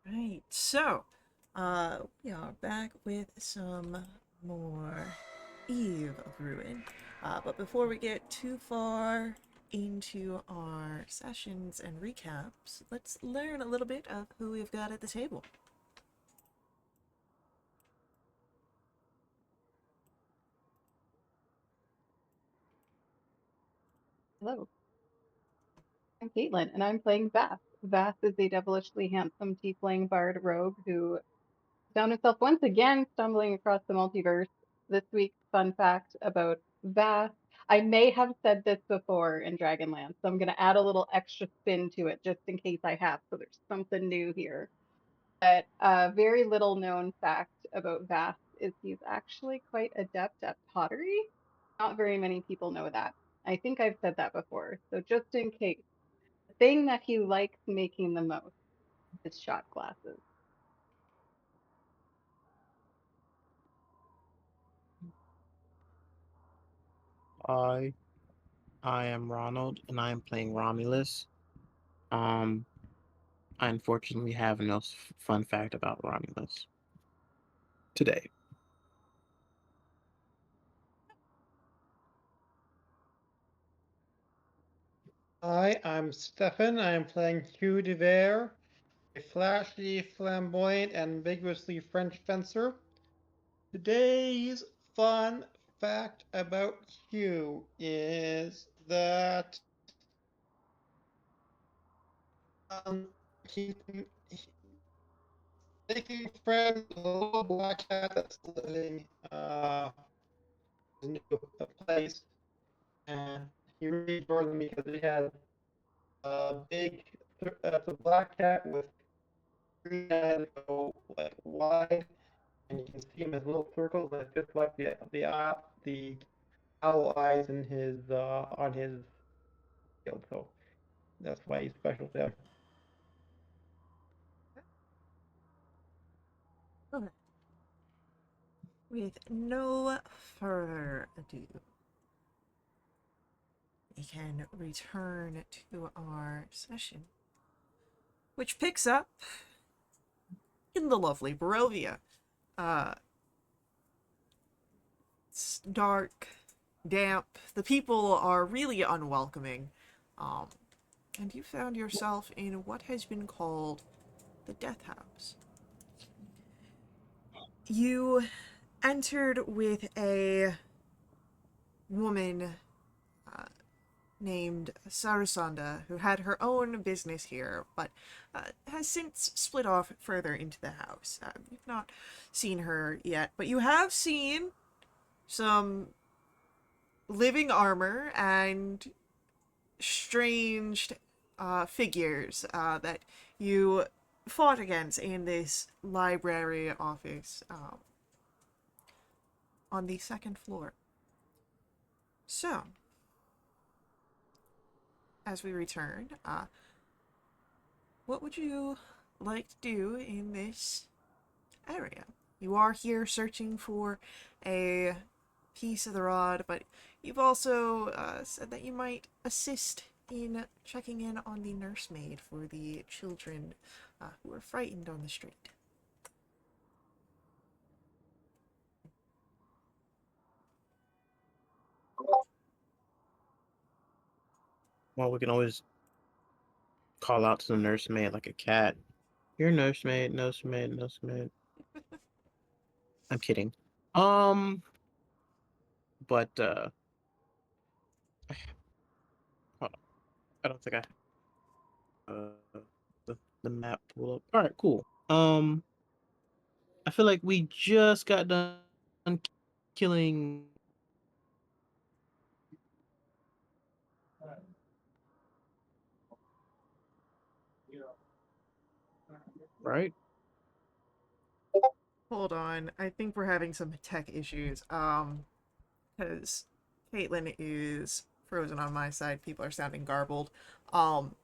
Right. So, we are back with some more Eve of Ruin. But before we get too far into our sessions and recaps, let's learn a little bit of who we've got at the table. Hello, I'm Caitlin, and I'm playing Vath. Vath is a devilishly handsome tiefling bard rogue who found himself once again stumbling across the multiverse. This week's fun fact about Vath. I may have said this before in Dragonlance, so I'm going to add a little extra spin to it just in case I have, so there's something new here. But a very little known fact about Vath is he's actually quite adept at pottery. Not very many people know that. I think I've said that before, so just in case thing that he likes making the most is shot glasses. Hi, I am Ronald, and I am playing Romulus. Um, I unfortunately have no fun fact about Romulus today. Hi, I'm Stefan. I am playing Hugh de Vere, a flashy, flamboyant, and vigorously French fencer. Today's fun fact about Hugh is that um, he's making friends with a little black cat that's living his new place, and he really adores him because he has a big, it's a black cat with green eyes that go like wide, and you can see him as little circles, and it's just like the owl eyes in his on his field. So that's why he's special to him. Okay. With no further ado, we can return to our session, which picks up in the lovely Barovia. Uh, it's dark, damp. The people are really unwelcoming. Um, and you found yourself in what has been called the Death House. You entered with a woman uh, named Sarasanda who had her own business here, but has since split off further into the house. You've not seen her yet, but you have seen some living armor and strange figures that you fought against in this library office on the second floor. So, as we return, what would you like to do in this area? You are here searching for a piece of the rod, but you've also said that you might assist in checking in on the nursemaid for the children who are frightened on the street. Well, we can always call out to the nursemaid like a cat. You're nursemaid, nursemaid, nursemaid. I'm kidding. Um, but hold on. I don't think I the map pull up. All right, cool. I feel like we just got done killing. Right? Hold on, I think we're having some tech issues. Because Caitlin is frozen on my side. People are sounding garbled. Um,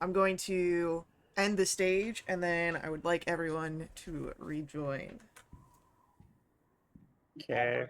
I'm going to end the stage, and then I would like everyone to rejoin. Okay.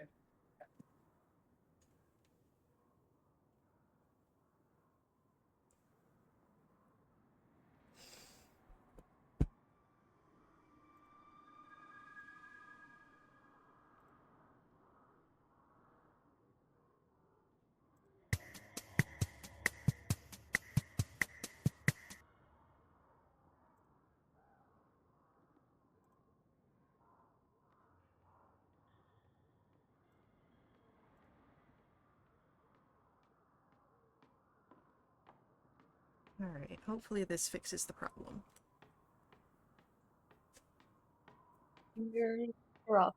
Alright, hopefully this fixes the problem. Very rough.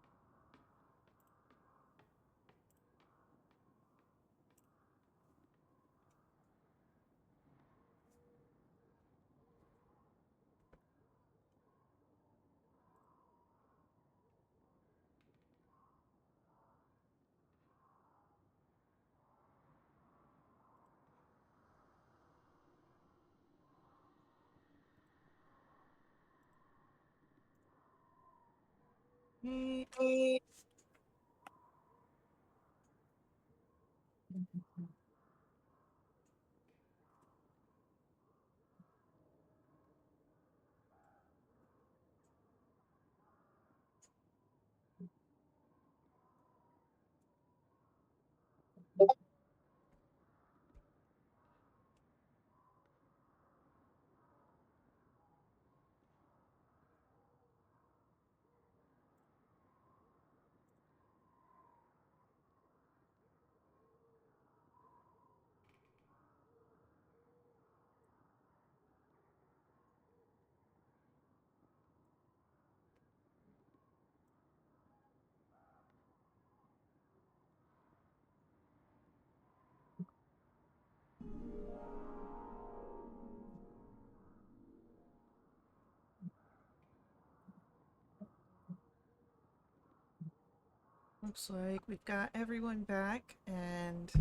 Looks like we've got everyone back and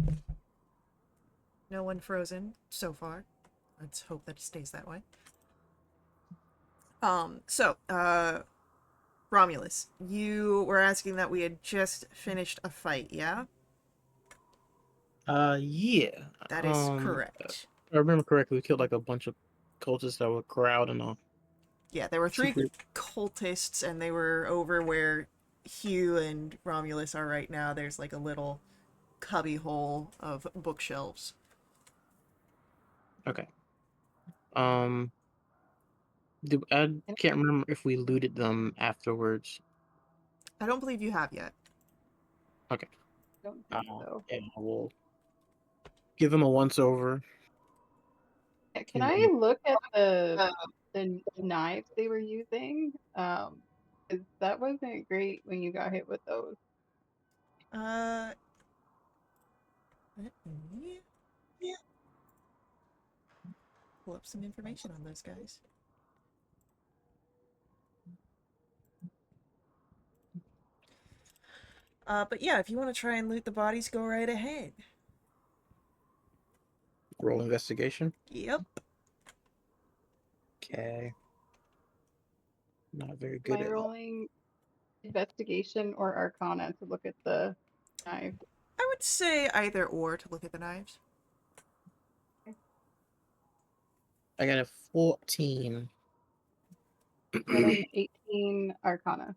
no one frozen so far. Let's hope that it stays that way. Romulus, you were asking that we had just finished a fight, yeah? Yeah. That is correct. I remember correctly, we killed like a bunch of cultists that were crowding a Yeah, there were three secret. cultists, and they were over where Hugh and Romulus are right now. There's like a little cubby hole of bookshelves. Okay. Um, I And can't remember if we looted them afterwards. I don't believe you have yet. Okay. I don't Uh, think so. yeah, we'll give them a once over. Yeah, can Give I them. look at the knives they were using? 'Cause that wasn't great when you got hit with those. Uh, let me pull up some information on those guys. But yeah, if you want to try and loot the bodies, go right ahead. Roll investigation. Yep. Okay. Not very Am good I at all. rolling investigation or arcana to look at the knives? I would say either or to look at the knives. I got a 14. I got an 18 arcana.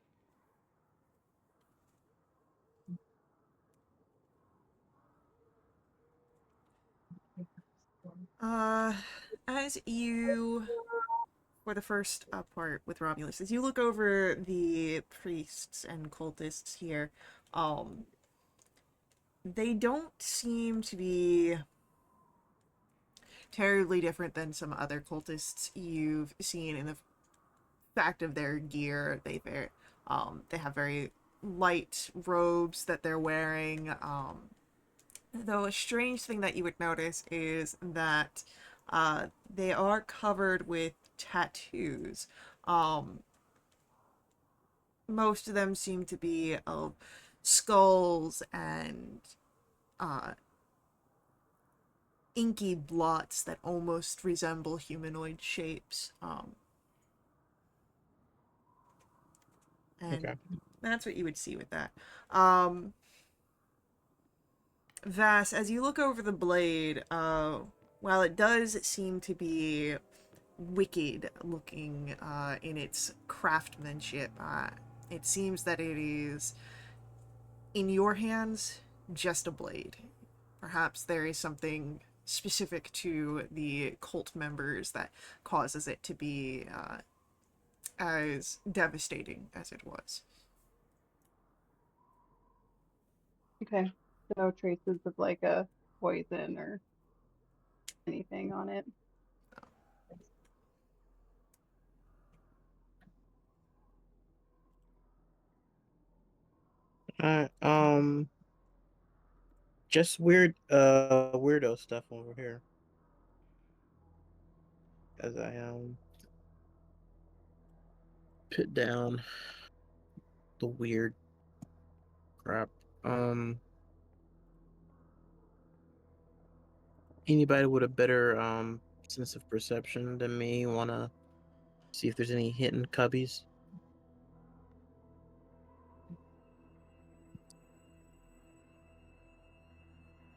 Uh, as you for the first part with Romulus, as you look over the priests and cultists here, um, they don't seem to be terribly different than some other cultists you've seen in the fact of their gear. They have very light robes that they're wearing. Though a strange thing that you would notice is that they are covered with tattoos. Um, Most of them seem to be of skulls and uh, inky blots that almost resemble humanoid shapes. And Okay. that's what you would see with that. Um, Vass, as you look over the blade, while it does seem to be wicked looking in its craftsmanship, it seems that it is in your hands just a blade. Perhaps there is something specific to the cult members that causes it to be as devastating as it was. Okay. No traces of like a poison or anything on it. Alright, just weirdo stuff over here. As I put down the weird crap. Um, Anybody with a better sense of perception than me wanna see if there's any hidden cubbies?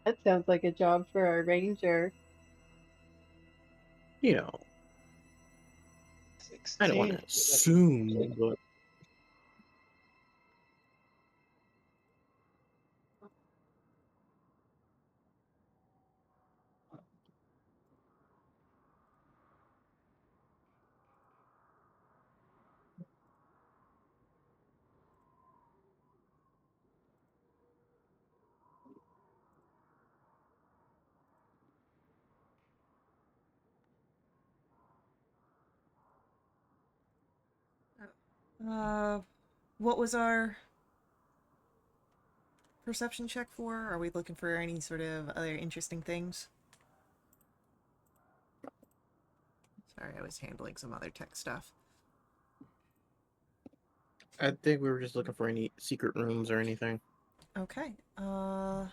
That sounds like a job for our ranger. You know, I don't want 16. to assume, but Uh, what was our perception check for? Are we looking for any sort of other interesting things? Sorry, I was handling some other tech stuff. I think we were just looking for any secret rooms or anything. Okay. I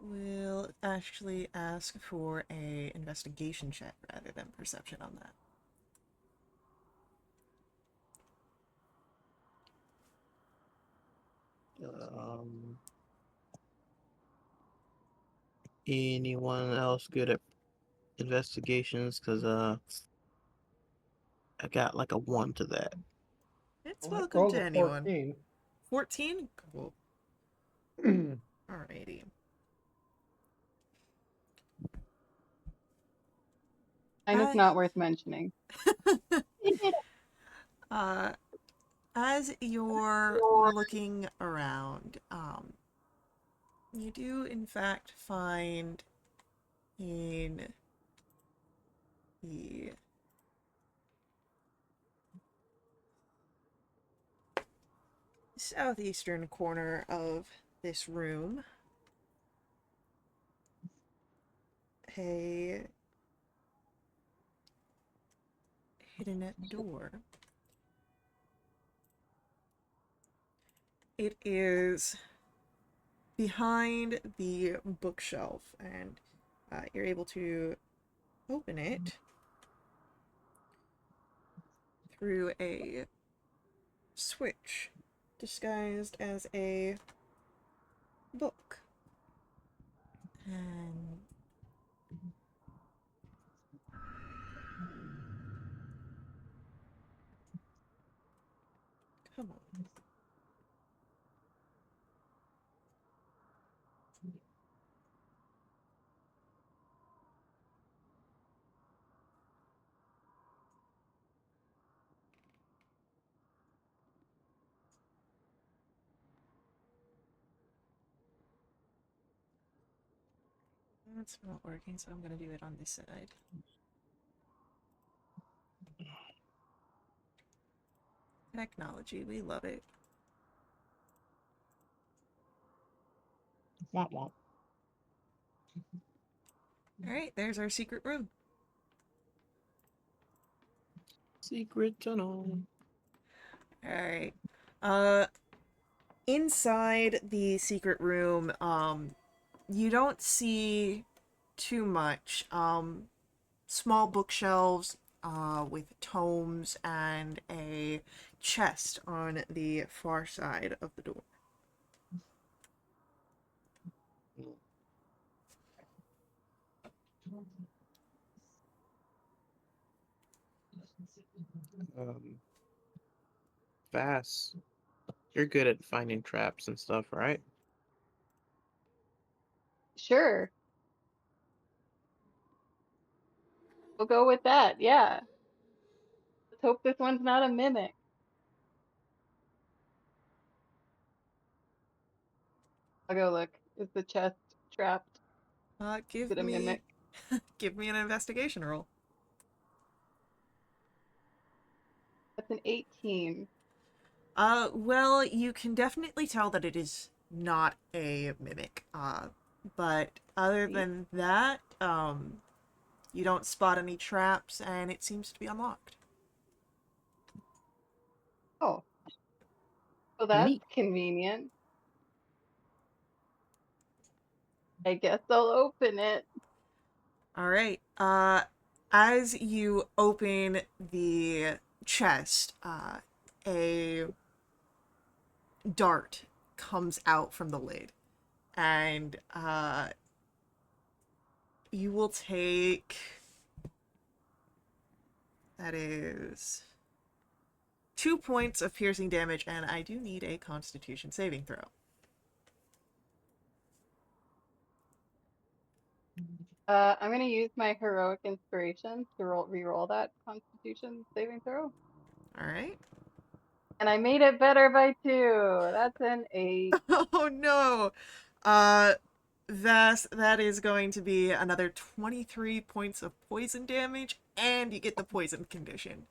will actually ask for a investigation check rather than perception on that. Um, Anyone else good at investigations? Because I got like a 1 to that. It's Well, I welcome rolled to a anyone. 14. 14? Cool. Alrighty. And it's I, not worth mentioning. uh, as you're looking around, you do in fact find in the southeastern corner of this room a hidden door. It is behind the bookshelf, and you're able to open it through a switch disguised as a book. And come on. That's not working, so I'm going to do it on this side. Technology, we love it. Womp womp. Alright, there's our secret room. Secret tunnel. Alright. Uh, inside the secret room, you don't see too much. Small bookshelves, with tomes and a chest on the far side of the door. Um, Fast. You're good at finding traps and stuff, right? Sure, we'll go with that. Yeah. Let's hope this one's not a mimic. I'll go look. Is the chest trapped? Is Give it a me, mimic? give me an investigation roll. That's an 18. Well, you can definitely tell that it is not a mimic. But other See? than that, you don't spot any traps, and it seems to be unlocked. Oh, well, that's Neat. convenient. I guess I'll open it. All right. As you open the chest, a dart comes out from the lid, and you will take. That is 2 points of piercing damage, and I do need a Constitution saving throw. I'm gonna use my heroic inspiration to re-roll that Constitution saving throw, All right. and I made it better by 2. That's an 8. Oh no. Uh, that is going to be another 23 points of poison damage, and you get the poison condition.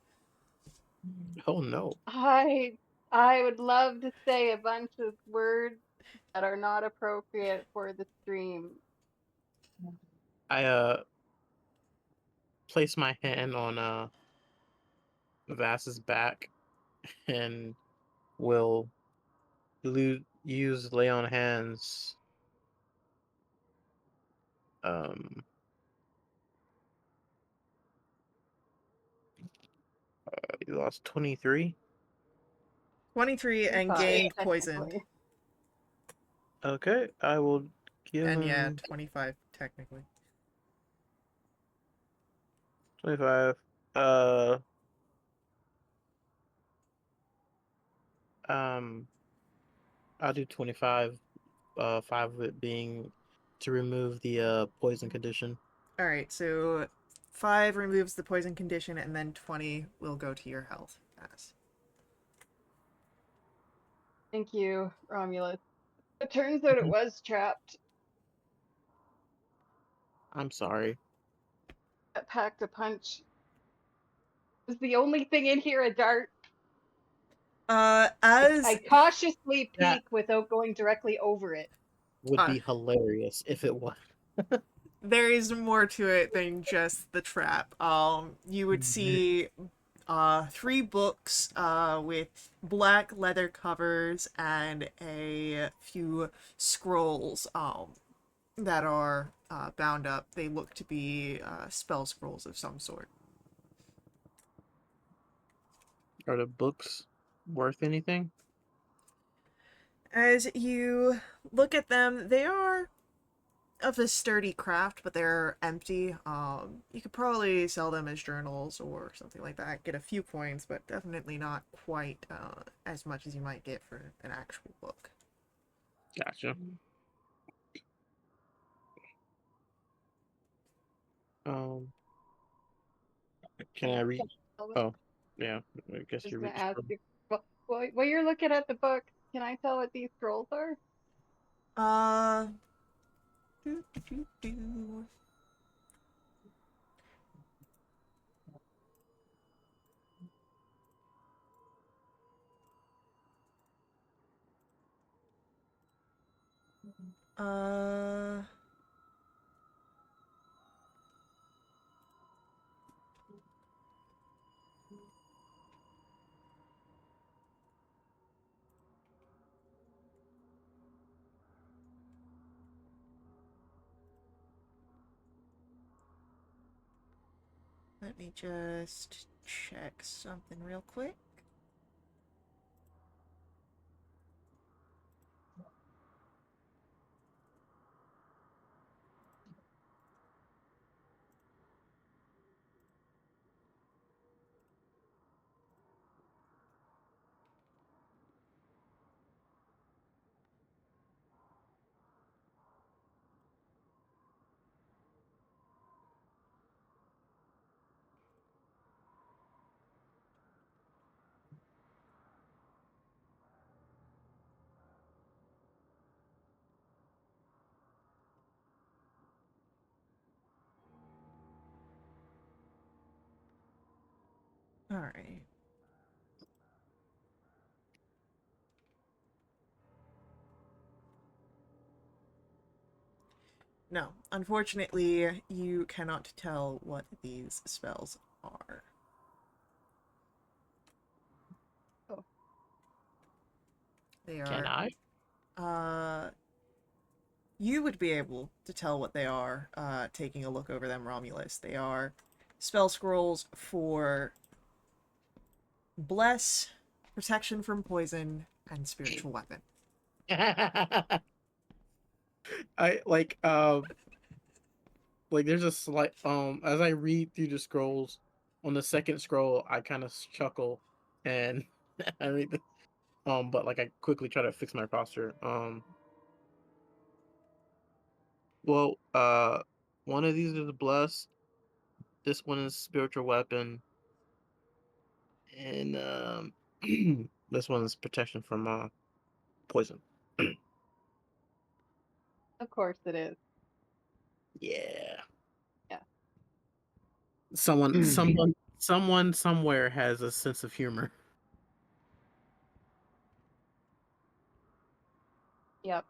Oh no. I would love to say a bunch of words that are not appropriate for the stream. I place my hand on Vass's back and will use lay on hands. Um, you lost 23. 23 and 25, gained poisoned. technically. Okay, I will give And yeah, him 25 technically. 25. Um, I'll do 25. 5 of it being to remove the poison condition. All right, so 5 removes the poison condition, and then 20 will go to your health. Pass. Thank you, Romulus. It turns out it Mhm. was trapped. I'm sorry. That packed a punch. Was the only thing in here a dart? I As cautiously That peek without going directly over it. would uh, be hilarious if it was. there is more to it than just the trap. You would see 3 books with black leather covers and a few scrolls that are bound up. They look to be spell scrolls of some sort. Are the books worth anything? As you look at them, they are of a sturdy craft, but they're empty. You could probably sell them as journals or something like that. Get a few coins, but definitely not quite as much as you might get for an actual book. Gotcha. Um, can I read? I Oh, yeah. I guess was you gonna reached. ask you. Well, while you're looking at the book, can I tell what these scrolls are? Uh, doo, doo, doo. Uh, Let me just check something real quick. All right. No, unfortunately, you cannot tell what these spells are. Oh, They Can are, I? uh, you would be able to tell what they are, taking a look over them, Romulus. They are spell scrolls for Bless, Protection from Poison, and Spiritual Weapon. I like there's a slight as I read through the scrolls, on the second scroll I kind of chuckle and I read but like I quickly try to fix my posture. Well, one of these is bless, this one is spiritual weapon, and this one is protection from poison. of course it is. Yeah. Yeah. Someone somewhere has a sense of humor. Yep.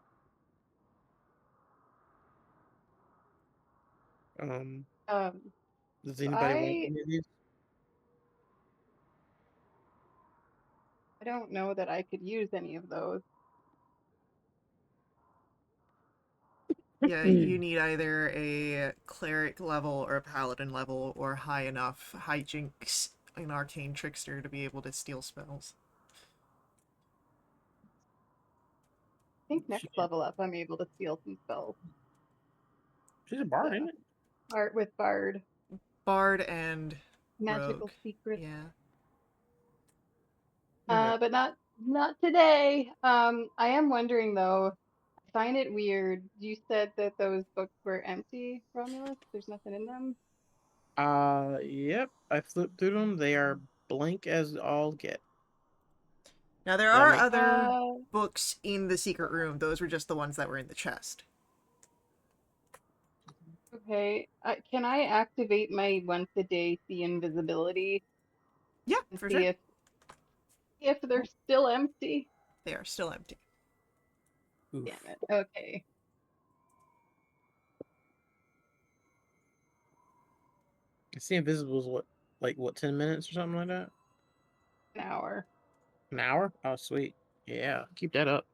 Um, Um, does so anybody want I any of these? I don't know that I could use any of those. Yeah, you need either a cleric level or a paladin level or high enough hijinks an arcane trickster to be able to steal spells. I think She next level up I'm able to steal some spells. She's a bard, The ain't it? art with Bard, Bard and rogue. magical secrets. Yeah. Okay. But not today. I am wondering though, I find it weird. You said that those books were empty, Romulus. There's nothing in them. Yep. I flipped through them. They are blank as all get. Now there That are make other Uh, books in the secret room. Those were just the ones that were in the chest. okay. Can I activate my once a day see invisibility Yeah, and for see sure. if they're still empty? They are still empty. Damn oof. it. Okay. I see invisible is what 10 minutes or something like that? An hour. An hour? Oh sweet. Yeah, keep that up.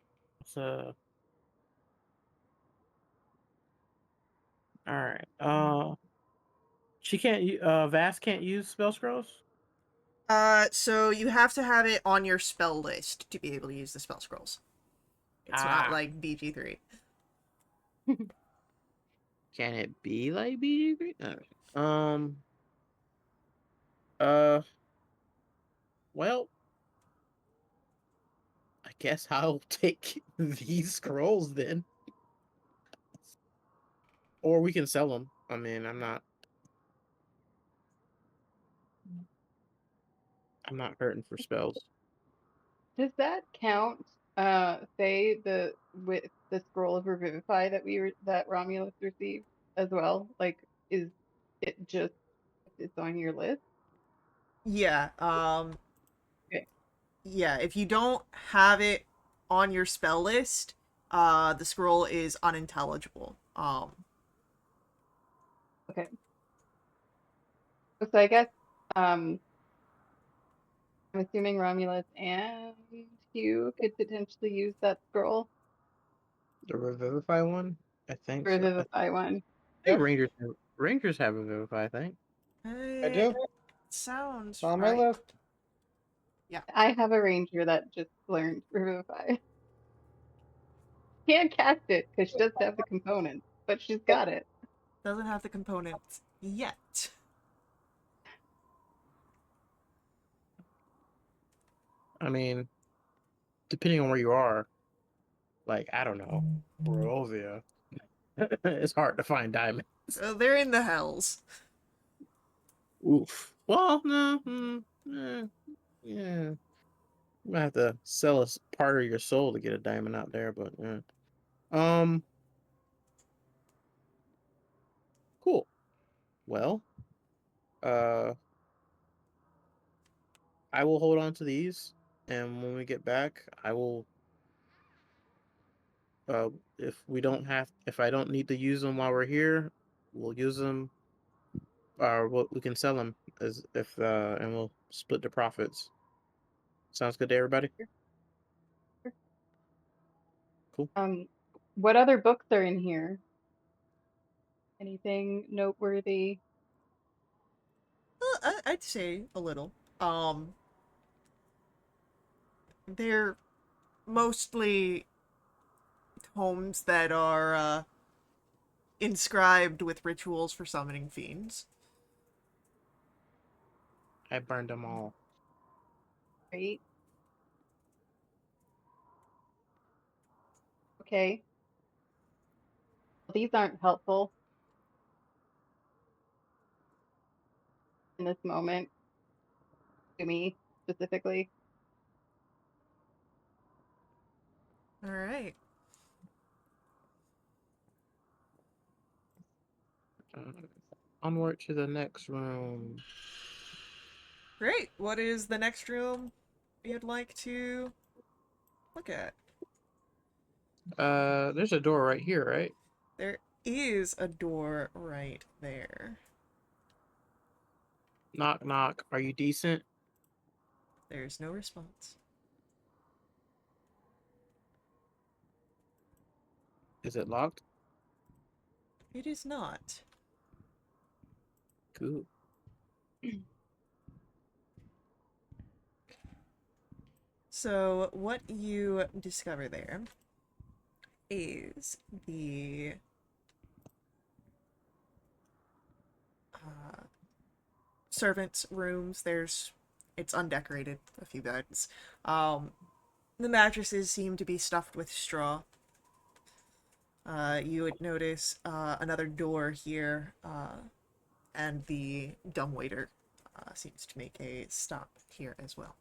So alright. She can't Vast can't use spell scrolls? So you have to have it on your spell list to be able to use the spell scrolls. It's not Ah. like BG3. Can it be like BG3? Alright. Uh well, I guess I'll take these scrolls then. Or we can sell them. I mean, I'm not hurting for spells. Does that count? Say the with the scroll of revivify that Romulus received as well. Like, is it just it's on your list? Yeah, Okay. yeah, if you don't have it on your spell list, the scroll is unintelligible. Okay. So I guess um I'm assuming Romulus and Hugh could potentially use that scroll, The Revivify one? I think so. I revivify one. think Yep, Rangers have Revivify, I think. I It do. sounds It's on my right. list. Yeah, I have a ranger that just learned revivify. Can't cast it because she doesn't have the components, but she's got it. doesn't have the components yet. I mean, depending on where you are, like, I don't know, Barovia, it's hard to find diamonds. They're in the hells. Oof. Well, no, yeah. You might have to sell us part of your soul to get a diamond out there, but yeah. Um, cool. Well, uh, I will hold on to these, and when we get back, I will if I don't need to use them while we're here, we'll use them, or we can sell them as if, and we'll split the profits. Sounds good to everybody? Cool. What other books are in here? Anything noteworthy? I'd say a little. Um, they're mostly homes that are inscribed with rituals for summoning fiends. I burned them all. Right? Okay. Well, these aren't helpful in this moment to me specifically. All right. Uh, Onward to the next room. Great. What is the next room you'd like to look at? There's a door right here, right? There is a door right there. Knock, knock. Are you decent? There's no response. Is it locked? It is not. Cool. So, what you discover there is the uh, servants' rooms. It's undecorated, a few beds. The mattresses seem to be stuffed with straw. You would notice another door here, and the dumbwaiter seems to make a stop here as well.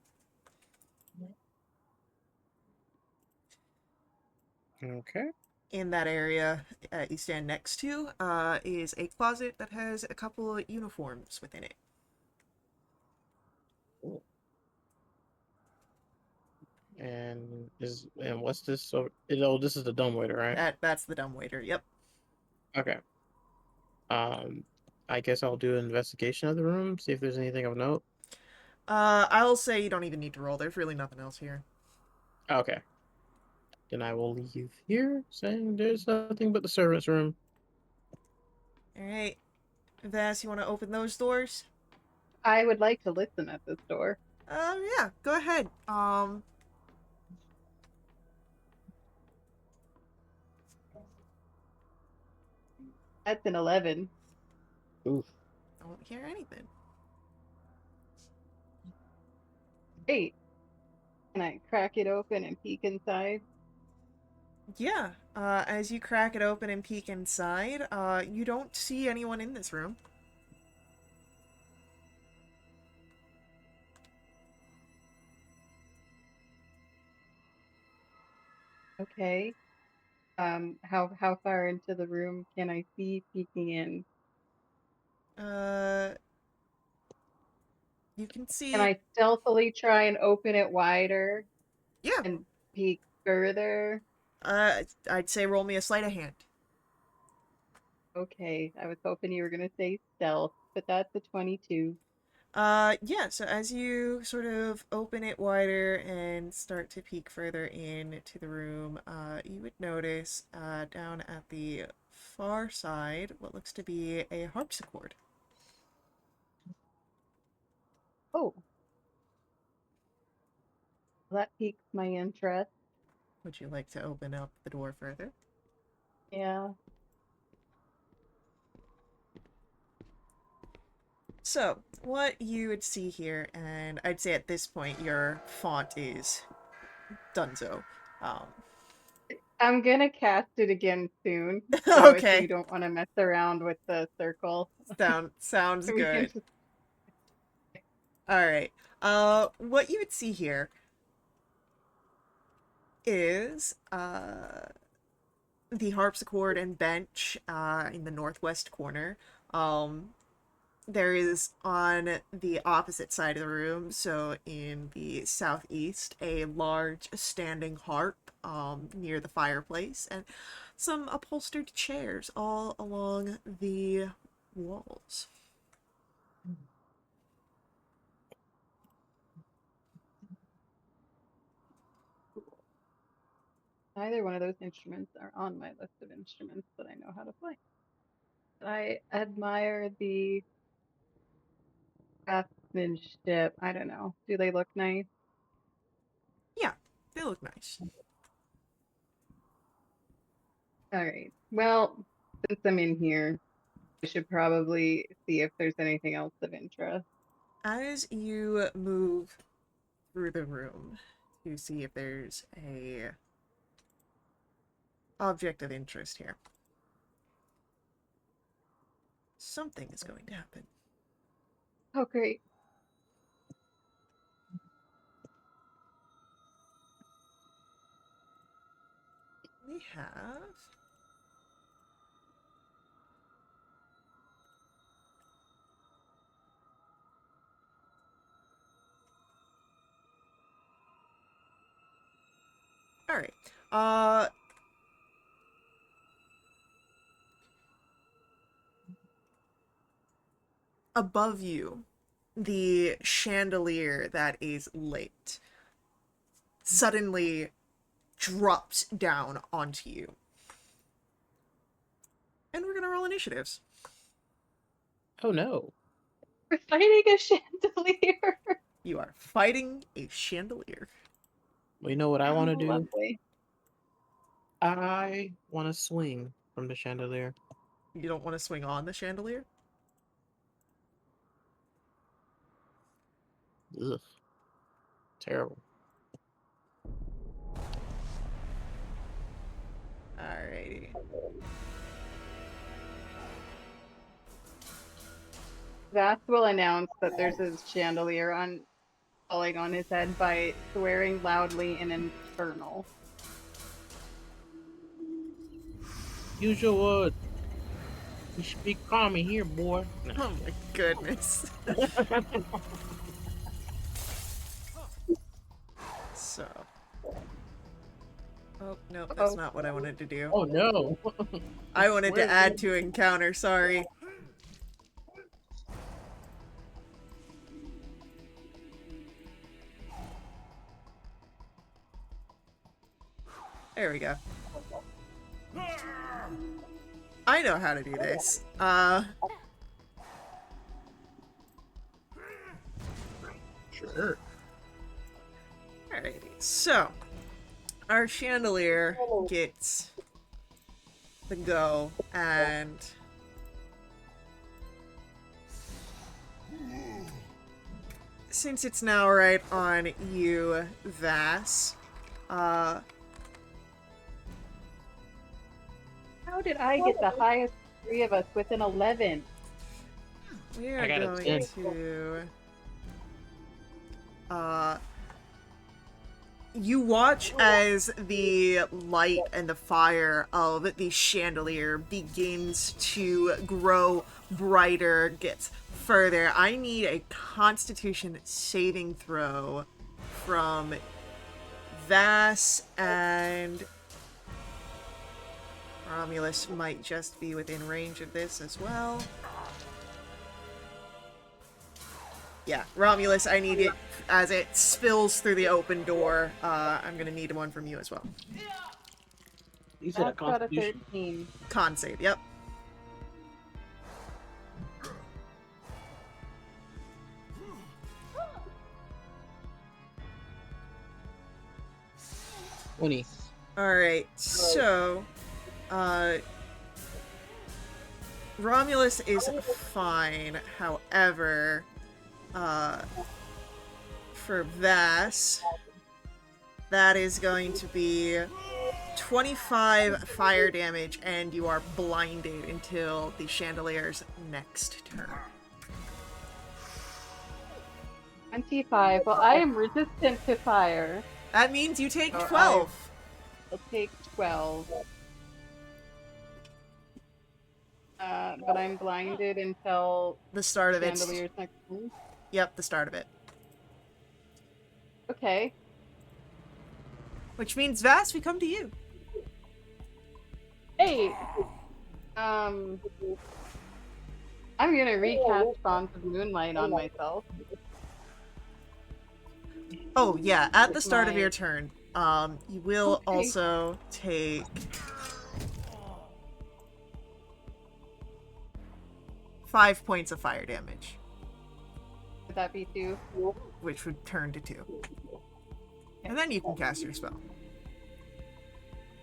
Okay. In that area you stand next to is a closet that has a couple of uniforms within it. Cool. And what's this? So, oh, this is the dumbwaiter, right? That's the dumbwaiter. Yep. Okay. Um, I guess I'll do an investigation of the room, see if there's anything of note. I'll say you don't even need to roll. There's really nothing else here. Okay. Then I will leave here, saying there's nothing but the servants' room. All right, Vass, you want to open those doors? I would like to listen at this door. Yeah, go ahead. That's an 11. Oof. Don't hear anything. Great. Can I crack it open and peek inside? Yeah. As you crack it open and peek inside, you don't see anyone in this room. Okay. How far into the room can I see peeking in? Uh, you can Can see. I stealthily try and open it wider Yeah. and peek further? I'd say roll me a sleight of hand. Okay, I was hoping you were gonna say stealth, but that's a 22. Yeah, so as you sort of open it wider and start to peek further into the room, you would notice down at the far side what looks to be a harpsichord. Oh, that piques my interest. Would you like to open up the door further? Yeah. So, what you would see here, and I'd say at this point your font is Dunzo. Um, I'm gonna cast it again soon. So if you okay, don't want to mess around with the circle, sounds we can good. just. All right. What you would see here is the harpsichord and bench in the northwest corner. Um, there is on the opposite side of the room, so in the southeast, a large standing harp near the fireplace, and some upholstered chairs all along the walls. Neither one of those instruments are on my list of instruments that I know how to play. I admire the craftsmanship. I don't know. Do they look nice? Yeah, they look nice. All right. Well, since I'm in here, I should probably see if there's anything else of interest. As you move through the room to see if there's a object of interest here, something is going to happen. Oh, great. We have all right. Above you, the chandelier that is lit suddenly drops down onto you. And we're gonna roll initiatives. Oh no. We're fighting a chandelier. You are fighting a chandelier. Well, you know what I want to Oh, do? lovely. I want to swing from the chandelier. You don't want to swing on the chandelier? Ugh. Terrible. Alrighty. Vass will announce that there's a chandelier on falling on his head by swearing loudly in infernal. Use your words. You speak calm in here, boy. No. Oh my goodness. So. Oh, no, that's not what I wanted to do. Oh no. I wanted to Where- add to encounter, sorry. There we go. I know how to do this. Sure. Alrighty, so our chandelier gets the go, and since it's now right on you, Vass, How did I get the highest three of us with an 11? we are I got a going 10. to you watch as the light and the fire of the chandelier begins to grow brighter, gets further. I need a Constitution saving throw from Vass, and Romulus might just be within range of this as well. Yeah, Romulus, I need it as it spills through the open door. I'm gonna need one from you as well. You said a That's got a constitution. 13. Con save, yep. Twenty. Alright, so, Romulus is fine, however, for Vass, that is going to be 25 fire damage, and you are blinded until the chandelier's next turn. 25. Well, I am resistant to fire. That means you take Oh, 12. I'll take 12. But I'm blinded until The start of it. chandelier's next turn. Yep, the start of it. Okay. Which means, Vass, we come to you. Hey, I'm gonna recast Bonds of Moonlight on myself Oh, yeah, at the with start of your my. turn, you will Okay. also take 5 points of fire damage, Would that be 2? which would turn to 2. And then you can cast your spell.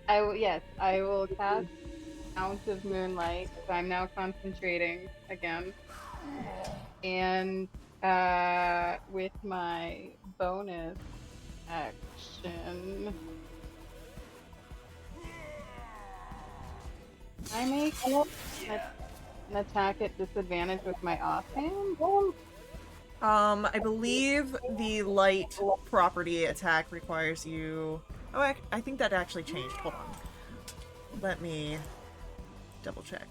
Yes, I will cast Ounce of Moonlight. So I'm now concentrating again. And with my bonus action, I make an attack at disadvantage with my offhand. I believe the light property attack requires you... Oh, I think that actually changed. Hold on. Let me double check.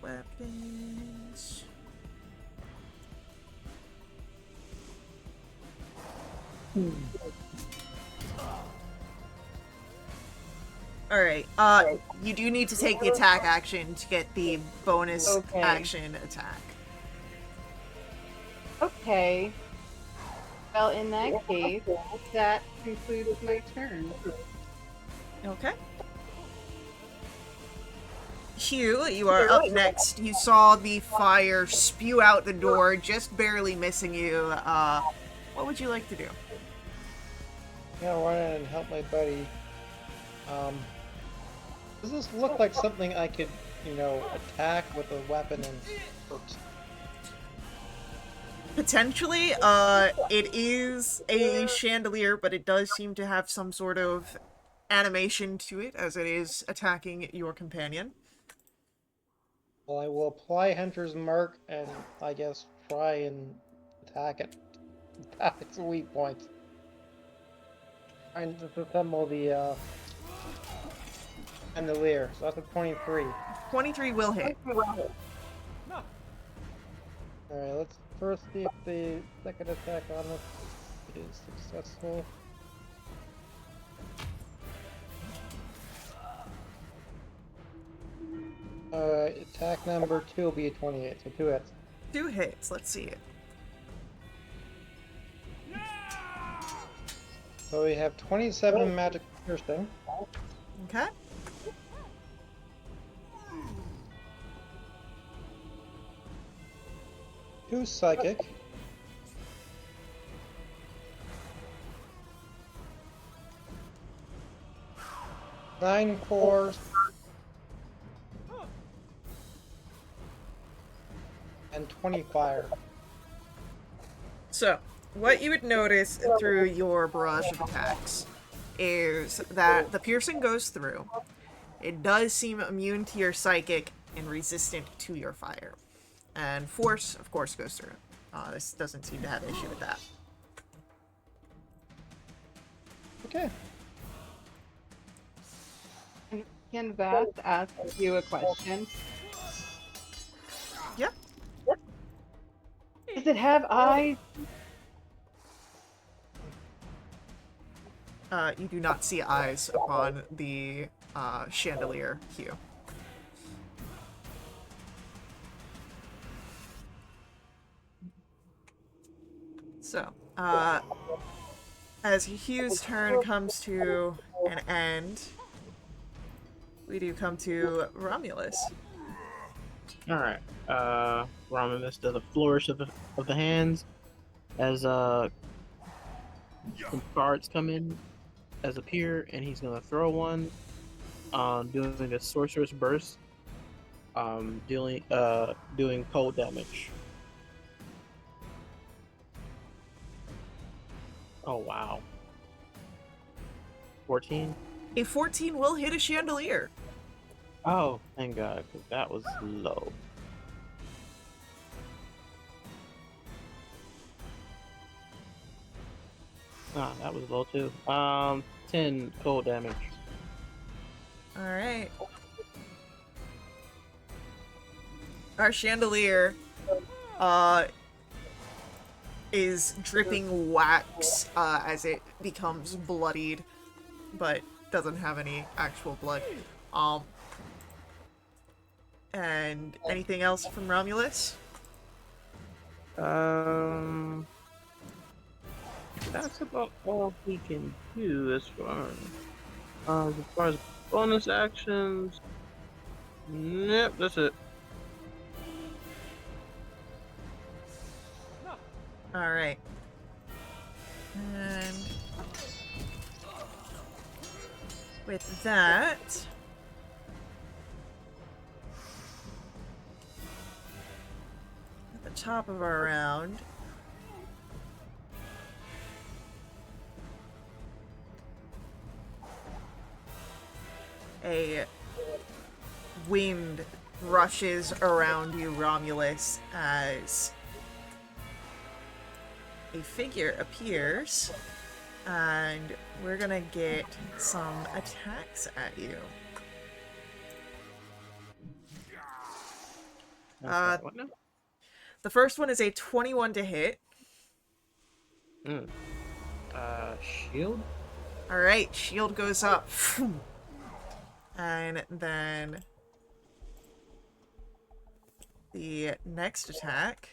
Weapons. Alright, you do need to take the attack action to get the bonus Okay. action attack. Okay. Well, in that case, that concludes my turn. Okay. Hugh, you are up next. You saw the fire spew out the door, just barely missing you. What would you like to do? I'm gonna run in and help my buddy. Does this look like something I could, attack with a weapon and hurt? Potentially, it is a chandelier, but it does seem to have some sort of animation to it as it is attacking your companion. Well, I will apply Hunter's Mark and I guess try and attack it. Attack its weak points. And disassemble the chandelier. So that's a 23. 23 will hit. Alright, let's first see if the second attack on this is successful. Attack number 2 will be a 28, so 2 hits. 2 hits. Let's see it. So we have 27 magic piercing, Okay. 2 psychic, 9 cores, and 20 fire. So, what you would notice through your barrage of attacks is that the piercing goes through. It does seem immune to your psychic and resistant to your fire. And force, of course, goes through. This doesn't seem to have an issue with that. Okay. Can Vass ask you a question? Yeah. Does it have eyes? You do not see eyes upon the chandelier hue. So, as Hugh's turn comes to an end, we do come to Romulus. Alright. Romulus does a flourish of the hands as some cards come in as appear, and he's gonna throw one, doing a sorcerer's burst, doing cold damage. Oh wow. 14? A 14 will hit a chandelier. Oh, thank God, because that was low. Ah, that was low too. 10 cold damage. Alright. Our chandelier uh, is dripping wax as it becomes bloodied, but doesn't have any actual blood. Um, and anything else from Romulus? Um, that's about all he can do as far as bonus actions. Yep, that's it. Alright. And with that, at the top of our round, a wind rushes around you, Romulus, as a figure appears, and we're gonna get some attacks at you. What now? The first one is a 21 to hit. Mm. Shield? Alright, shield goes up. And then the next attack,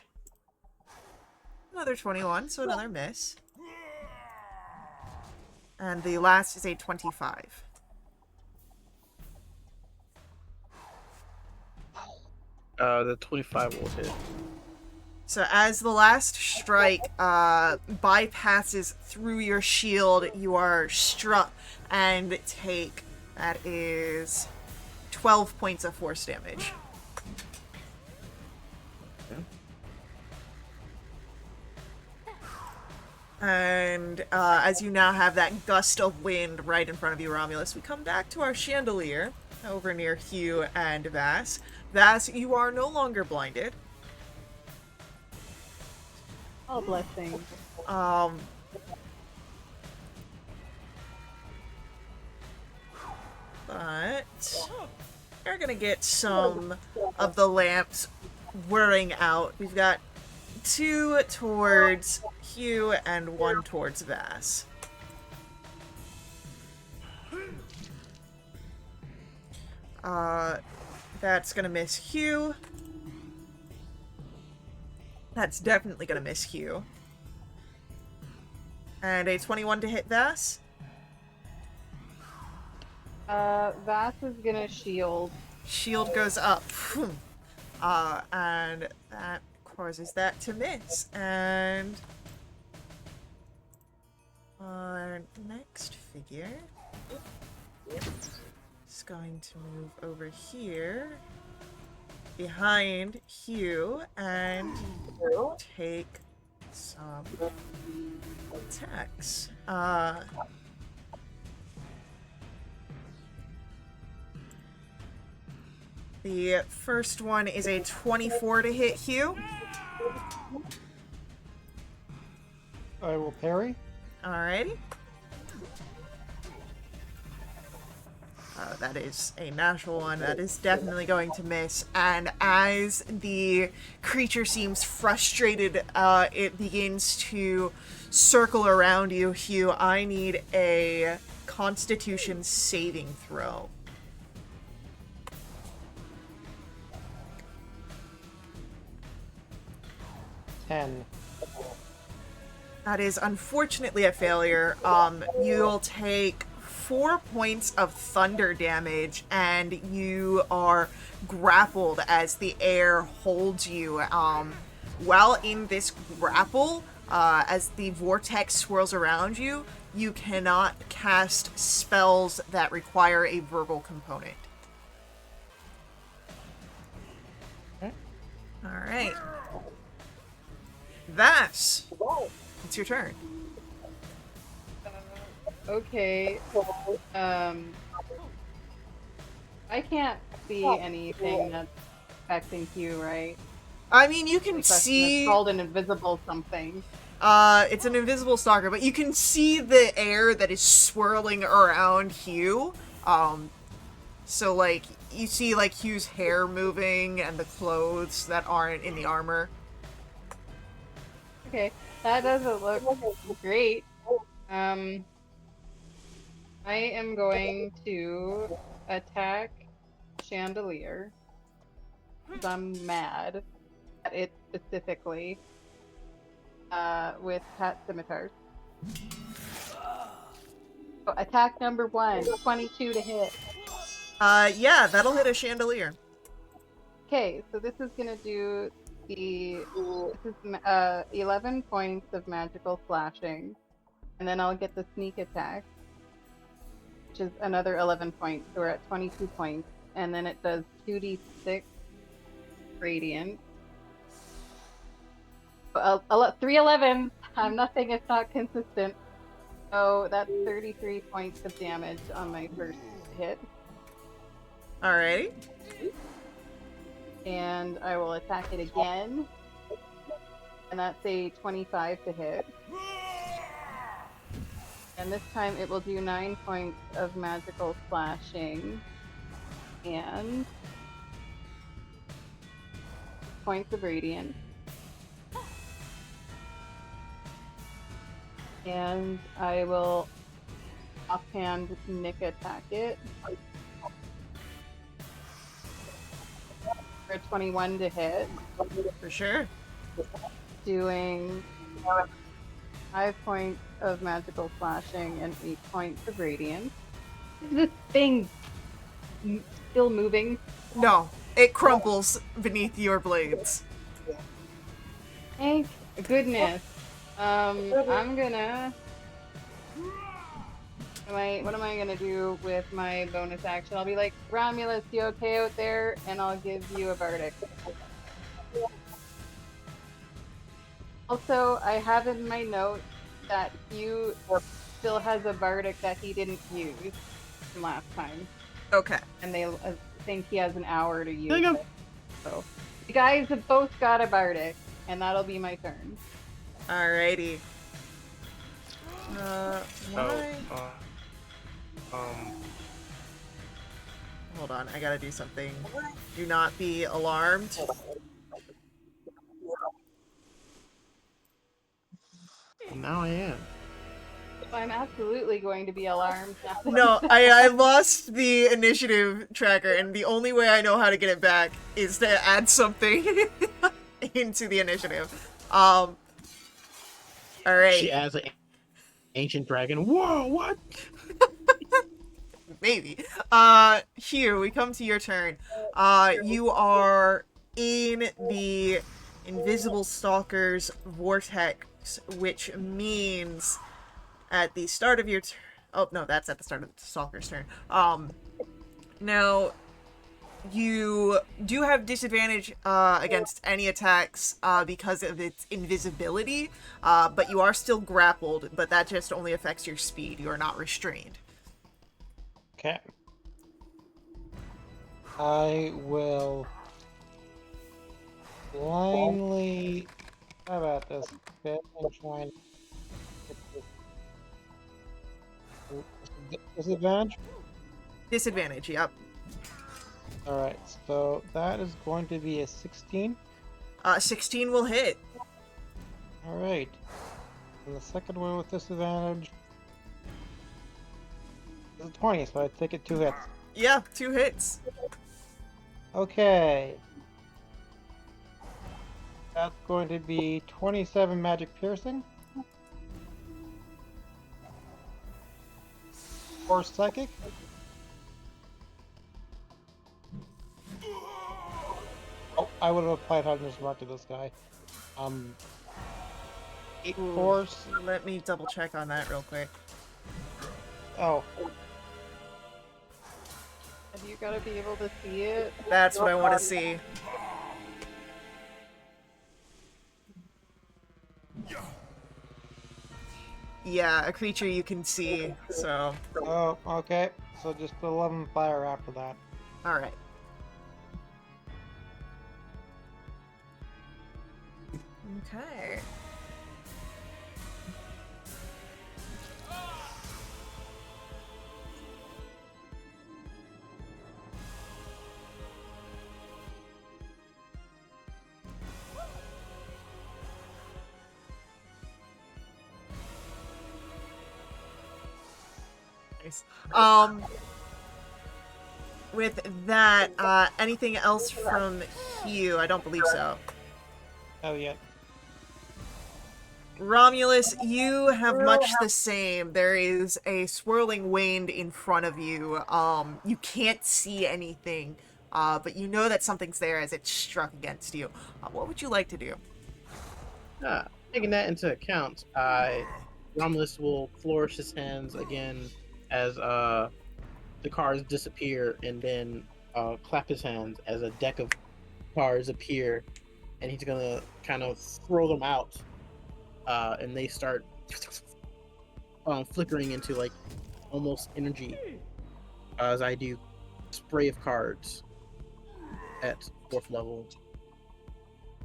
another 21, so another miss. And the last is a 25. The 25 will hit. So as the last strike bypasses through your shield, you are struck and take, that is 12 points of force damage. Okay. And as you now have that gust of wind right in front of you, Romulus, we come back to our chandelier over near Hugh and Vass. Vass, you are no longer blinded. Oh, blessing. But you're gonna get some of the lamps whirring out. We've got 2 towards Hugh and 1 towards Vass. That's gonna miss Hugh. That's definitely gonna miss Hugh. And a 21 to hit Vass. Vass is gonna shield. Shield goes up. And that causes that to miss. And our next figure is going to move over here behind Hugh and take some attacks. The first one is a 24 to hit Hugh. I will parry. Alrighty. That is a natural one. That is definitely going to miss. And as the creature seems frustrated, it begins to circle around you, Hugh. I need a Constitution saving throw. That is unfortunately a failure. You'll take 4 points of thunder damage, and you are grappled as the air holds you. While in this grapple, as the vortex swirls around you, you cannot cast spells that require a verbal component. Okay. Alright. Vass, it's your turn. Okay. I can't see anything that's affecting Hugh, right? I mean, you can Like that's see... called an invisible something. It's an invisible stalker, but you can see the air that is swirling around Hugh. So, like, you see, like, Hugh's hair moving and the clothes that aren't in the armor. Okay, that doesn't look great. I am going to attack Chandelier 'cause I'm mad at it specifically with Cat Scimitars. So attack number 1, 22 to hit. Yeah, that'll hit a chandelier. Okay, so this is gonna do this is 11 points of magical slashing, and then I'll get the sneak attack, which is another 11 points. So we're at 22 points, and then it does 2d6 radiant. 311. I'm nothing if not consistent. So that's 33 points of damage on my first hit. Alrighty. And I will attack it again. And that's a 25 to hit. And this time it will do 9 points of magical slashing and points of radiant. And I will offhand Nick attack it for a 21 to hit, For sure. doing 5 points of magical slashing and 8 points of radiant. Is this thing still moving? No, it crumples beneath your blades. Thank goodness. I'm gonna. What am I gonna do with my bonus action? I'll be like, Romulus, you okay out there? And I'll give you a bardic. Also, I have in my notes that Hugh still has a bardic that he didn't use from last time, Okay. and they think he has an hour to use There you go. it. So you guys have both got a bardic, and that'll be my turn. Alrighty. So, Why? Hold on, I gotta do something. Do not be alarmed. now I am. I'm absolutely going to be alarmed now. No, I lost the initiative tracker, and the only way I know how to get it back is to add something into the initiative. Alright. She adds an ancient dragon. Whoa, what? Maybe. Hugh, we come to your turn. You are in the Invisible Stalker's vortex, which means at the start of your turn. Oh, no, that's at the start of the Stalker's turn. Now, you do have disadvantage against any attacks because of its invisibility, but you are still grappled, but that just only affects your speed. You are not restrained. Okay. I will blindly. How about this? Okay, and try and get this disadvantage. Disadvantage, yep. Alright, so that is going to be a 16. 16 will hit. Alright. And the second one with disadvantage is a 20, so I take it 2 hits. Yeah, 2 hits. Okay. That's going to be 27 magic piercing. 4 psychic. Oh, I would have applied Hunter's Mark to this guy. 8 Ooh. force. Let me double check on that real quick. Oh, Have you got to be able to see it? That's what I want to see. Yeah, a creature you can see, so... oh, okay. So just put 11 fire after that. Alright. Okay. Nice. With that, anything else from Hugh? I don't believe so. Oh yeah. Romulus, you have much the same. There is a swirling wind in front of you. You can't see anything, but you know that something's there as it struck against you. What would you like to do? Taking that into account, Romulus will flourish his hands again as the cards disappear, and then clap his hands as a deck of cards appear, and he's gonna kind of throw them out, and they start flickering into like almost energy as I do spray of cards at 4th level.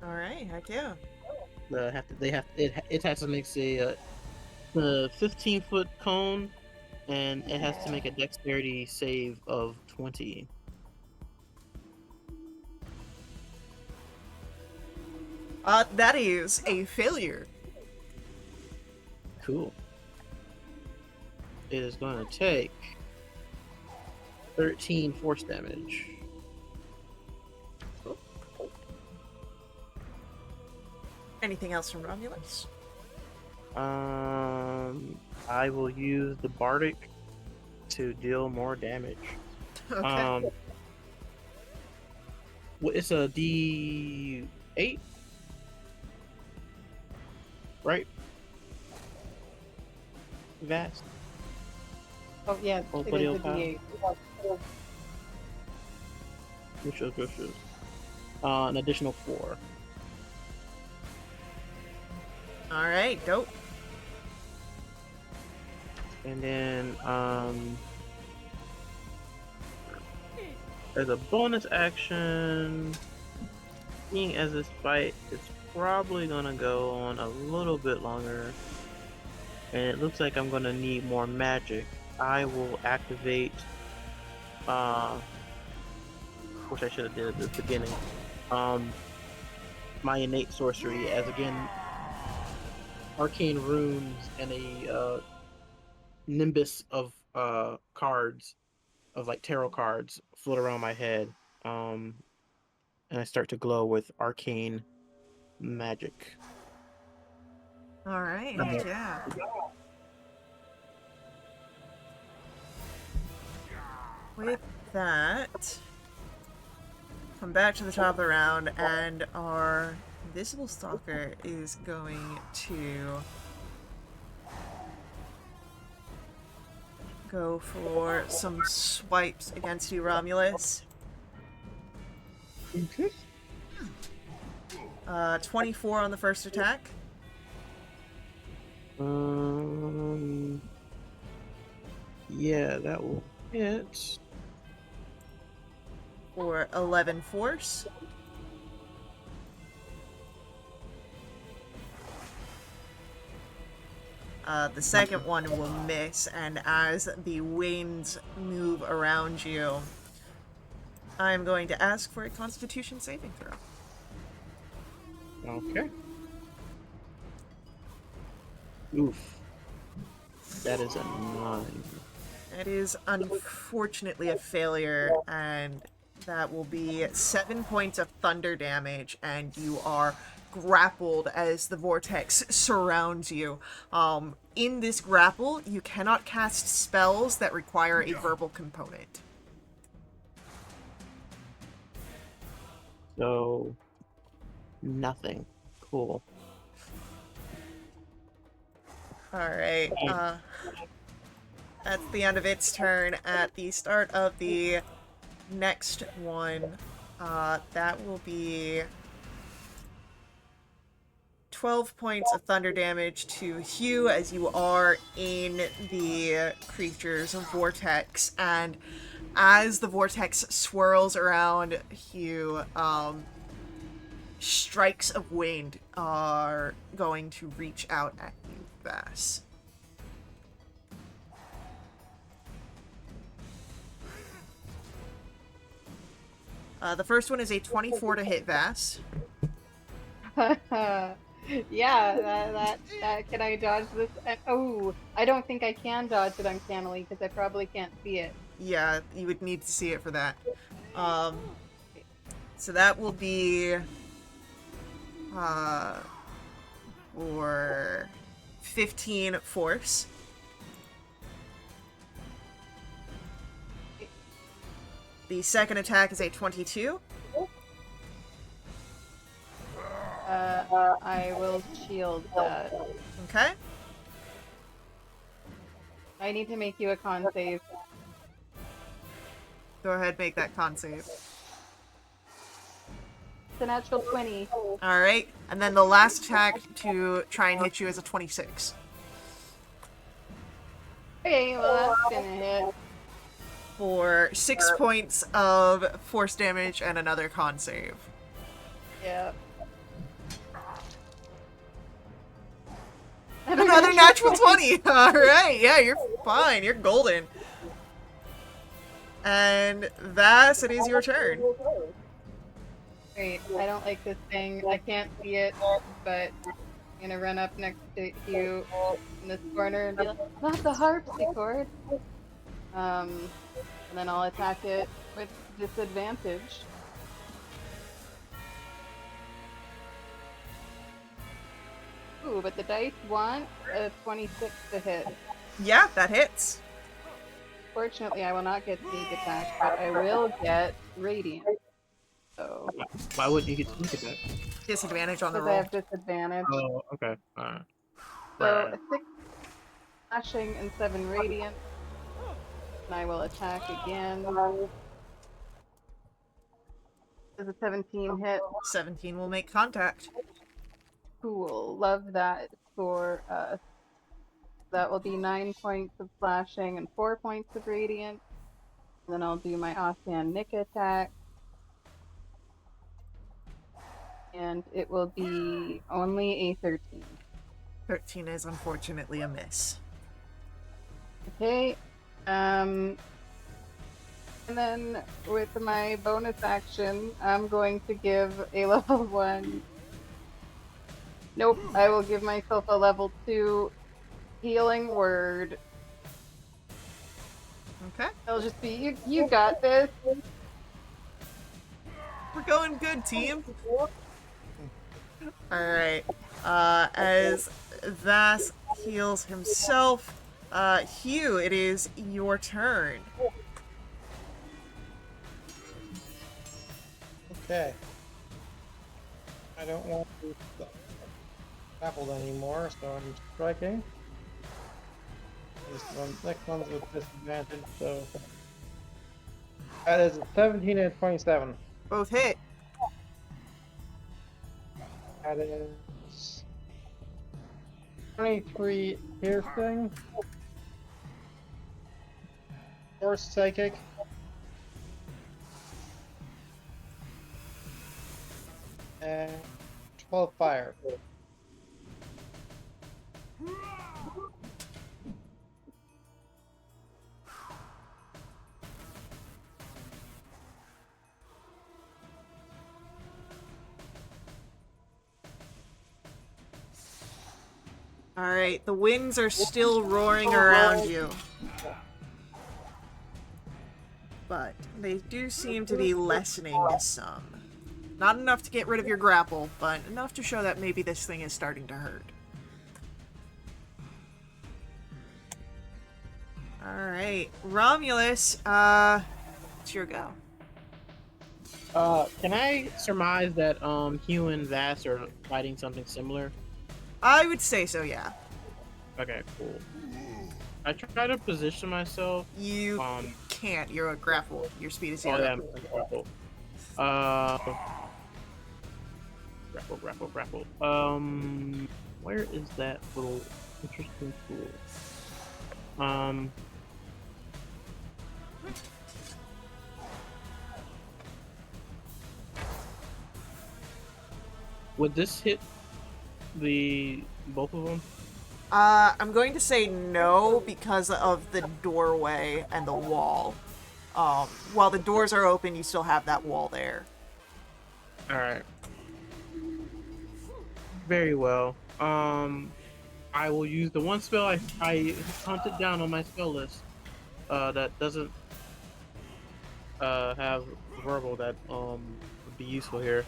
All right, heck yeah. It has to make a 15-foot cone, and it has to make a dexterity save of 20. That is a failure. Cool. It is going to take 13 force damage. Anything else from Romulus? I will use the Bardic to deal more damage. Okay. It's a D8, right? Vast. Oh yeah, Oh, it buddy, is a old pal. D8. Good. An additional 4. All right, dope. And then as a bonus action, being as this fight is probably gonna go on a little bit longer, and it looks like I'm gonna need more magic, I will activate which I should have did at the beginning, my innate sorcery, as again arcane runes and a nimbus of cards, of like tarot cards, float around my head, and I start to glow with arcane magic. All right, heck yeah. With that, come back to the top of the round, and our invisible stalker is going to go for some swipes against you, Romulus. Okay. 24 on the first attack. Yeah, that will hit. For 11 force. The second one will miss, and as the winds move around you, I'm going to ask for a Constitution saving throw. Okay. Oof. That is a 9. It is unfortunately a failure, and that will be 7 points of thunder damage, and you are grappled as the vortex surrounds you. In this grapple, you cannot cast spells that require a verbal component. So, nothing. Cool. Alright, that's the end of its turn. At the start of the next one, that will be 12 points of thunder damage to Hugh as you are in the creature's vortex, and as the vortex swirls around Hugh, strikes of wind are going to reach out at you, Vass. The first one is a 24 to hit Vass. Yeah, that can I dodge this? Oh, I don't think I can dodge it uncannily because I probably can't see it. Yeah, you would need to see it for that. Um, so that will be uh, for 15 force. The second attack is a 22. I will shield that. Okay. I need to make you a con save. Go ahead, make that con save. It's a natural 20. Alright, and then the last attack to try and hit you is a 26. Okay, well that's gonna hit. For 6 points of force damage and another con save. Yeah. Another natural 20! Alright, yeah, you're fine. You're golden. And Vass, it is your turn. Great. I don't like this thing. I can't see it, but I'm gonna run up next to you in this corner and be like, not the harpsichord. And then I'll attack it with disadvantage. Ooh, but the dice want a 26 to hit. Yeah, that hits. Fortunately, I will not get sneak attack, but I will get radiant. So, Why wouldn't you get to look at that? Disadvantage on the because I roll. have disadvantage. Oh, okay. Alright. So, Right. a 6 slashing and 7 radiant. And I will attack again. Does a 17 hit? 17 will make contact. Cool. Love that for us. That will be 9 points of slashing and 4 points of radiant. And then I'll do my offhand nick attack. And it will be only a 13. 13 is unfortunately a miss. Okay. And then with my bonus action, I'm going to give a level 1. Nope, I will give myself a level 2 healing word. Okay. It'll just be, you got this. We're going good, team. Alright. As Vass heals himself, Hugh, it is your turn. Okay. I don't want to be grappled anymore, so I'm striking. Next one's with disadvantage, so that is a 17 and 27. Both hit. That is 23 piercing, 4 psychic, and 12 fire. Alright, the winds are still roaring around you. But they do seem to be lessening some. Not enough to get rid of your grapple, but enough to show that maybe this thing is starting to hurt. Alright, Romulus, it's your go. Can I surmise that Hugh and Vass are fighting something similar? I would say so, yeah. Okay, cool. I try to position myself. You can't. You're a grapple. Your speed is 0. Oh, yeah, I'm grapple. Grapple. Where is that little interesting tool? Would this hit both of them? I'm going to say no because of the doorway and the wall. While the doors are open, you still have that wall there. Alright. Very well. I will use the one spell I hunted down on my spell list. That doesn't have verbal that would be useful here.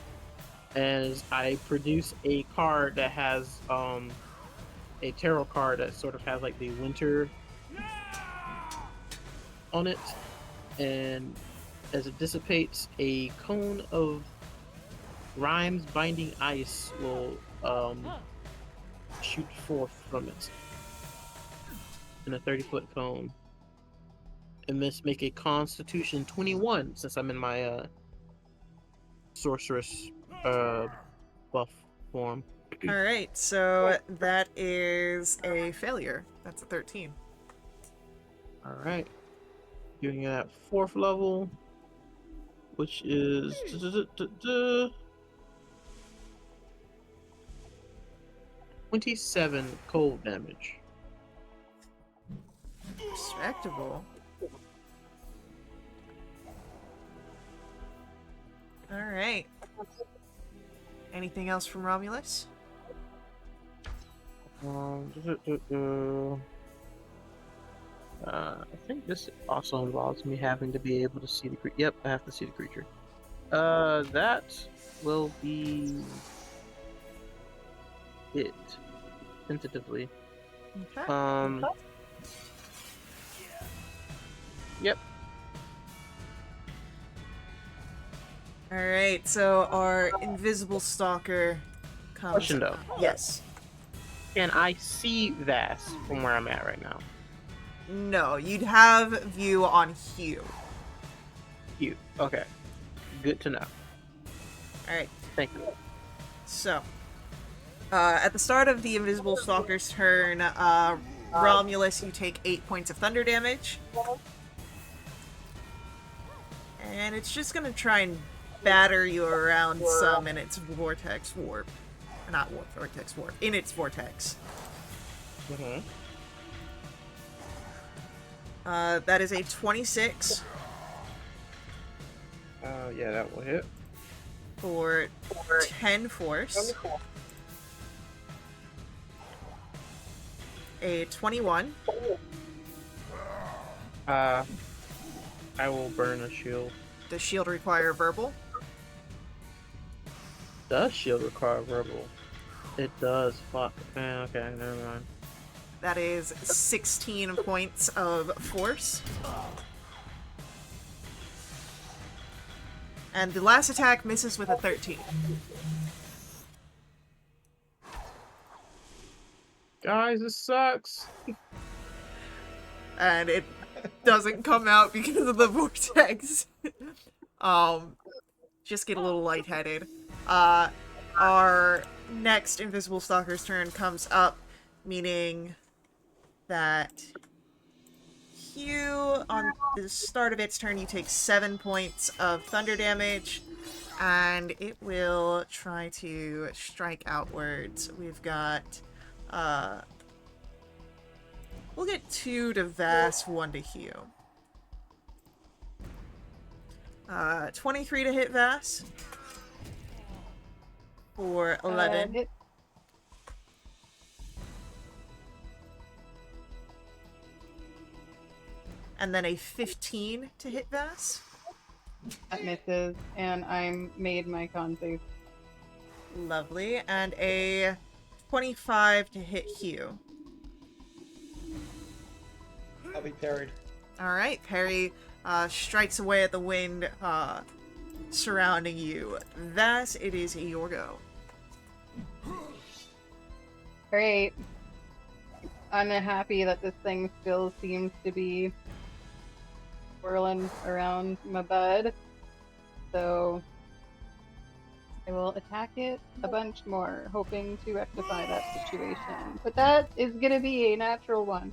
As I produce a card that has a tarot card that sort of has like the winter on it, and as it dissipates, a cone of rhymes binding ice will shoot forth from it in a 30-foot cone. And this make a Constitution 21 since I'm in my sorceress buff form. All right, so that is a failure. That's a 13. All right, doing it at 4th level, which is 27 cold damage. Respectable. All right. Anything else from Romulus? I think this also involves me having to be able to see the creature. Yep, I have to see the creature. That will be it, tentatively. Okay. Yep. All right, so our invisible stalker comes. Question though. Yes. Can I see Vass from where I'm at right now? No, you'd have view on Hugh. You. Okay. Good to know. All right. Thank you. So, at the start of the invisible stalker's turn, Romulus, you take 8 points of thunder damage. And it's just gonna try and batter you around some in its vortex warp. Not warp, vortex warp. In its vortex. Mm-hmm. That is a 26 Yeah, that will hit. for 10 force. A 21. I will burn a shield. Does shield require verbal? Does shield require verbal? It does. Fuck. Man, okay, never mind. That is 16 points of force. And the last attack misses with a 13. Guys, this sucks. And it doesn't come out because of the vortex. Just get a little lightheaded. Our next invisible stalker's turn comes up, meaning that Hugh, on the start of its turn, you take 7 points of thunder damage, and it will try to strike outwards. We've got, we'll get 2 to Vass, 1 to Hugh. 23 to hit Vass. For 11. Hit. And then a 15 to hit Vass. That misses, and I'm made my con save. Lovely. And a 25 to hit Hugh. I'll be parried. Alright, parry strikes away at the wind surrounding you. Vass, it is your go. Great. I'm happy that this thing still seems to be whirling around my bud. So I will attack it a bunch more, hoping to rectify that situation. But that is going to be a natural one.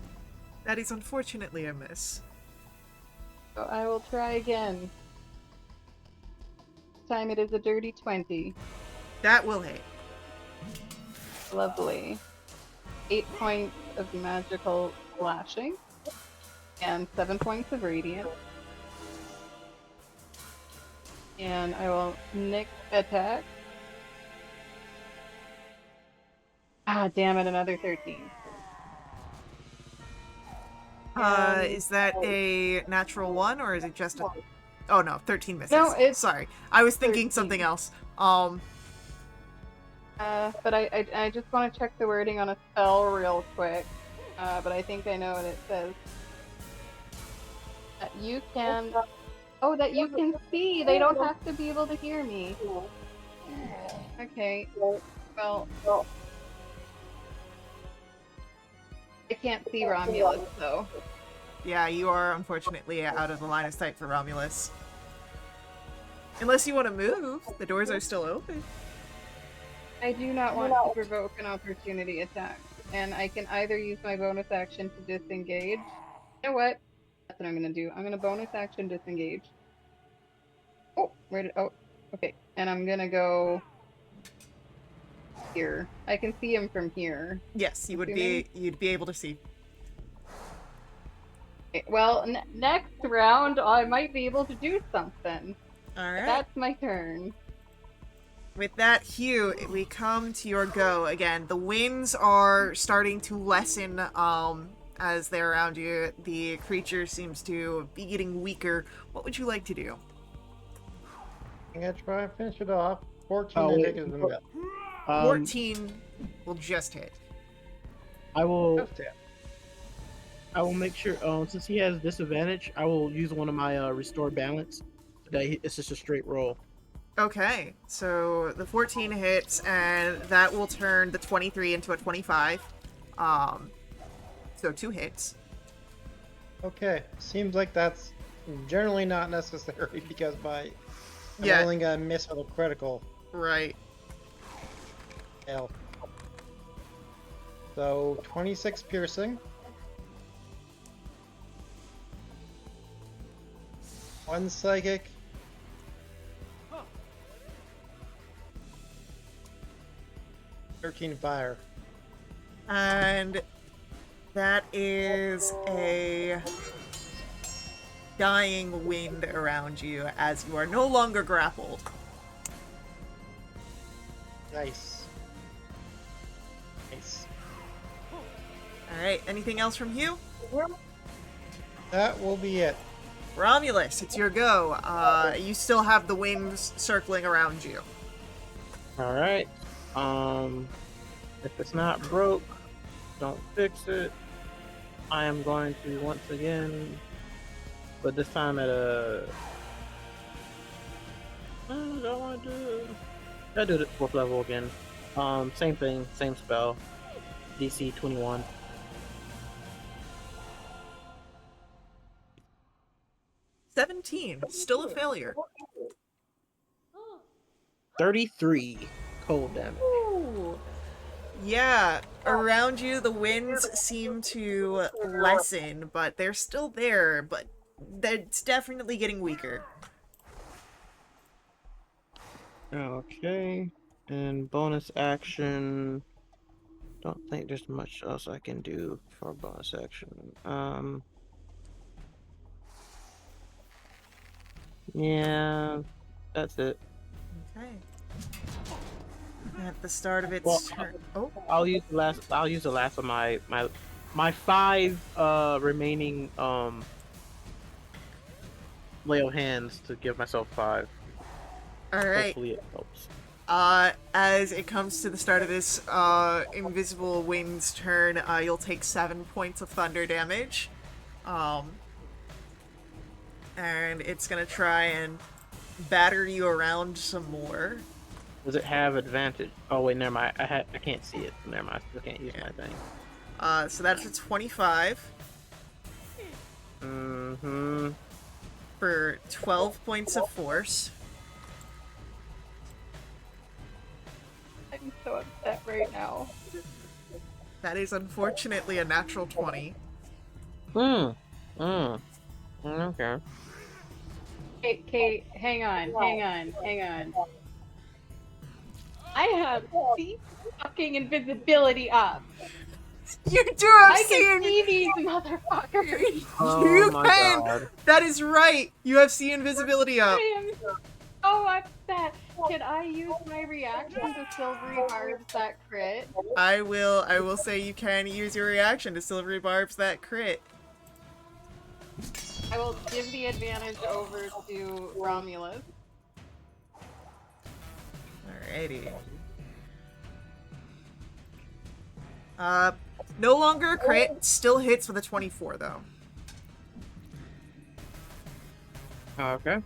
That is unfortunately a miss. So I will try again. This time it is a dirty 20. That will hit. Lovely. 8 points of magical slashing. And 7 points of radiant. And I will nick attack. Ah, damn it, another 13. And Is that a natural one or is it just a? Oh no, 13 no, misses. it's Sorry, I was thinking 13. something else. But I just want to check the wording on a spell real quick. But I think I know what it says. That you can. Oh, that you can see. They don't have to be able to hear me. Okay. Well, I can't see Romulus though. Yeah, you are unfortunately out of the line of sight for Romulus. Unless you want to move, the doors are still open. I do not want to provoke an opportunity attack, and I can either use my bonus action to disengage. You know what? That's what I'm gonna do. I'm gonna bonus action disengage. Oh, where did? Oh, okay. And I'm gonna go here. I can see him from here. Yes, you would Assuming. be. You'd be able to see. Okay, well, next round I might be able to do something. All But right. that's my turn. With that, Hugh, we come to your go again. The winds are starting to lessen as they're around you. The creature seems to be getting weaker. What would you like to do? I'm gonna try and finish it off. 14, Oh, I wait. think, is the middle. 14 will just hit. I will. Just it. I will make sure. Since he has disadvantage, I will use one of my restore balance. It's just a straight roll. Okay, so the 14 hits, and that will turn the 23 into a 25. So 2 hits. Okay, seems like that's generally not necessary because I'm Yeah. only gonna miss with a critical Right. fail. So 26 piercing. 1 psychic. "13 fire." And that is a dying wind around you as you are no longer grappled. Nice. Nice. Alright, anything else from you? That will be it. Romulus, it's your go. You still have the winds circling around you. All right. If it's not broke, don't fix it. I am going to once again, but this time at a. What do I want to do? I do it at 4th level again. Same thing, same spell. DC 21. 17, still a failure. 33 cold damage. Ooh. Yeah, around you the winds seem to lessen, but they're still there, but it's definitely getting weaker. Okay. And bonus action. Don't think there's much else I can do for bonus action. Yeah, that's it. Okay. At the start of its Well, turn. Oh, I'll use the last. I'll use the last of my 5 remaining lay of hands to give myself 5. alright. Hopefully it helps. As it comes to the start of this invisible wind's turn, you'll take 7 points of thunder damage. And it's gonna try and batter you around some more. Does it have advantage? Oh wait, never mind. I can't see it. Never mind. I still can't use my thing. So that's a 25 Mm-hmm. for 12 points of force. I'm so upset right now. That is unfortunately a natural 20. Okay. Kate, hang on. I have the fucking invisibility up. You do have I can seen. see these motherfuckers. Oh You my can. god. That is right. You have seen invisibility up. I am so upset. Can I use my reaction to Silvery Barbs that crit? I will say you can use your reaction to Silvery Barbs that crit. I will give the advantage over to Romulus. Alrighty. No longer a crit, still hits with a 24 though. Okay.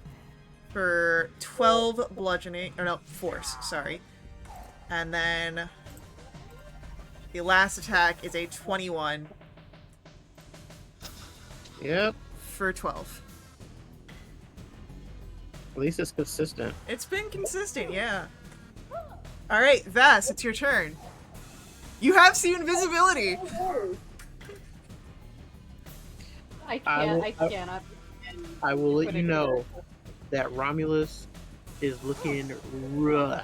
For 12 bludgeoning, or no, force, sorry. And then the last attack is a 21 Yep. for 12. At least it's consistent. It's been consistent, yeah. Alright, Vass, it's your turn. You have seen invisibility! I I cannot. I will let you Putting know that Romulus is looking rough.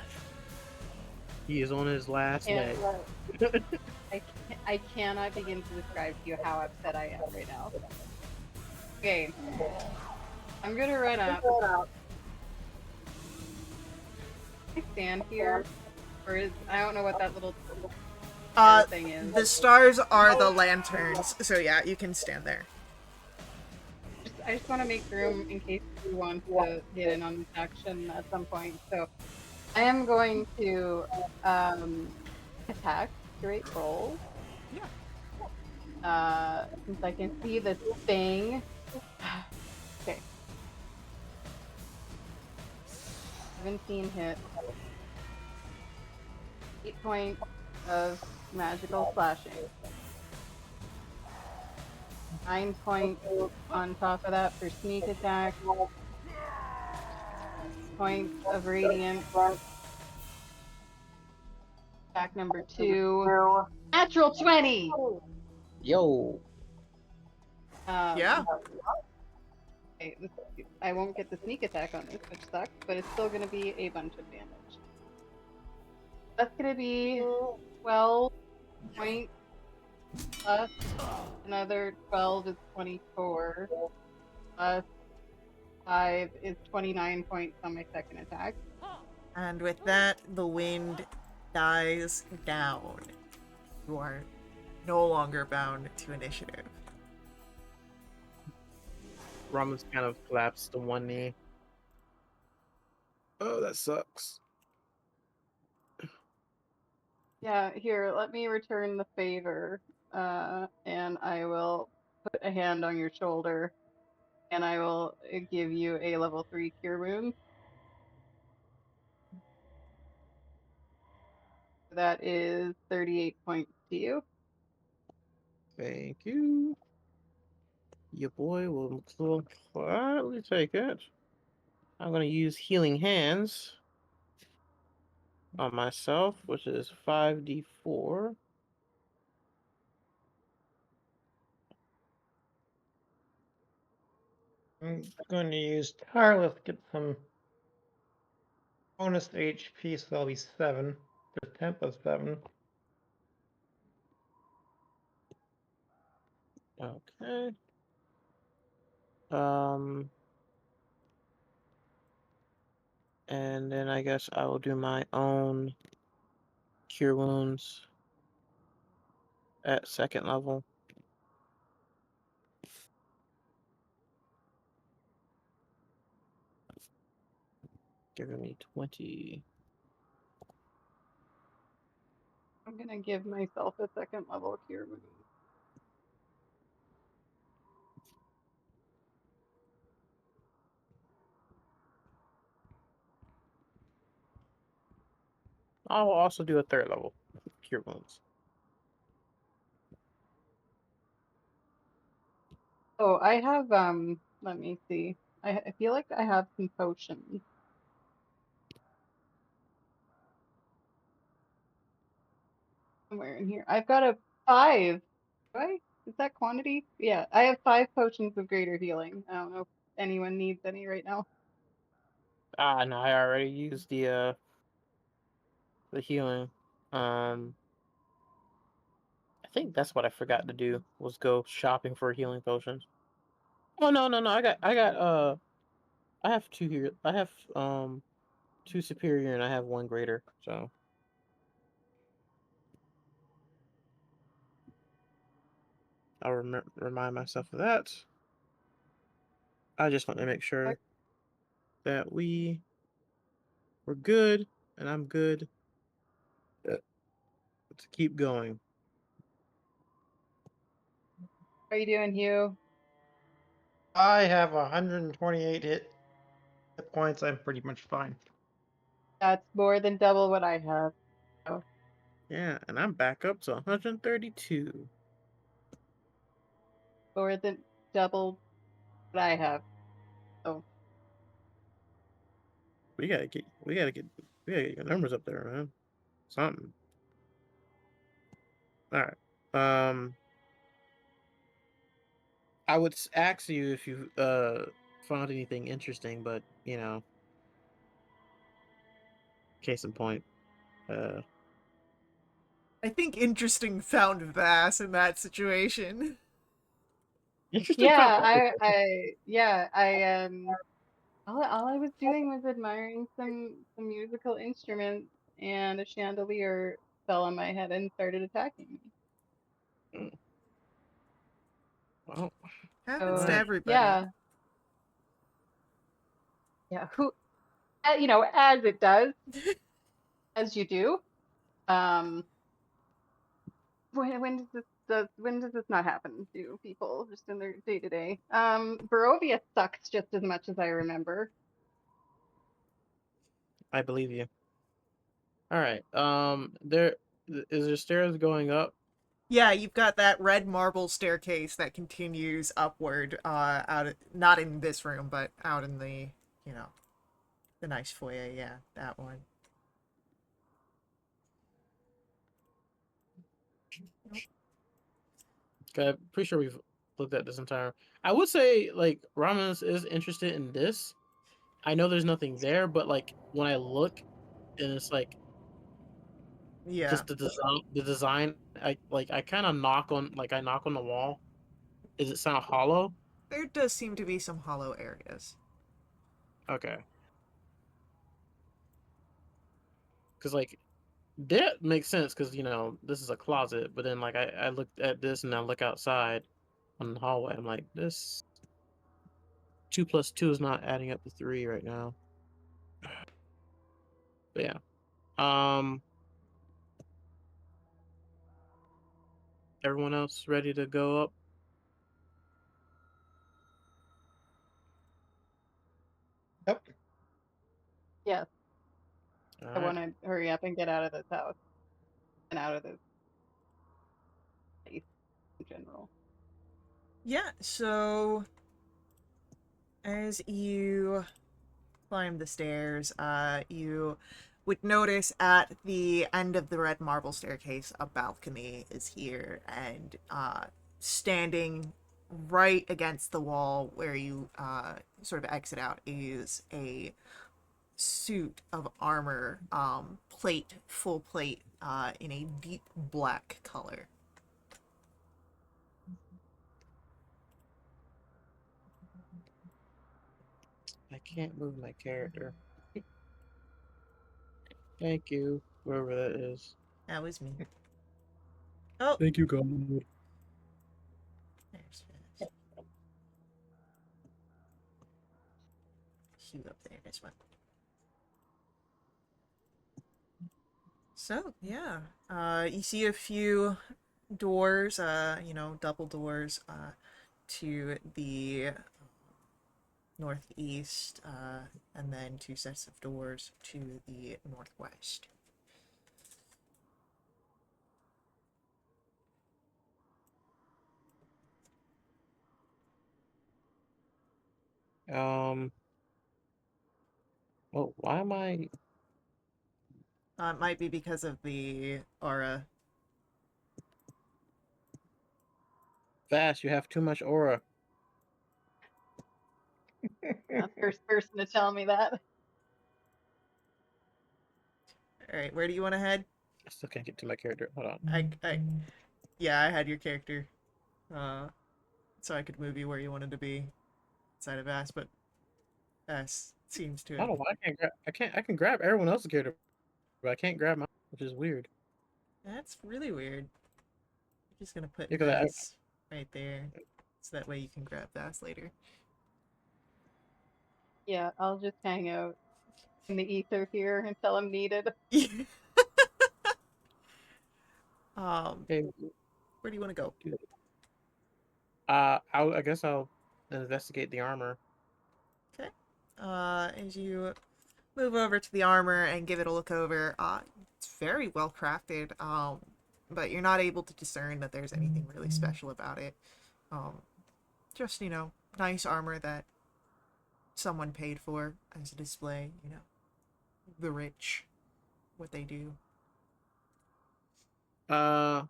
He is on his last leg. I cannot begin to describe to you how upset I am right now. Okay. I'm gonna run up. Can I stand here? Or is I don't know what that little thing is. The stars are the lanterns, so yeah, you can stand there. I just want to make room in case you want to get in on this action at some point. So I am going to attack straight roll. Since I can see this thing. Okay. 17 hits. 8 points of magical slashing. 9 points on top of that for sneak attack. Points of radiant. Attack number 2. Natural 20! Yo. Yeah. Okay, I won't get the sneak attack on this, which sucks, but it's still gonna be a bunch of damage. That's gonna be 12 points plus another 12 is 24 plus 5 is 29 points on my second attack. And with that, the wind dies down. You are no longer bound to initiative. Romulus kind of collapsed to one knee. Oh, that sucks. Yeah, here, let me return the favor, and I will put a hand on your shoulder, and I will give you a level 3 cure wound. That is 38 points to you. Thank you. Your boy will gladly take it. I'm going to use Healing Hands on myself, which is 5d4. I'm going to use Tireless to get some bonus HP, so that'll be 7. The 10 plus 7. Okay. Um, and then I guess I will do my own Cure Wounds at second level. Giving me 20. I'm gonna give myself a second level cure wound. I will also do a third level Cure Wounds. Oh, I have let me see. I feel like I have some potions somewhere in here. I've got a 5. Do I? Is that quantity? Yeah, I have 5 potions of greater healing. I don't know if anyone needs any right now. Ah, no, I already used the healing. I think that's what I forgot to do was go shopping for healing potions. Oh no. I have two here. I have two superior and I have one greater. So I'll remind myself of that. I just want to make sure that we're good and I'm good to keep going. How are you doing, Hugh? I have 128 hit points. I'm pretty much fine. That's more than double what I have. So Yeah, and I'm back up to 132. more than double what I have. So We gotta get your numbers up there, man. Something. All right. I would ask you if you found anything interesting, but case in point, uh, I think interesting found Vass in that situation. interesting found. yeah, I all I was doing was admiring some musical instruments, and a chandelier fell on my head and started attacking me. Mm, well, Happens to So I everybody. yeah, yeah. Who as it does, as you do. Um, when does this not happen to people just in their day to day? Barovia sucks just as much as I remember. believe you. All right. There stairs going up. Yeah, you've got that red marble staircase that continues upward, not in this room, but out in the, you know, the nice foyer. Yeah, that one. Nope. Okay, I'm pretty sure we've looked at this entire. I would say like Ramos is interested in this. I know there's nothing there, but like when I look and it's like Yeah, just the design. I kind of knock on the wall. Is it sound hollow? there does seem to be some hollow areas. Okay, because like that makes sense because this is a closet, but then like I looked at this and I look outside on the hallway. I'm like, this 2 plus 2 is not adding up to 3 right now. But yeah. Um, everyone else ready to go up? Yep. Yes, All I right. want to hurry up and get out of this house and out of this place in general. Yeah, so as you climb the stairs, you would notice at the end of the red marble staircase, a balcony is here, and standing right against the wall where you sort of exit out is a suit of armor, full plate, in a deep black color. I can't move my character. Thank you, whoever that is. That was me. Oh, Thank you, God. there's Hugh up there as well. So yeah, you see a few doors, double doors, to the northeast, and then two sets of doors to the northwest. Um. Oh, why am I It might be because of the aura. fast? You have too much aura. Not the first person to tell me that. All right, where do you want to head? I still can't get to my character. Hold on. Yeah, I had your character, uh, so I could move you where you wanted to be inside of Ass, but seems to I don't have. know why I can't grab. I can grab everyone else's character, but I can't grab mine, which is weird. That's really weird. I'm just gonna put Because I Vass right there, so that way you can grab Vass later. Yeah, I'll just hang out in the ether here until I'm needed. um, okay, where do you want to go? I guess I'll investigate the armor. Okay. As you move over to the armor and give it a look over, it's very well crafted. But you're not able to discern that there's anything really special about it. Um, just nice armor that someone paid for as a display. The rich, what they do. Uh,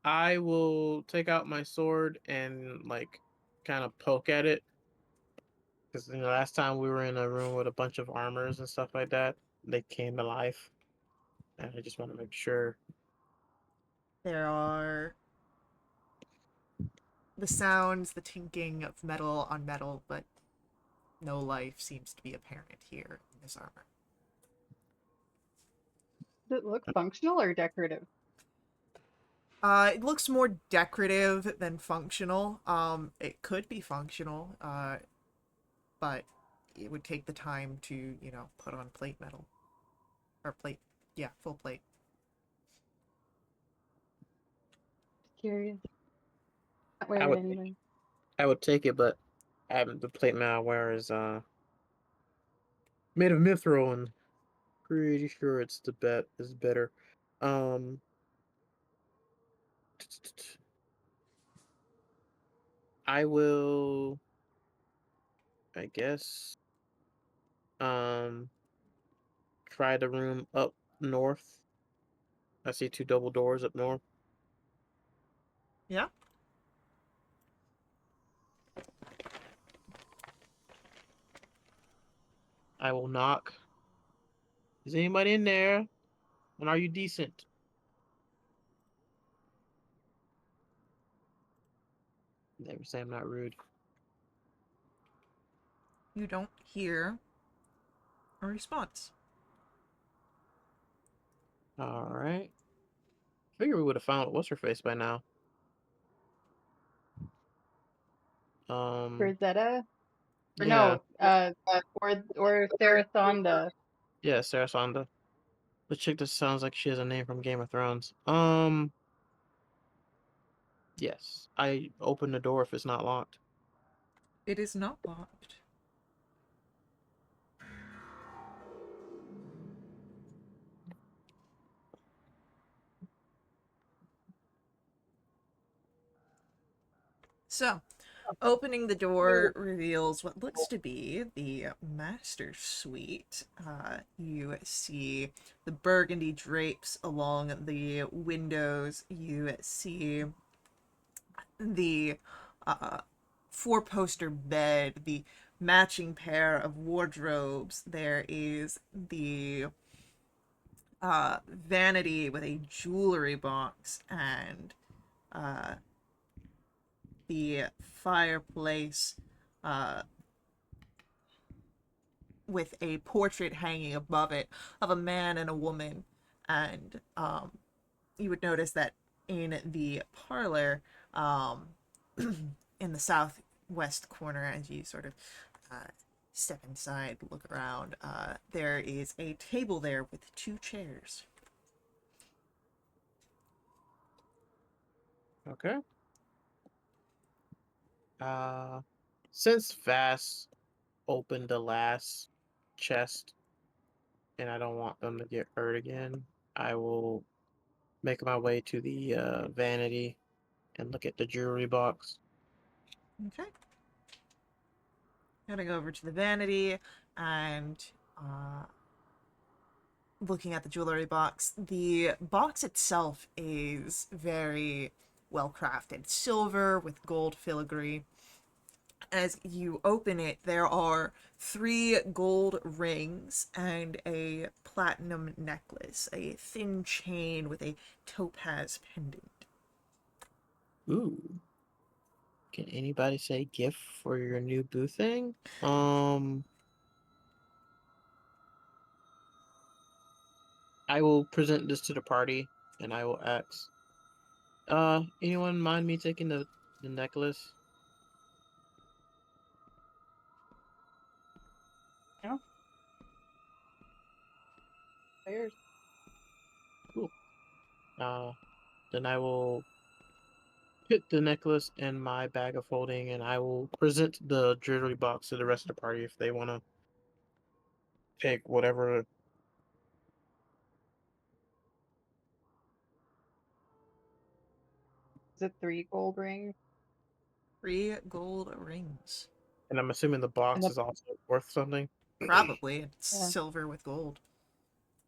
I will take out my sword and like kind of poke at it because last time we were in a room with a bunch of armors and stuff like that, they came to life, and I just want to make sure. There are the sounds, the tinking of metal on metal, but no life seems to be apparent here in this armor. Does it look functional or decorative? It looks more decorative than functional. It could be functional, but it would take the time to, put on plate metal. Or plate, yeah, full plate. Curious. Can't I wear it would anyway. I would take it, but the plate mail I wear is made of mithril, and pretty sure it's the bet is better. Um, I will, I guess, um, try the room up north. I see two double doors up north. Yeah? I will knock. Is anybody in there? And are you decent? Never say I'm not rude. You don't hear a response. All right. Figure we would have found what's her face by now. Um, Rosetta? Or yeah, no, or Sarasonda. yeah, Sarasonda. The chick that sounds like she has a name from Game of Thrones. Yes. I open the door if it's not locked. It is not locked. So, opening the door reveals what looks to be the master suite. You see the burgundy drapes along the windows. You see the four-poster bed, the matching pair of wardrobes. There is the vanity with a jewelry box and uh, the fireplace uh, with a portrait hanging above it of a man and a woman. And you would notice that in the parlor, in the southwest corner, as you sort of uh, step inside, look around, there is a table there with two chairs. Okay. Uh, since Vass opened the last chest and I don't want them to get hurt again, I will make my way to the vanity and look at the jewelry box. Okay. Heading over to the vanity and uh, looking at the jewelry box. The box itself is very well crafted, silver with gold filigree. As you open it, there are three gold rings and a platinum necklace, a thin chain with a topaz pendant. Ooh. Can anybody say gift for your new boo thing? I will present this to the party, and I will ask. Anyone mind me taking the necklace? No, players. Cool. Then I will put the necklace in my bag of holding, and I will present the jewelry box to the rest of the party if they want to take whatever. Is it 3 gold rings? 3 gold rings. And I'm assuming the And box the is also worth something. Probably. It's yeah. silver with gold.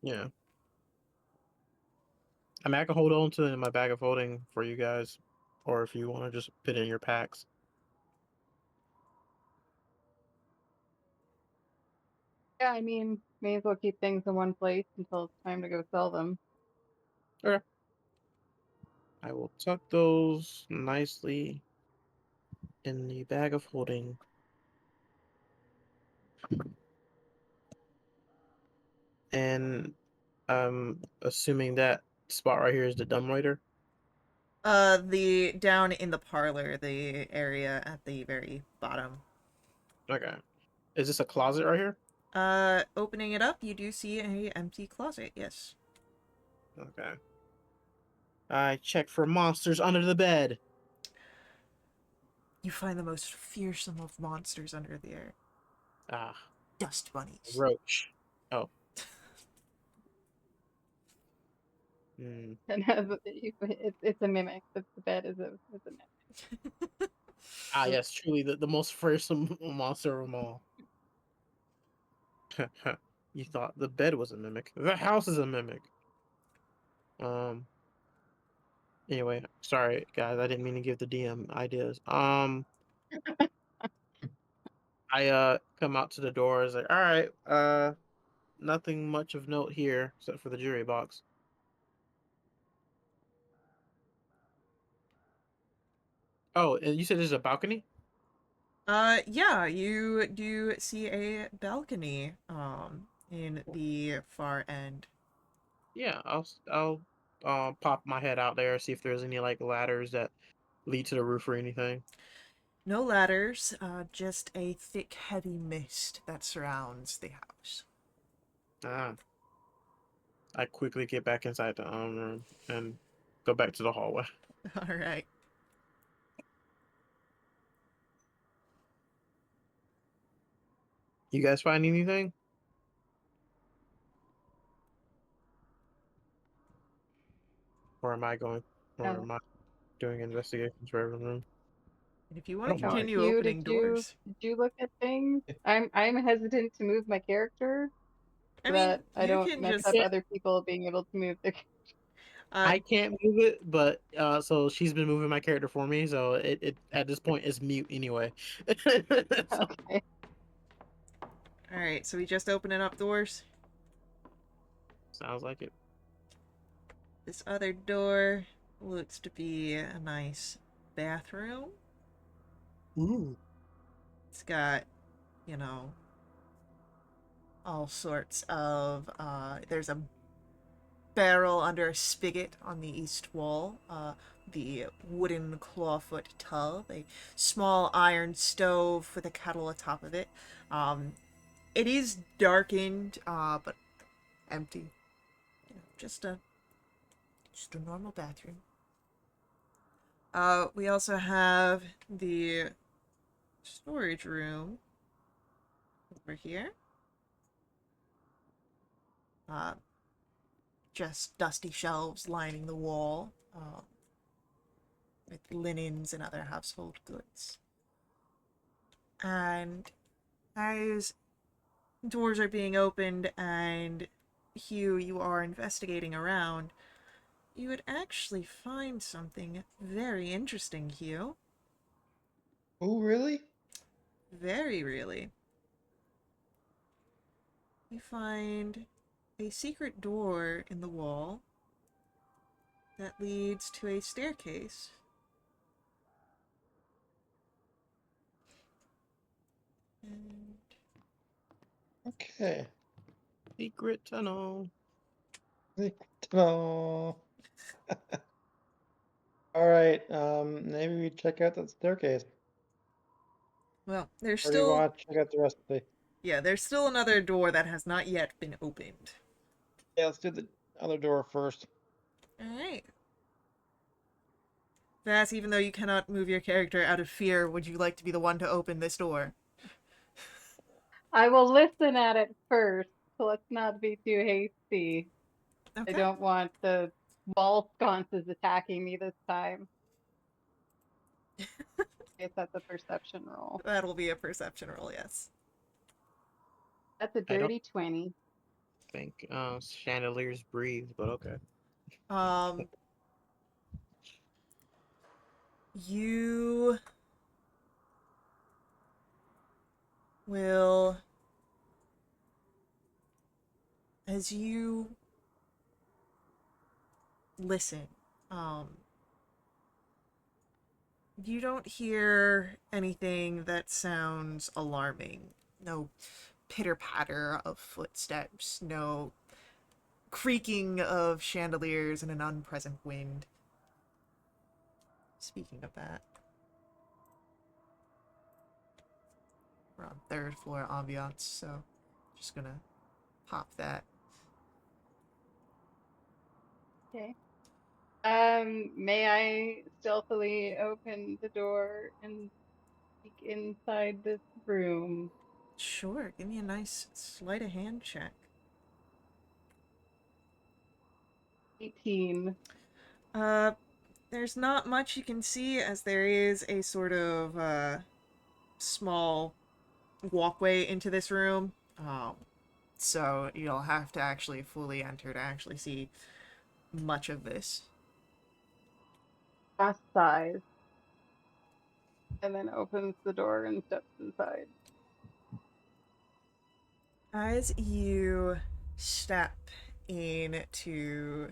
Yeah. I mean, I can hold on to it in my bag of holding for you guys, or if you want to just put it in your packs. Yeah, I mean, may as well keep things in one place until it's time to go sell them. Okay. I will tuck those nicely in the bag of holding. And I'm assuming that spot right here is the dumbwaiter. The down in the parlor, the area at the very bottom. Okay. Is this a closet right here? Opening it up, you do see a empty closet, yes. Okay. I check for monsters under the bed. You find the most fearsome of monsters under there. Ah, Dust bunnies. roach. Oh. Hmm. And it's a mimic. The bed is a mimic. Ah, So yes, truly the most fearsome monster of them all. You thought the bed was a mimic. The house is a mimic. Um. Anyway, sorry guys, I didn't mean to give the DM ideas. I come out to the door. Is like, all right, nothing much of note here except for the jewelry box. Oh, and you said there's a balcony? Yeah, you do see a balcony, in the far end. Yeah, I'll pop my head out there, see if there's any like ladders that lead to the roof or anything. No ladders, just a thick, heavy mist that surrounds the house. Ah, I quickly get back inside the room and go back to the hallway. Alright. You guys find anything? Or am I going? Or no, am I doing investigations for every room? And if you want I to don't no. mind. continue opening doors. Did you look at things? I'm hesitant to move my character I so mean, that I you don't can mess I up just, can't, other people being able to move their. uh, I can't move it, but so she's been moving my character for me, so it at this point is mute anyway. So, Okay. alright, so we just opening up doors. sounds like it. This other door looks to be a nice bathroom. Ooh. It's got, you know, all sorts of, there's a barrel under a spigot on the east wall, the wooden clawfoot tub, a small iron stove with a kettle atop of it. It is darkened, but empty. You know, just a normal bathroom. We also have the storage room over here. Uh, just dusty shelves lining the wall, with linens and other household goods. And as doors are being opened and Hugh, you are investigating around, you would actually find something very interesting, Hugh. Oh, really? Very really. You find a secret door in the wall that leads to a staircase And Okay. Secret tunnel. Oh. All right. Maybe we check out that staircase. well, there's Or do you still want to check out the rest of the? yeah, there's still another door that has not yet been opened. Yeah, let's do the other door first. All right. Vass, even though you cannot move your character out of fear, would you like to be the one to open this door? I will listen at it first, so let's not be too hasty. I Okay. don't want the wall sconces attacking me this time. Guess that's a perception roll. That'll be a perception roll, yes. That's a I don't dirty 20. think chandeliers breathe, but okay. Um, you will, as you listen, um, you don't hear anything that sounds alarming. No pitter patter of footsteps, no creaking of chandeliers in an unpresent wind. Speaking of that, we're on third floor ambiance, so just gonna pop that. Okay. May I stealthily open the door and peek inside this room? Sure, give me a nice sleight of hand check. 18. Uh, there's not much you can see as there is a sort of small walkway into this room. So you'll have to actually fully enter to actually see much of this. Fast sighs, and then opens the door and steps inside. As you step into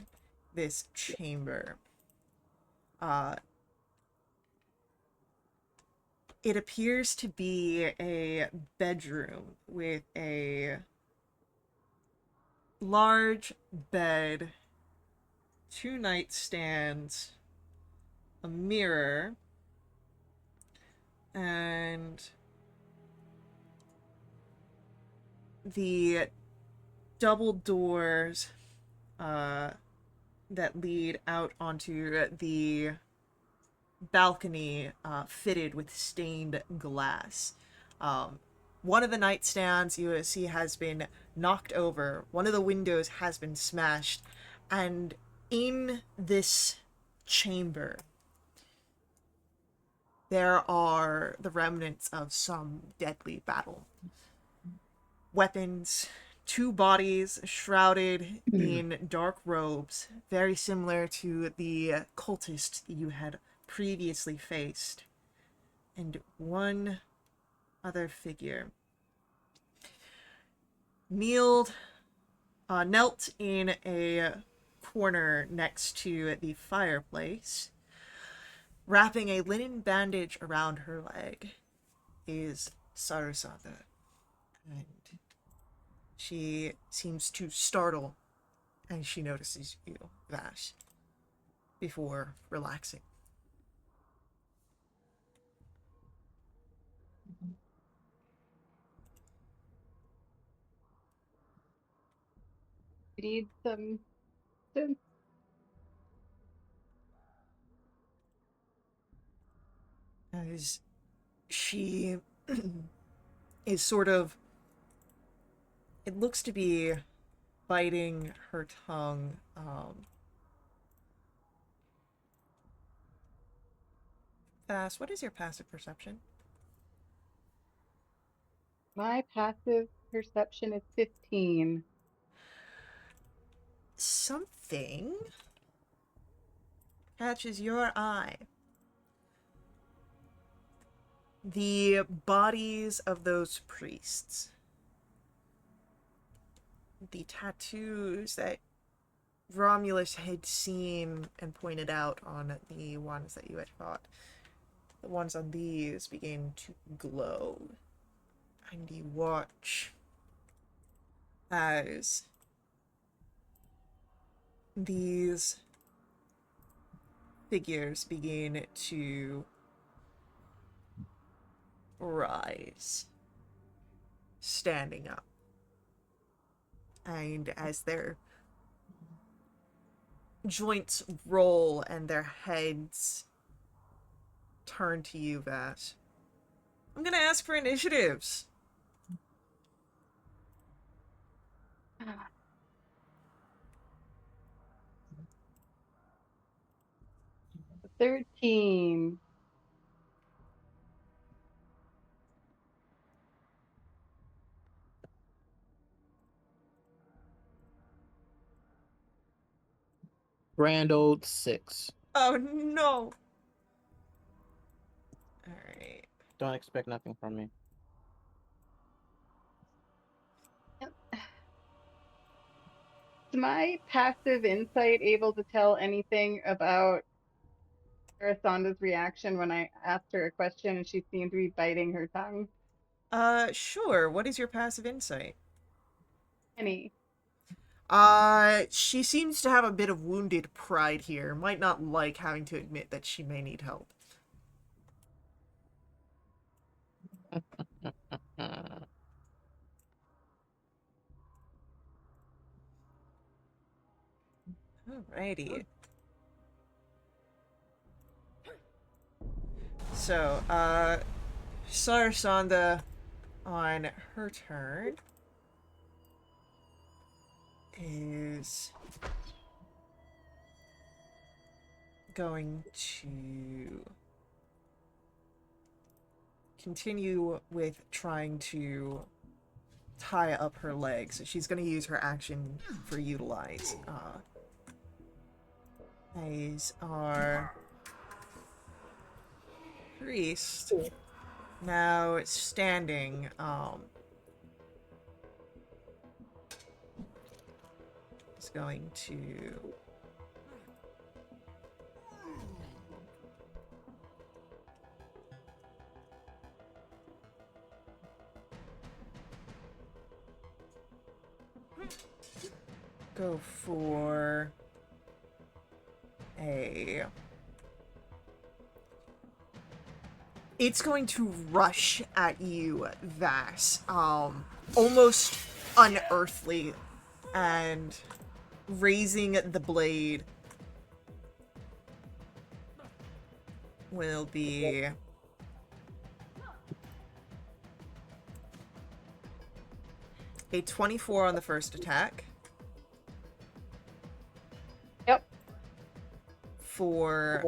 this chamber, uh, it appears to be a bedroom with a large bed, two nightstands, a mirror, and the double doors uh, that lead out onto the balcony fitted with stained glass. Um, one of the nightstands you see has been knocked over, one of the windows has been smashed, and in this chamber, there are the remnants of some deadly battle. Weapons, two bodies shrouded in dark robes, very similar to the cultist you had previously faced, and one other figure kneeled, knelt in a corner next to the fireplace, wrapping a linen bandage around her leg, is Sarasada, and she seems to startle as she notices you, Vash, before relaxing. Need some sense. As she is sort of, it looks to be biting her tongue. Vash, what is your passive perception? My passive perception is 15. Something catches your eye. The bodies of those priests. The tattoos that Romulus had seen and pointed out on the ones that you had fought. The ones on these begin to glow And you watch as these figures begin to rise, standing up. And as their joints roll and their heads turn to you, Vass, I'm gonna ask for initiatives. 13. Grand old 6. Oh no! Alright. Don't expect nothing from me. Is my passive insight able to tell anything about Arisanda's reaction when I asked her a question and she seemed to be biting her tongue? Sure. What is your passive insight? Any? She seems to have a bit of wounded pride here. Might not like having to admit that she may need help. Alrighty. So, Sarasanda, on her turn, is going to continue with trying to tie up her legs. So she's going to use her action for utilize. As our priest now standing, is going to go for a... It's going to rush at you, Vass, almost unearthly, and raising the blade will be a 24 on the first attack. Yep. For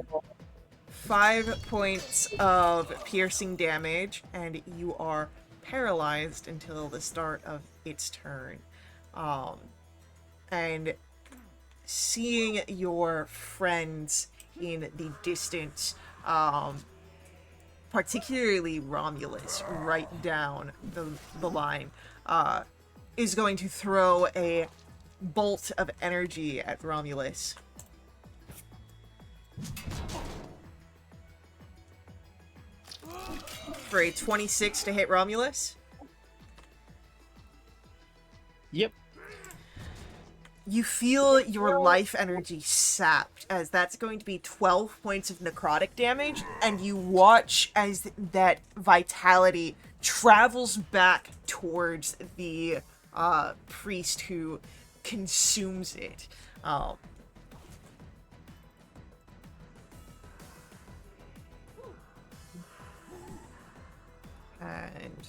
5 points of piercing damage, and you are paralyzed until the start of its turn. And seeing your friends in the distance, particularly Romulus, right down the line, is going to throw a bolt of energy at Romulus. For a 26 to hit Romulus. Yep. You feel your life energy sapped, as that's going to be 12 points of necrotic damage, and you watch as that vitality travels back towards the priest who consumes it. And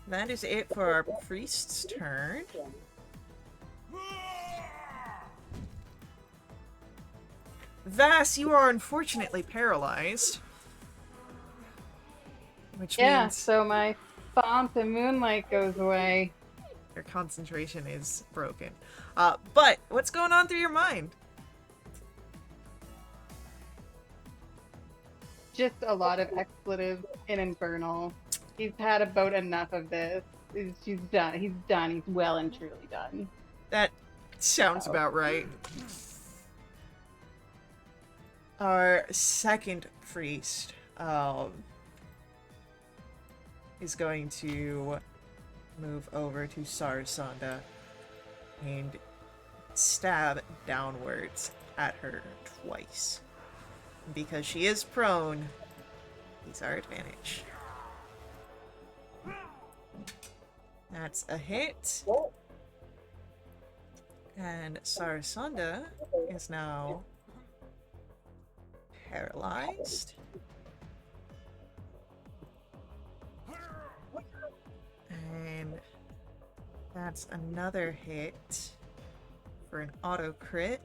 that is it for our priest's turn. Vass, you are unfortunately paralyzed. Which means so my font of moonlight goes away. your concentration is broken. But what's going on through your mind? Just a lot of expletives in Infernal. He's had about enough of this. He's done. He's done. He's well and truly done. That sounds about right. Our second priest is going to move over to Sarasanda and stab downwards at her twice. Because she is prone, he's our advantage. That's a hit. And Sarasanda is now paralyzed. And that's another hit for an auto crit.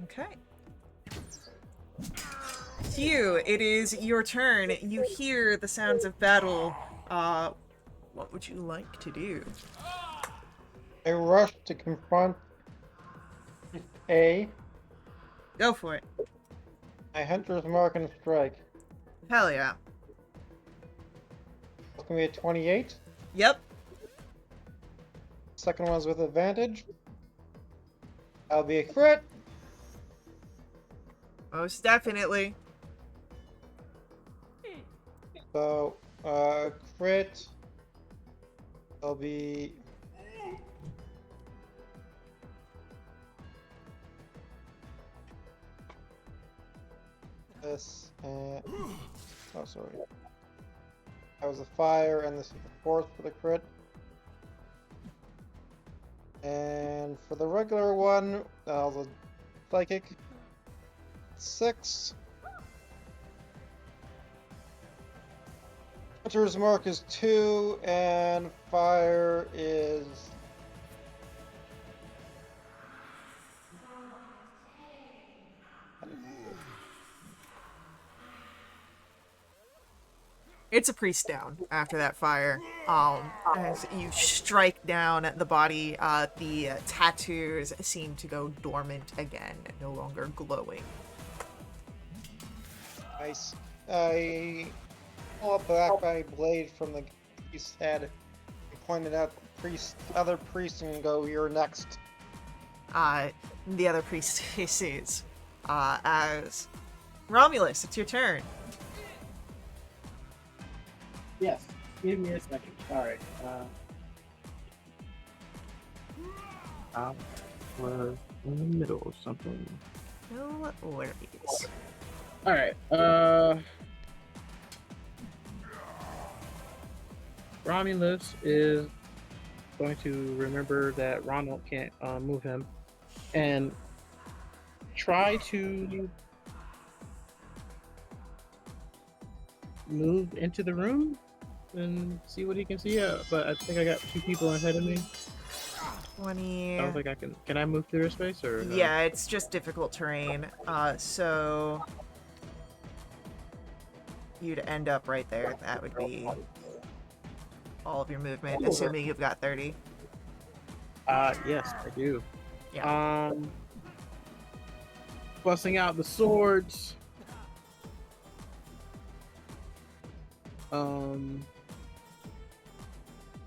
Okay. Hugh, it is your turn. You hear the sounds of battle. What would you like to do? I rush to confront A. Go for it. My hunter's mark and strike. Hell yeah. It's gonna be a 28. Yep. Second one's with advantage. That'll be a crit. Most definitely. So, crit. That'll be. This and. Oh, sorry. That was a fire, and this is the fourth for the crit. And for the regular one, that was a psychic. 6. Hunter's mark is 2, and fire is. It's a priest down after that fire. As you strike down the body, the tattoos seem to go dormant again, no longer glowing. Nice. I pull up back my blade from the priest's head and pointed out the other priest and go, "You're next." The other priest hisses. As Romulus, it's your turn. Yes. Give me a second. Alright. We're in the middle of something. No worries. Alright. Romulus is going to remember that Ronald can't move him and try to move into the room and see what he can see. But I think I got 2 people ahead of me. 20. I don't think I can. Can I move through a space or no? Yeah, it's just difficult terrain. So you'd end up right there. That would be all of your movement, assuming you've got 30. Yes, I do. Yeah. Busting out the swords.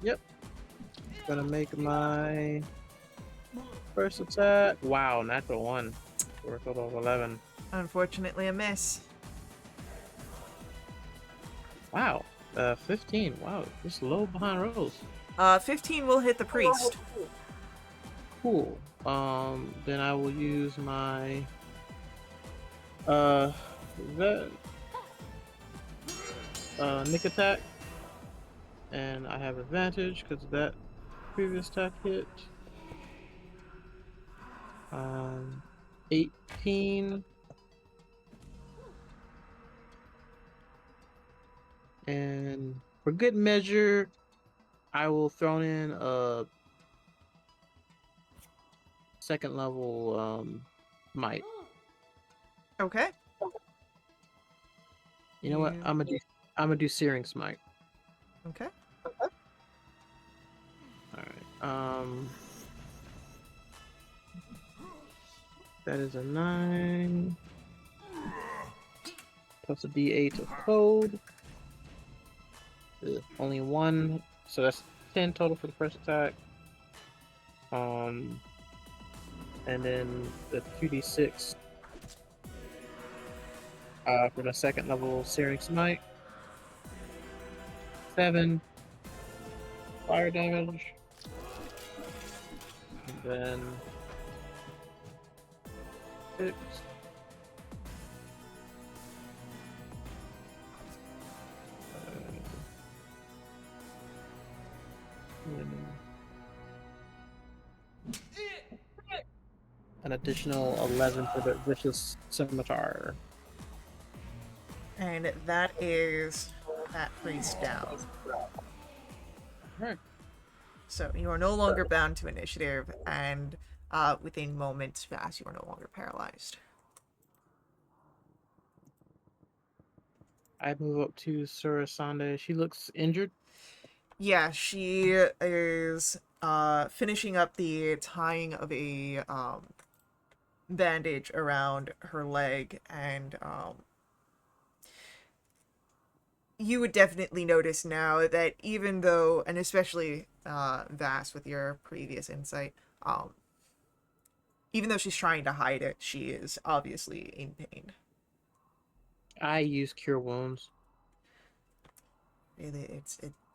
Yep. Gonna make my first attack. Wow, natural 1 for a total of 11. Unfortunately, a miss. Wow, 15. Wow, just low behind rolls. 15 will hit the priest. Cool. Then I will use my nick attack, and I have advantage because that previous attack hit. 18. And for good measure, I will throw in a second level might. Okay. You know what? I'm gonna do Searing Smite. Okay. Alright. That is a 9 plus a D8 of code. Only 1, so that's 10 total for the first attack. Um, and then the 2d6 for the second level Searing Smite. 7 fire damage. And then 6. And an additional 11 for the Vicious Scimitar. And that is that priest down. Alright. So you are no longer bound to initiative, and within moments fast, you are no longer paralyzed. I move up to Surasande. She looks injured. Yeah, she is finishing up the tying of a bandage around her leg, and you would definitely notice now that even though, and especially Vass with your previous insight, even though she's trying to hide it, she is obviously in pain. I use Cure Wounds. Really,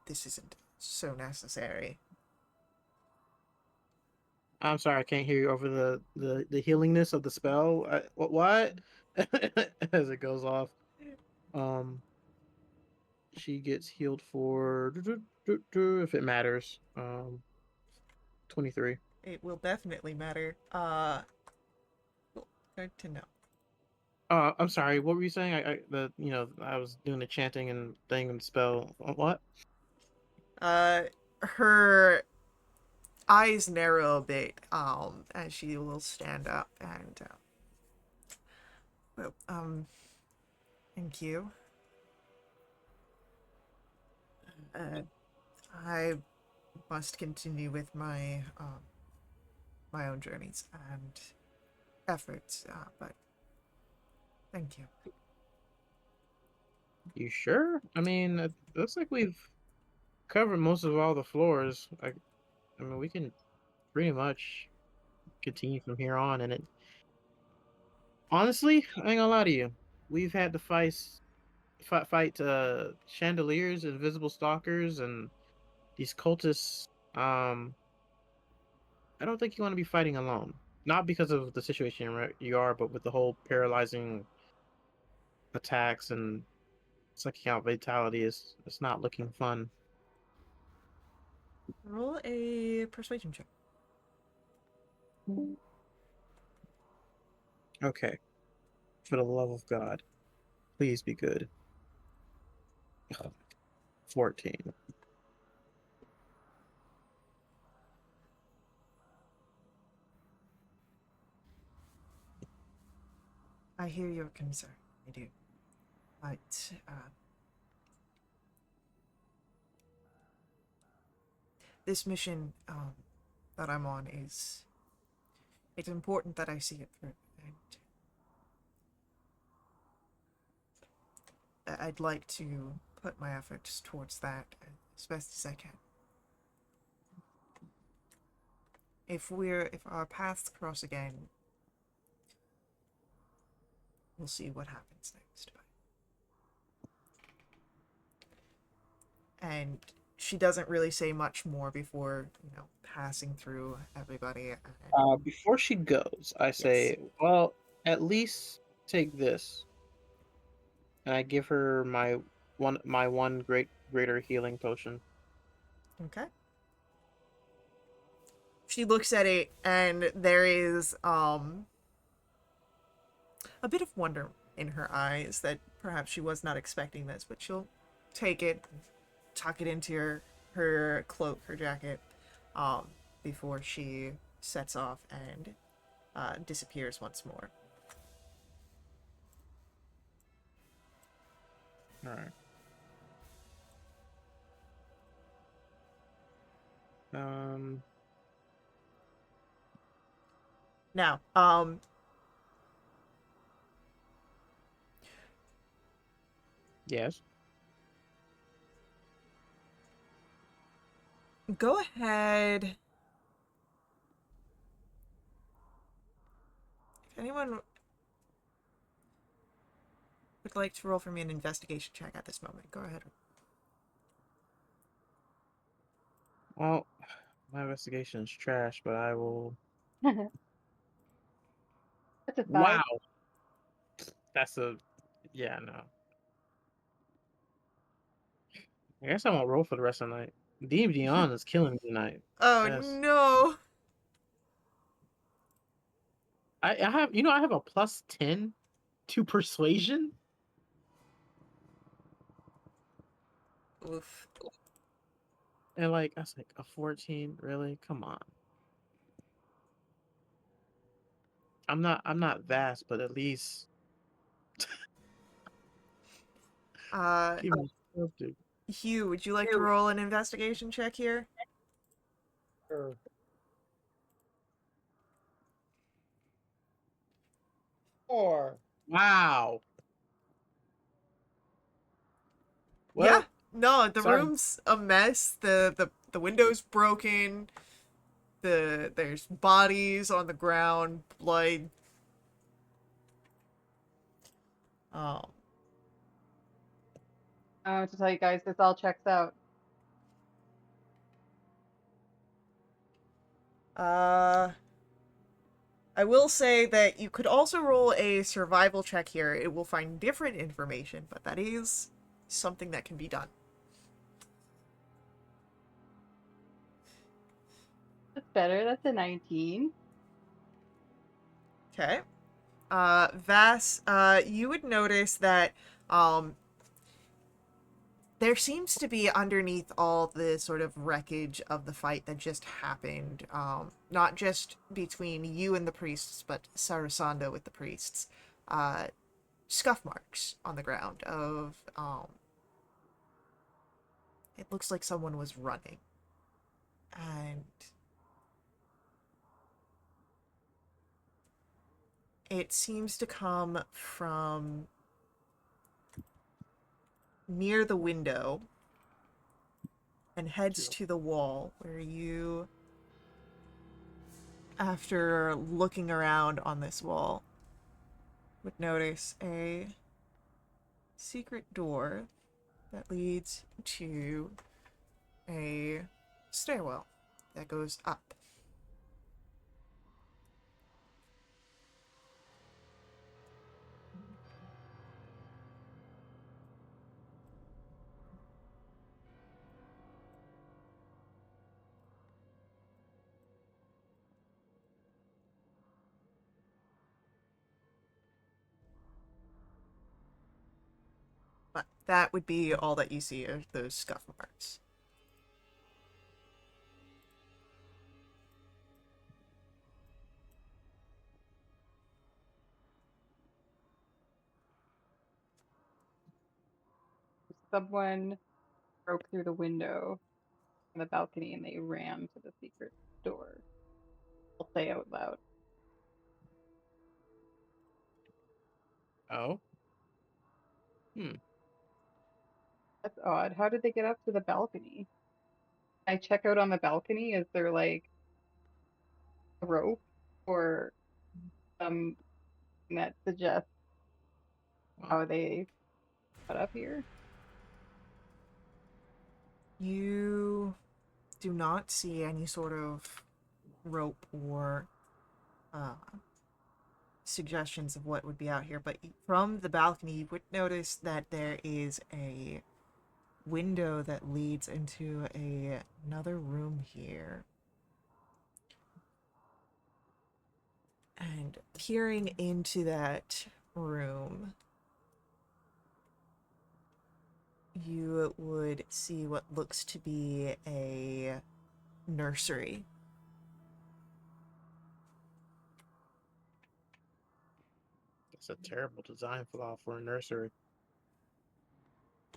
this isn't so necessary. I'm sorry, I can't hear you over the healingness of the spell. What? As it goes off. Um, she gets healed for if it matters. 23. It will definitely matter. Cool. Good to know. I'm sorry. What were you saying? I was doing the chanting and thing and spell. What? Her eyes narrow a bit, as she will stand up and, well, thank you. Uh, I must continue with my own journeys and efforts, but thank you. You sure? I mean, it looks like we've covered most of all the floors. I mean, we can pretty much continue from here on. And it honestly, I ain't gonna lie to you. We've had to fight chandeliers, invisible stalkers, and these cultists. I don't think you want to be fighting alone. Not because of the situation you are, but with the whole paralyzing attacks and sucking out vitality is it's not looking fun. Roll a persuasion check. Okay, for the love of God, please be good. 14. I hear your concern. I do. But, this mission, that I'm on is... It's important that I see it through, and I'd like to put my efforts towards that as best as I can. If our paths cross again, we'll see what happens next. And she doesn't really say much more before, passing through everybody. Before she goes, I Yes. say, well, at least take this, and I give her my one greater healing potion. Okay. She looks at it, and there is a bit of wonder in her eyes that perhaps she was not expecting this, but she'll take it, tuck it into her cloak, her jacket, um, before she sets off and disappears once more. All right. Um. Now, Yes. go ahead anyone would like to roll for me an investigation check at this moment, go ahead. Well, my investigation is trash, but I will. That's a 5. Wow, that's a. Yeah, no. I guess I won't roll for the rest of the night. D&D on is killing me tonight. Oh Yes. no! I have I have a +10 to persuasion. Oof. And like I was like a 14, really? Come on. I'm not vast, but at least Uh, give me something. Hugh, would you like to roll an investigation check here? Sure. 4. Wow. Yeah. Well, No, the sorry. room's a mess. The window's broken. There's bodies on the ground, blood. Oh. To tell you guys, this all checks out. Uh, I will say that you could also roll a survival check here. It will find different information, but that is something that can be done. That's better. That's a 19. Okay. Vass, you would notice that, there seems to be underneath all the sort of wreckage of the fight that just happened, not just between you and the priests, but Sarasanda with the priests, scuff marks on the ground of, it looks like someone was running. And it seems to come from near the window and heads to the wall where you, after looking around on this wall, would notice a secret door that leads to a stairwell that goes up. But that would be all that you see of those scuff marks. Someone broke through the window on the balcony and they ran to the secret door. I'll say out loud. Oh. Hmm. That's odd. How did they get up to the balcony? I check out on the balcony. Is there like a rope or something that suggests Wow. how they got up here? You do not see any sort of rope or uh, suggestions of what would be out here, but from the balcony, you would notice that there is a window that leads into another room here. And peering into that room, you would see what looks to be a nursery. That's a terrible design flaw for a nursery.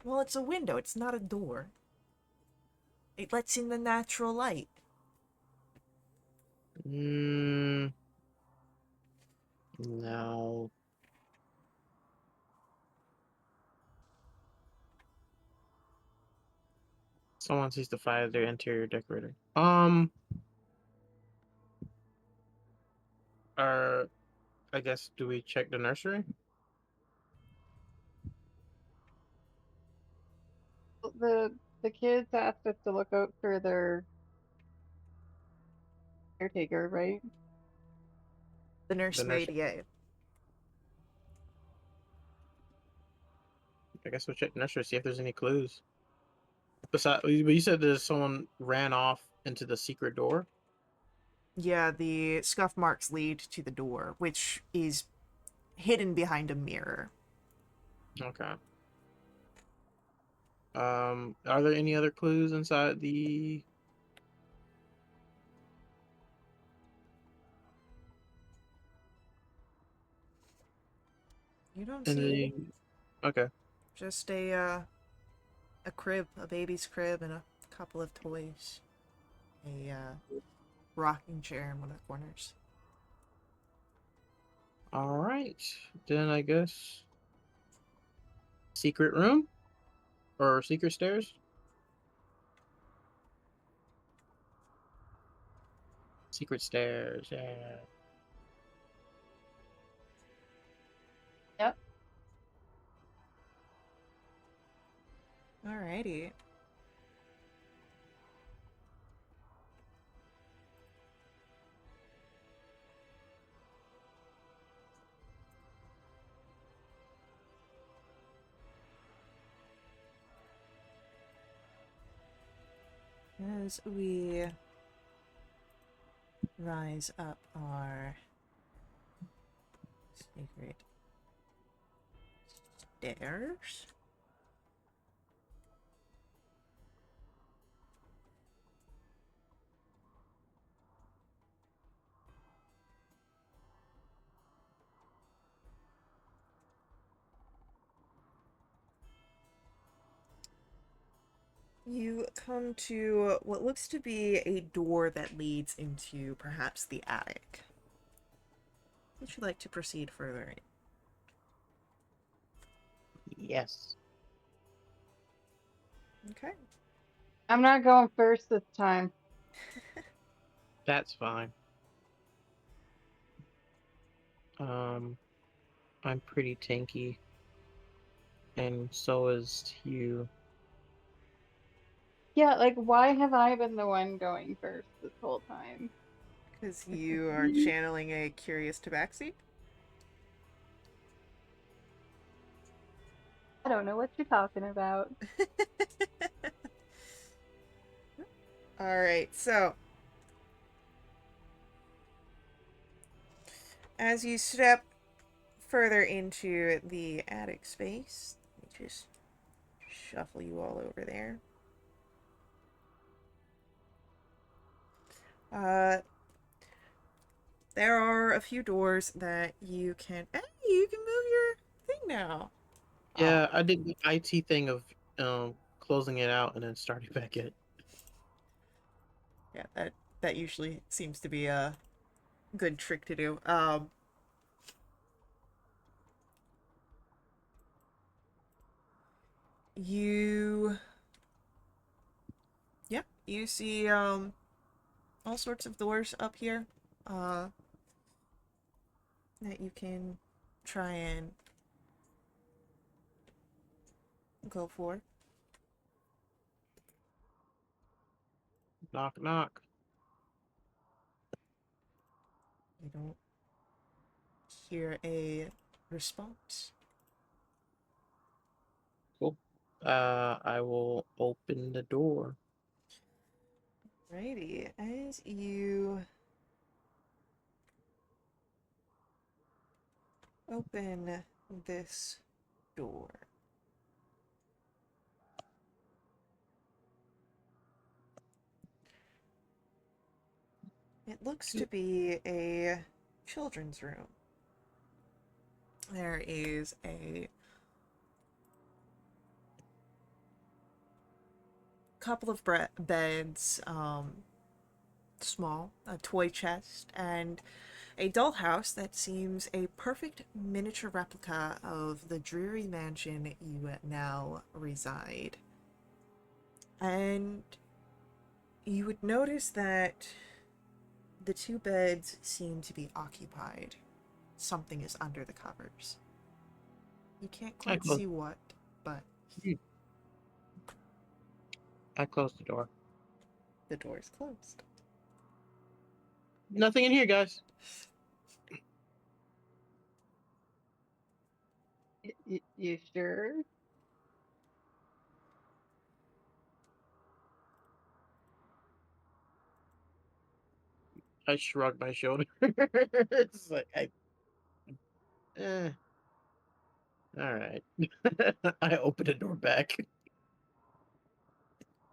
Well, it's a window, it's not a door. It lets in the natural light. Mm, no. Someone sees the fire their interior decorator. Uh, I guess, do we check the nursery? The kids asked us to look out for their caretaker, right? The The nursemaid, nursery. yeah. I guess we'll check the nursery, see if there's any clues. Besides, but you said that someone ran off into the secret door. Yeah, the scuff marks lead to the door, which is hidden behind a mirror. Okay. Are there any other clues inside the? You don't In see the? Okay. just a crib, a baby's crib, and a couple of toys. A rocking chair in one of the corners. All right. Then I guess secret room or secret stairs. Secret stairs. Yeah. Yep. Alrighty. As we rise up our secret stairs. You come to what looks to be a door that leads into perhaps the attic. Would you like to proceed further? Yes. Okay. I'm not going first this time. That's fine. Um, I'm pretty tanky, and so is you. Yeah, like why have I been the one going first this whole time? Because you are channeling a curious tabaxi. I don't know what you're talking about. Alright, so as you step further into the attic space, let me just shuffle you all over there. Uh, there are a few doors that you can. Hey, you can move your thing now. Yeah, Oh, I did the IT thing of closing it out and then starting back it. yeah, that usually seems to be a good trick to do. You, yeah, you see all sorts of doors up here, uh, that you can try and go for. Knock knock. You don't hear a response. Cool. I will open the door. Righty, as you open this door, it looks to be a children's room. There is a couple of beds, small, a toy chest, and a dollhouse that seems a perfect miniature replica of the dreary mansion you now reside. And you would notice that the two beds seem to be occupied. something is under the covers. You can't I quite close. see what, but I closed the door. the door is closed. Nothing in here, guys. You sure? I shrugged my shoulder. It's like eh. All right. I opened the door back.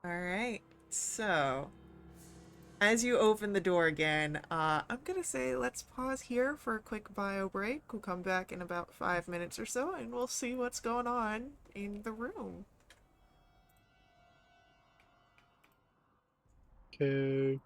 All right. So, as you open the door again, I'm gonna say let's pause here for a quick bio break. We'll come back in about 5 minutes or so, and we'll see what's going on in the room. Okay.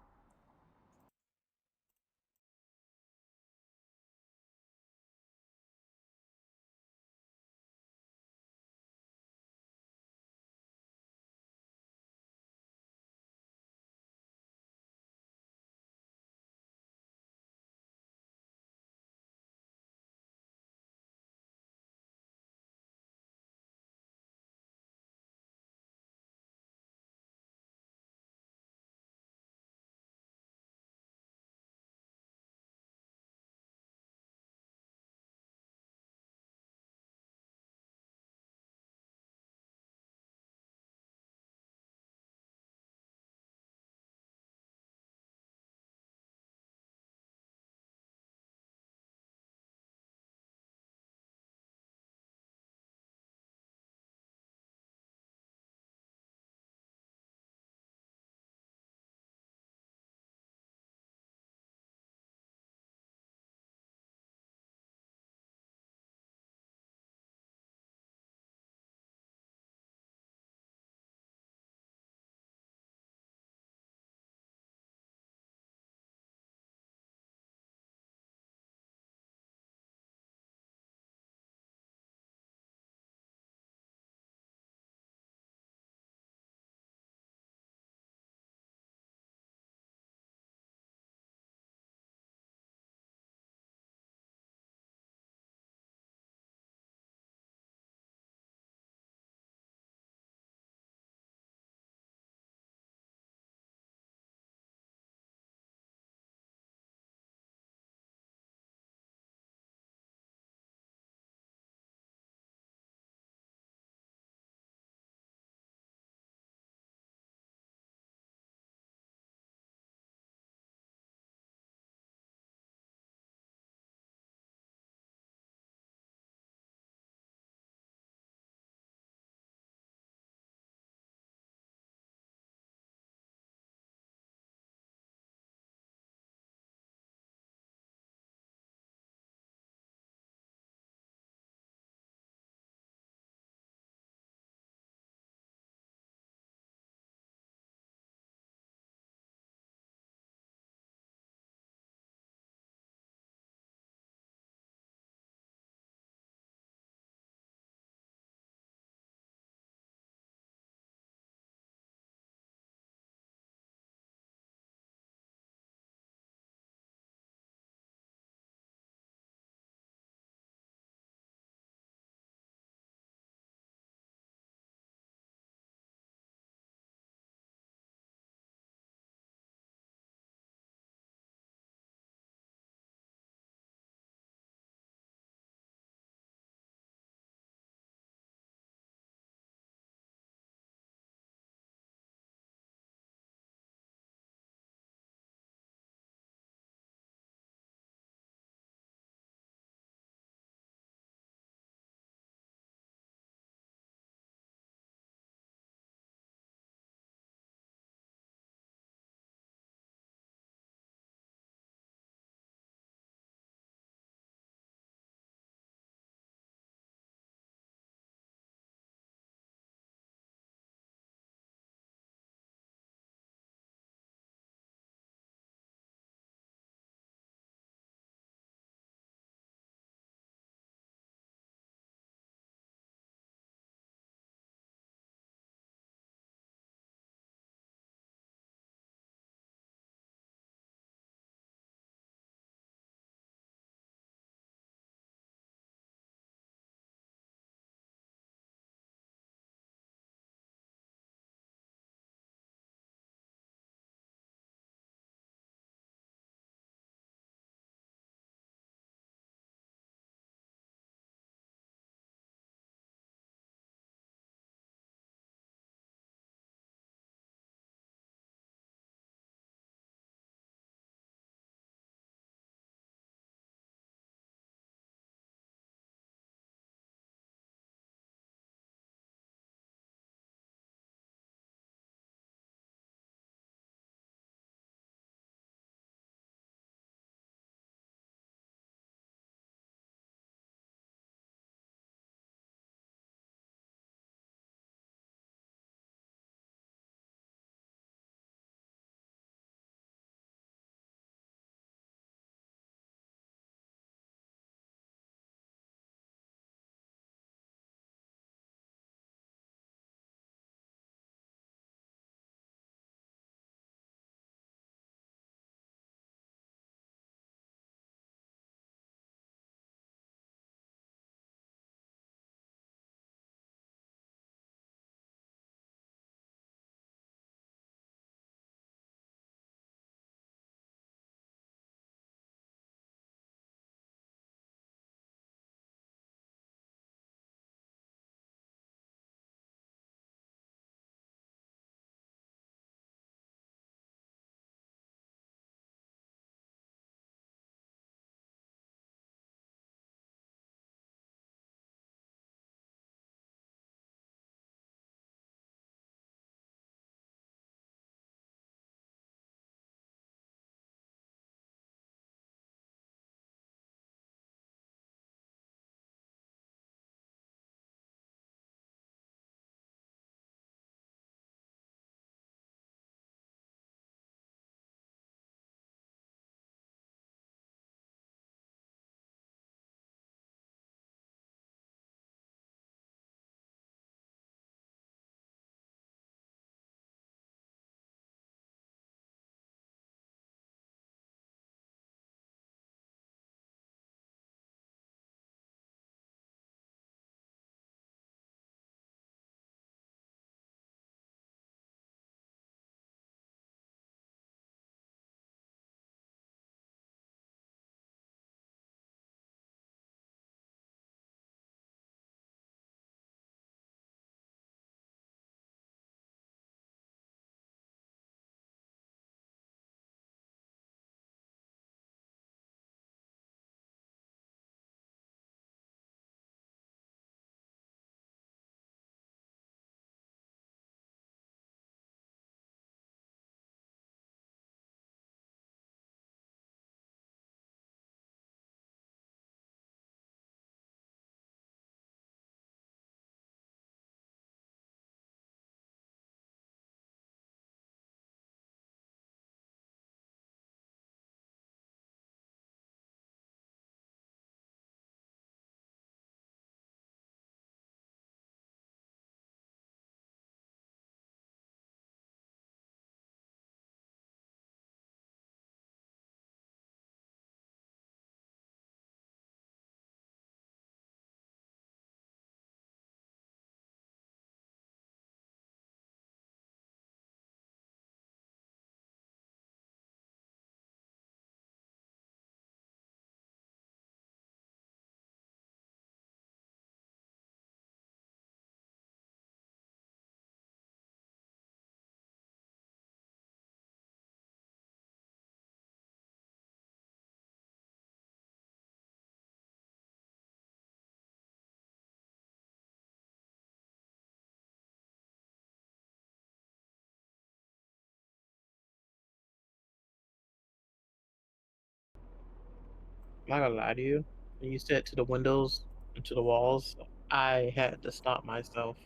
I'm not gonna lie to you. When you said to the windows and to the walls, I had to stop myself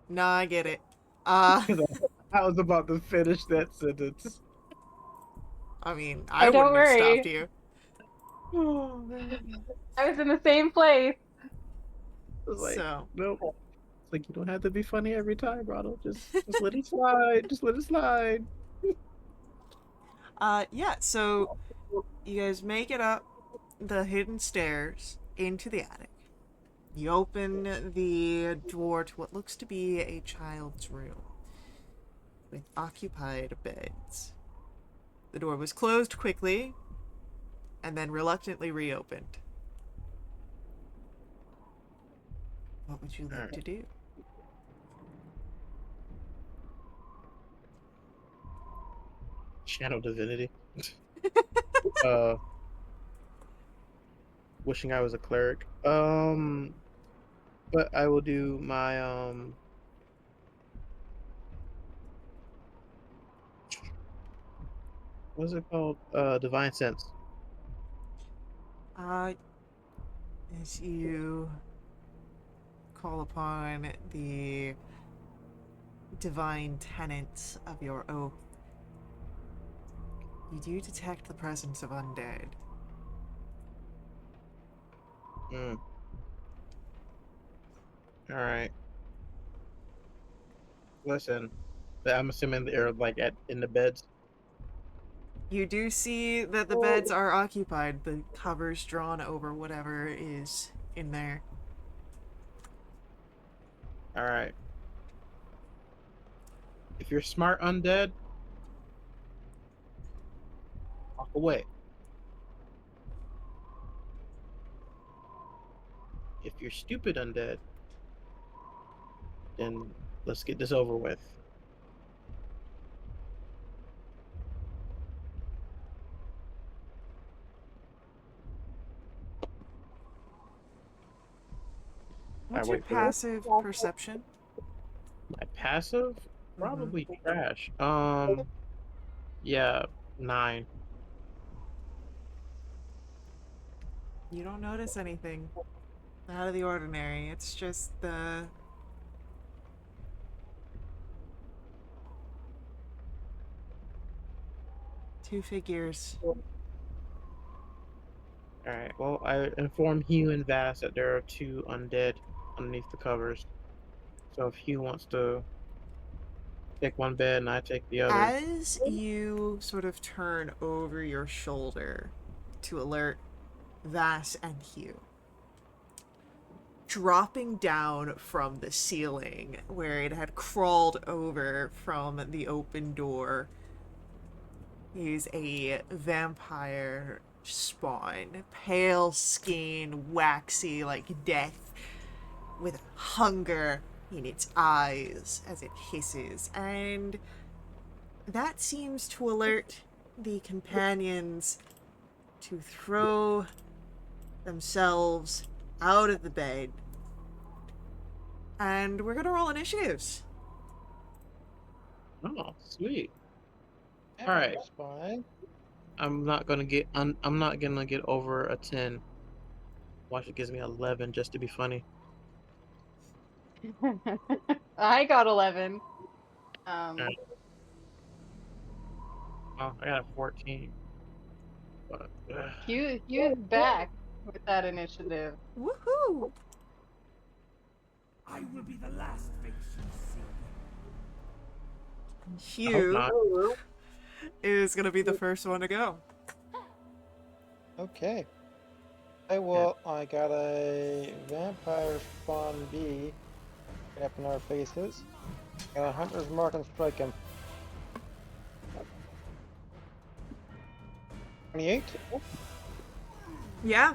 No, I get it. Uh, because I was about to finish that sentence. I mean, Oh, I don't wouldn't have stopped worry. you. Oh man. I was in the same place. I was like, So, nope. It's like you don't have to be funny every time, Ronald. Just let it slide. Just let it slide. yeah, so you guys make it up the hidden stairs into the attic. You open the door to what looks to be a child's room with occupied beds. The door was closed quickly and then reluctantly reopened. What would you All like right. to do? Channel divinity. uh, wishing I was a cleric. But I will do my what's it called? Divine sense. Uh, as you call upon the divine tenets of your oath, you do detect the presence of undead. Mm. All right. Listen, but I'm assuming they're like at in the beds. You do see that the beds are occupied, the covers drawn over whatever is in there. All right. If you're smart undead, walk away. If you're stupid undead, then let's get this over with. I What's your wait for the passive perception? my passive. Mm-hmm. Probably trash. Yeah, 9. You don't notice anything out of the ordinary. It's just the two figures. All right. Well, I inform Hugh and Vass that there are 2 undead underneath the covers. So if Hugh wants to take one bed and I take the other. As you sort of turn over your shoulder to alert Vass and Hugh, dropping down from the ceiling where it had crawled over from the open door is a vampire spawn. Pale skin, waxy like death, with hunger in its eyes as it hisses. And that seems to alert the companions to throw themselves out of the bed. And we're gonna roll initiatives. Oh, sweet. Yeah, All right. that's fine. I'm not gonna get over a 10. Watch it gives me 11 just to be funny. I got 11. All right. Oh, I got a 14. But, Hugh's back with that initiative. Woohoo! I will be the last face you see. I hope Hugh not. is gonna be the first one to go. Okay. I got a vampire spawn B right up in our faces. Got a hunter's mark and strike him. 28 Yeah.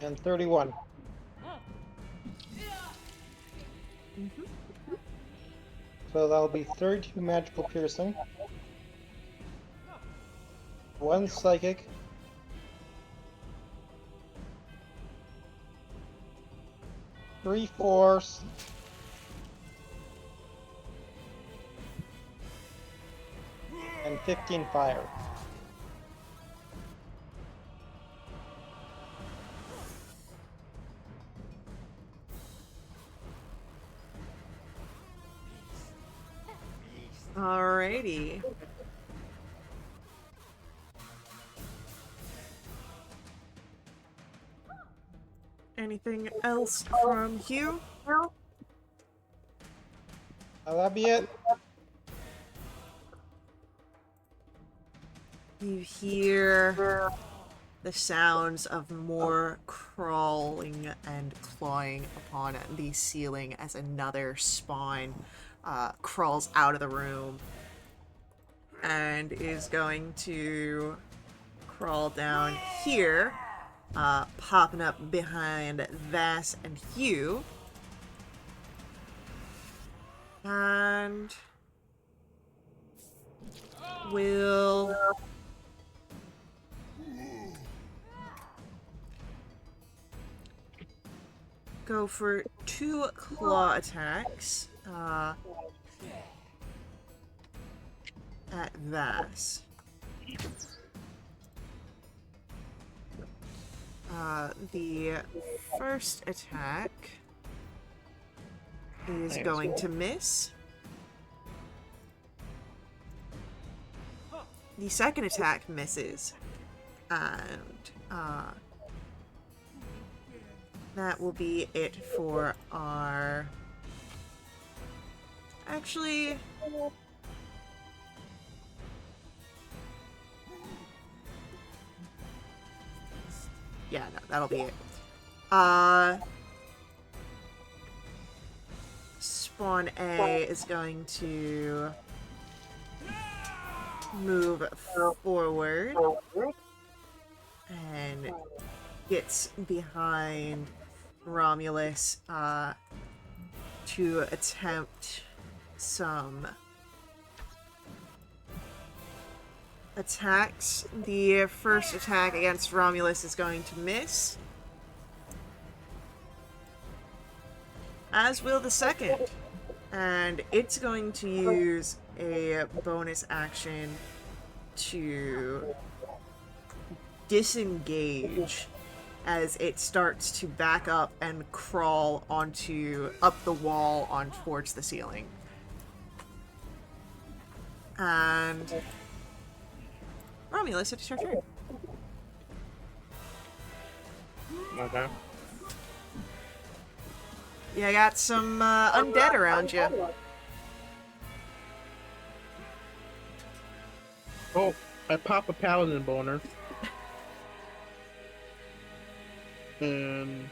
and 31. So that'll be 32 magical piercing, 1 psychic, 3 force, 15 fire. Alrighty. Anything else from Hugh? That'll be it. You hear the sounds of more crawling and clawing upon the ceiling as another spawn crawls out of the room and is going to crawl down here, popping up behind Vass and Hugh. And will go for 2 claw attacks at Vass. The first attack is going to miss. The second attack misses. And that will be it for our... Actually... Yeah, no, that'll be it. Spawn A is going to move forward and gets behind Romulus to attempt some attacks. The first attack against Romulus is going to miss, as will the second. And it's going to use a bonus action to disengage as it starts to back up and crawl up the wall on towards the ceiling. And Romulus, it's your turn. Okay. You got some undead around you. Oh, I pop a paladin boner. And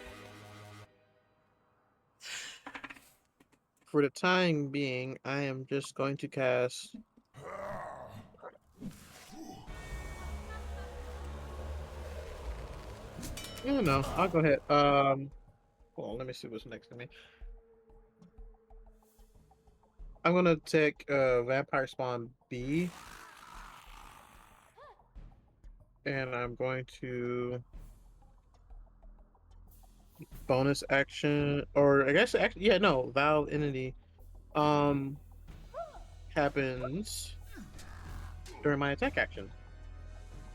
for the time being, I am just going to cast no, I'll go ahead. Hold on, let me see what's next to me. I'm gonna take Vampire Spawn B. And I'm going to bonus action, or I guess actually, yeah, no, Vow Entity happens during my attack action.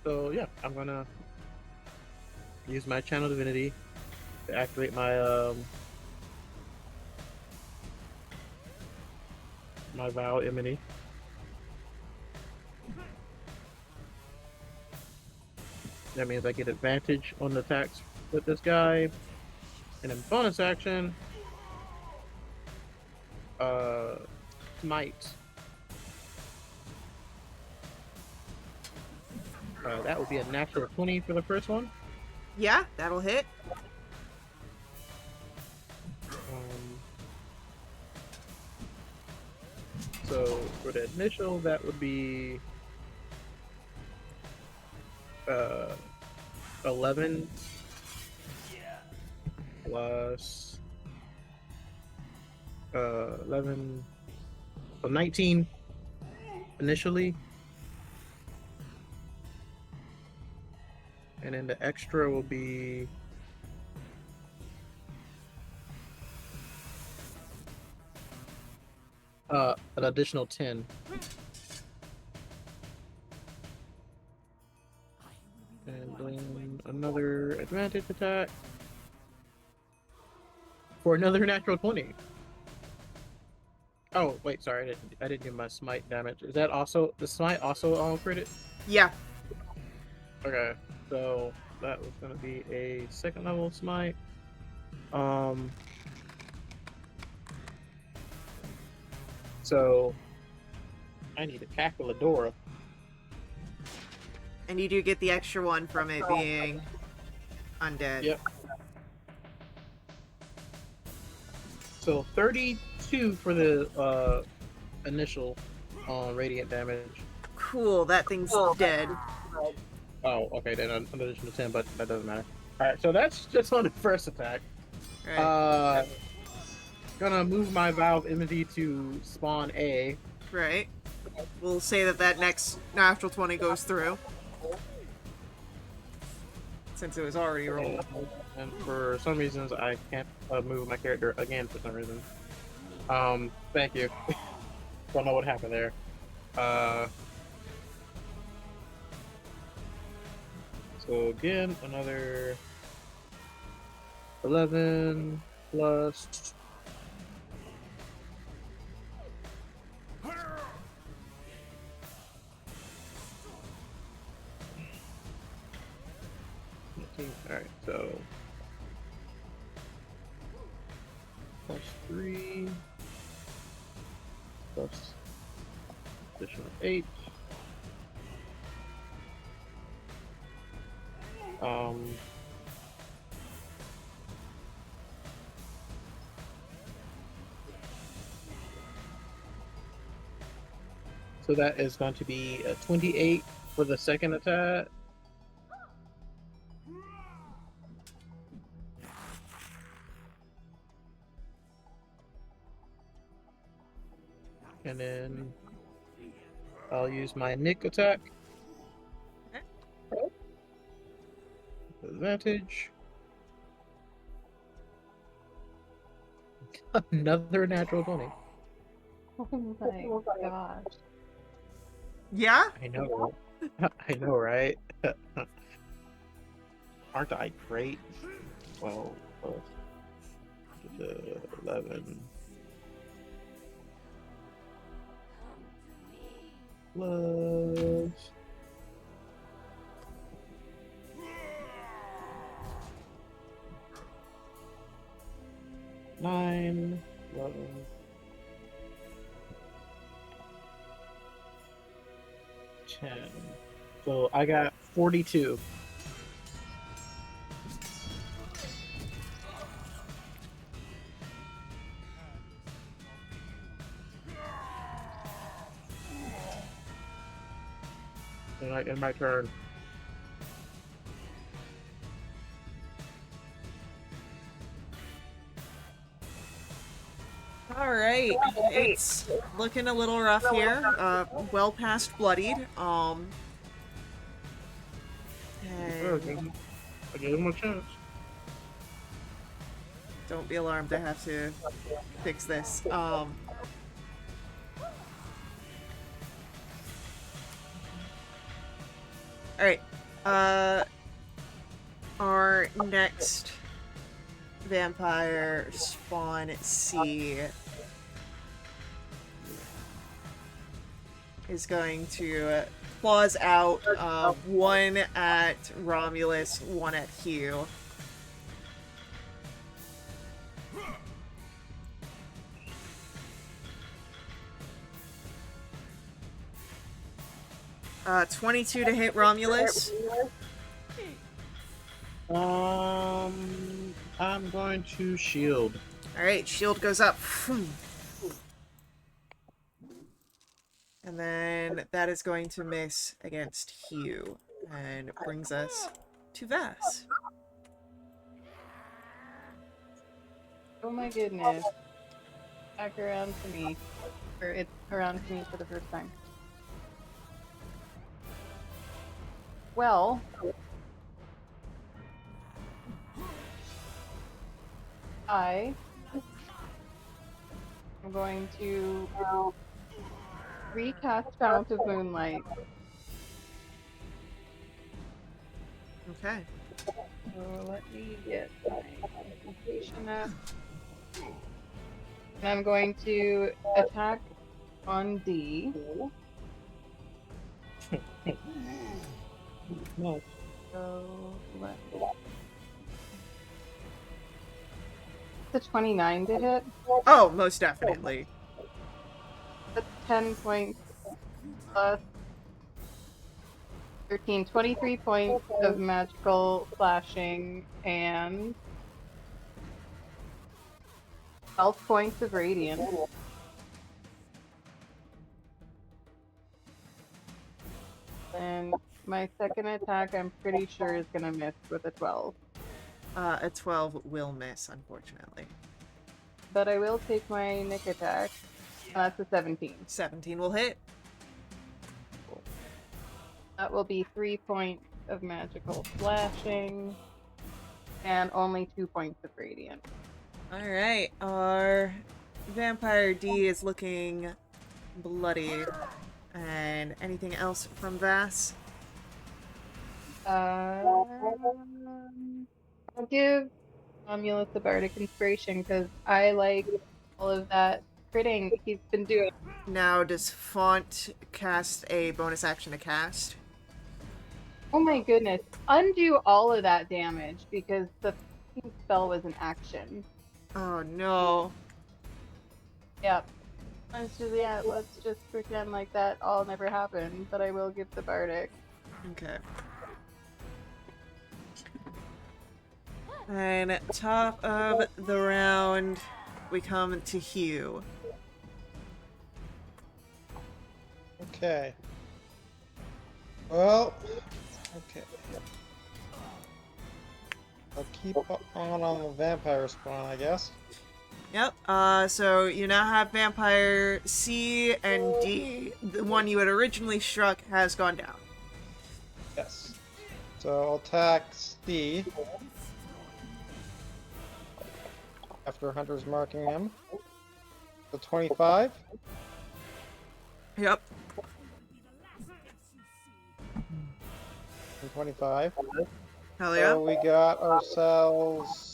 So yeah, I'm gonna use my Channel Divinity to activate my Vow Entity. That means I get advantage on the attacks with this guy. And then bonus action, Smite. That would be a natural 20 for the first one. Yeah, that'll hit. So for the initial, that would be 11 plus 11, so 19 initially, and then the extra will be an additional 10. And then another advantage attack for another natural 20. Oh, wait, sorry, I didn't do my smite damage. Is that also the smite also all crit? Yeah. Okay, so that was gonna be a second level smite. Um, so I need to tackle Adora. And you do get the extra one from it being undead. Yep. So 32 for the initial radiant damage. Cool, that thing's dead. Oh, okay, then an additional 10, but that doesn't matter. Alright, so that's just on the first attack. Right. Gonna move my Vow of Enmity to spawn A. Right. We'll say that next natural 20 goes through. Since it was already rolled. And for some reasons, I can't move my character again for some reason. Thank you. Don't know what happened there. So again, another 11 plus 19. Alright, so plus 3 plus additional 8. So that is going to be a 28 for the second attack. And then I'll use my Nick attack. Advantage. Another natural 20. Oh my gosh. Yeah? I know. I know, right? Aren't I great? 12 plus 11 plus 9, 11, 10. So I got 42. And I end my turn. Alright. It's looking a little rough here. Well past bloodied. Oh, And I gave him a chance. don't be alarmed, I have to fix this. Alright. Our next vampire spawn C is going to claws out, one at Romulus, one at Hugh. Uh, 22 to hit Romulus. I'm going to shield. Alright, shield goes up. And then that is going to miss against Hugh. And it brings us to Vass. Oh my goodness. Back around to me. Or it's around to me for the first time. Well, I am going to recast Fount of Moonlight Okay. So let me get my concentration up. And I'm going to attack on D. No. So let me. The 29 to hit. Oh, most definitely. That's 10 points plus 13, 23 points of magical slashing and 12 points of radiant. And my second attack, I'm pretty sure, is gonna miss with a 12. A 12 will miss, unfortunately. But I will take my nick attack. That's a 17. 17 will hit. That will be 3 points of magical slashing and only 2 points of radiant. Alright, our Vampire D is looking bloody. And anything else from Vass? I'll give Romulus the Bardic Inspiration because I like all of that critting he's been doing. Now, does Font cast a bonus action to cast? Oh my goodness. Undo all of that damage because the fucking spell was an action. Oh no. Yep. Let's just pretend like that all never happened, but I will give the Bardic. Okay. And top of the round, we come to Hugh. Okay. Well, okay. I'll keep on the vampire spawn, I guess. Yep, so you now have Vampire C and D. The one you had originally struck has gone down. Yes. So I'll attack C after Hunter's marking him. So 25. Yep. And 25. Hell yeah. So we got ourselves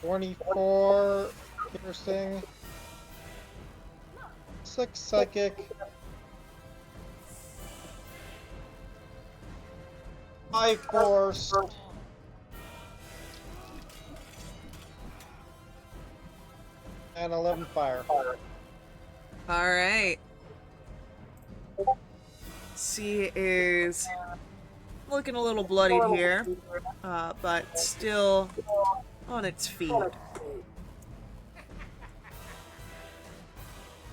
24 piercing, 6 psychic, 5 force, and 11 fire. Alright. C is looking a little bloodied here, but still on its feet.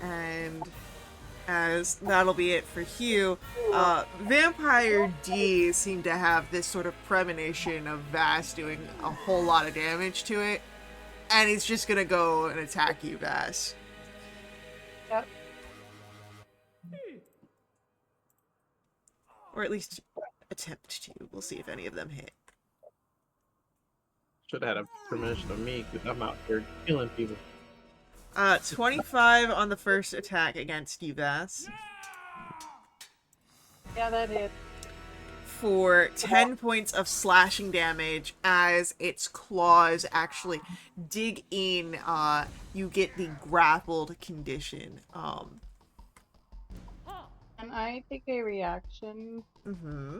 And as that'll be it for Hugh, Vampire D seemed to have this sort of premonition of Vass doing a whole lot of damage to it, and he's just gonna go and attack you, Vass. Yep. Or at least attempt to. We'll see if any of them hit. Should have had a premonition of me because I'm out here killing people. 25 on the first attack against you, Vass. Yeah, that hit. For 10 points of slashing damage as its claws actually dig in. You get the grappled condition. Can I take a reaction? Mm-hmm.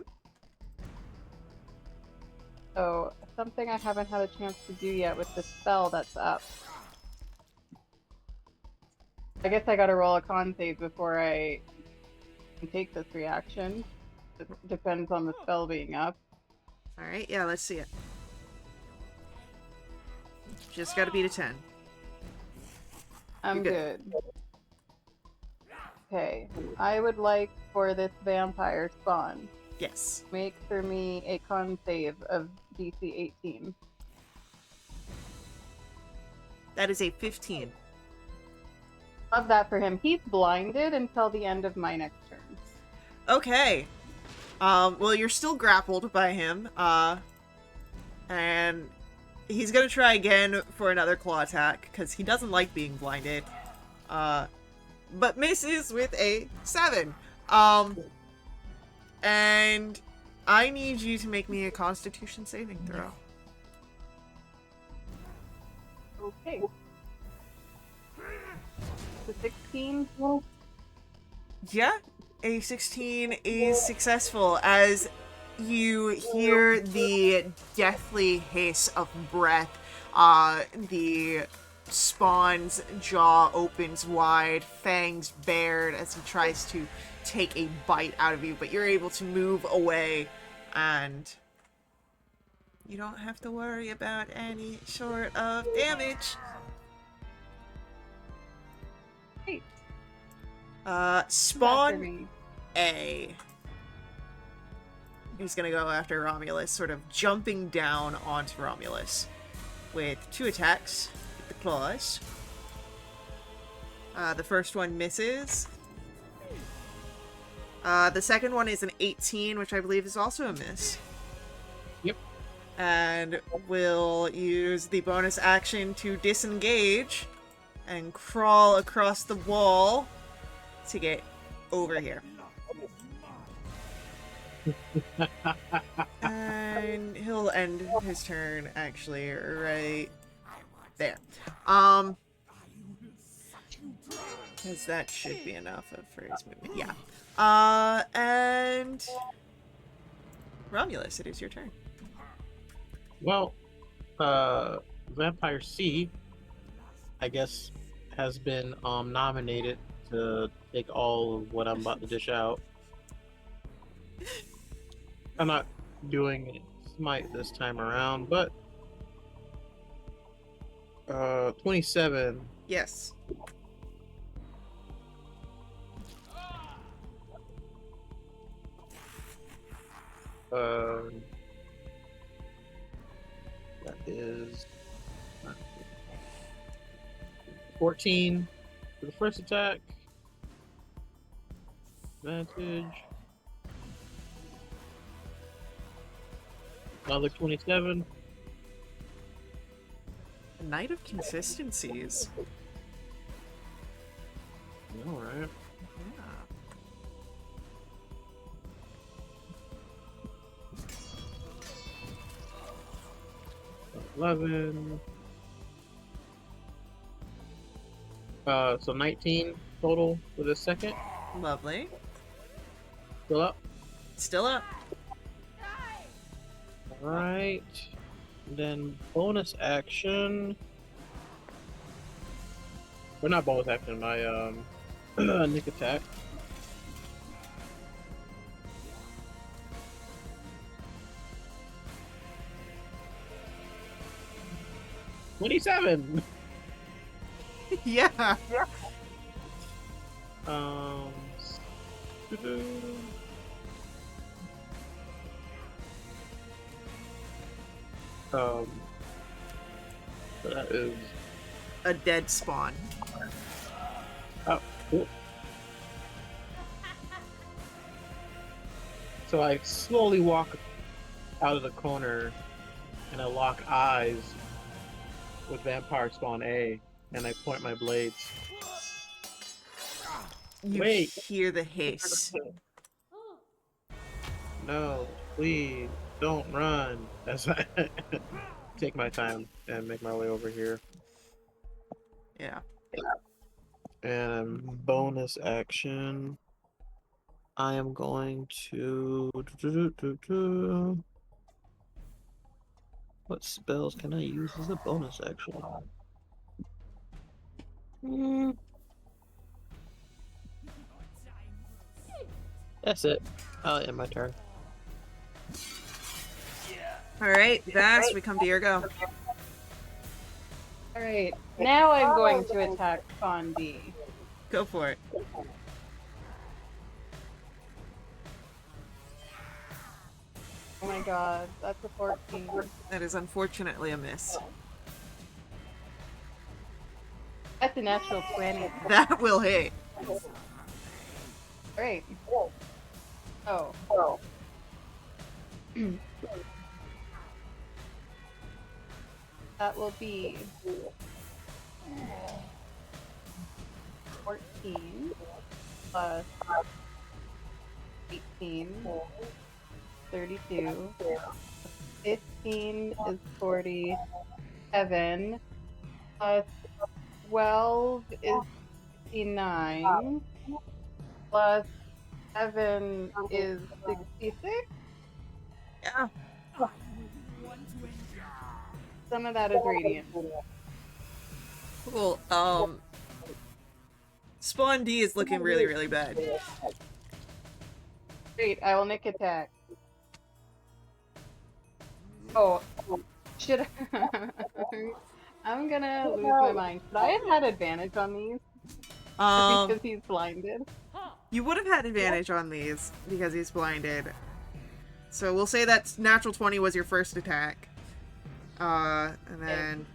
So, something I haven't had a chance to do yet with the spell that's up. I guess I gotta roll a con save before I can take this reaction. It depends on the spell being up. Alright, yeah, let's see it. Just gotta beat a 10. I'm You're good. good. Okay, I would like for this vampire spawn Yes. make for me a con save of DC 18. That is a 15. Love that for him. He's blinded until the end of my next turn. Okay. Well, you're still grappled by him, and he's gonna try again for another claw attack, because he doesn't like being blinded, but misses with a 7. And I need you to make me a Constitution saving throw. Okay. The 16. Yeah, a 16 is successful as you hear the deathly hiss of breath. The spawn's jaw opens wide, fangs bared as he tries to take a bite out of you, but you're able to move away, and you don't have to worry about any sort of damage. Great. After Spawn me. A. He's gonna go after Romulus, sort of jumping down onto Romulus with 2 attacks with the claws. The first one misses. The second one is an 18, which I believe is also a miss. Yep. And will use the bonus action to disengage and crawl across the wall to get over here. And he'll end his turn actually right there. Because that should be enough for his movement. Yeah. And Romulus, it is your turn. Well, Vampire C, I guess, has been nominated to take all of what I'm about to dish out. I'm not doing smite this time around, but 27. Yes. That is 14 for the first attack. Advantage. Another 27. A Knight of Consistencies. All right. Yeah. 11. So 19 total for the second. Lovely. Still up. Still up. All right. Then bonus action. Or not bonus action. My nick attack. $27. Yeah. Um. So that is A dead spawn. oh cool. So I slowly walk out of the corner and I lock eyes with Vampire Spawn A and I point my blades. You Wait. hear the hiss. No, please don't run. As I take my time and make my way over here. Yeah. And bonus action, I am going to. What spells can I use as a bonus action? That's it. I'll end my turn. Alright, Vass, we come to your go. Alright, now I'm going to attack Spawn B. Go for it. Oh my god, that's a 14. That is unfortunately a miss. That's a natural 20. That will hit. Great. Oh. That will be 14 plus 18 32. 15 is 47. Plus 12 is 69. Plus 7 is 66. Yeah. I will be one to endure. Some of that is radiant. Cool. Spawn D is looking really, really bad. Great, I will nick attack. Oh, should I? I'm gonna lose my mind. Should I have had advantage on these Um, because he's blinded? you would have had advantage on these because he's blinded. So we'll say that natural 20 was your first attack. And then...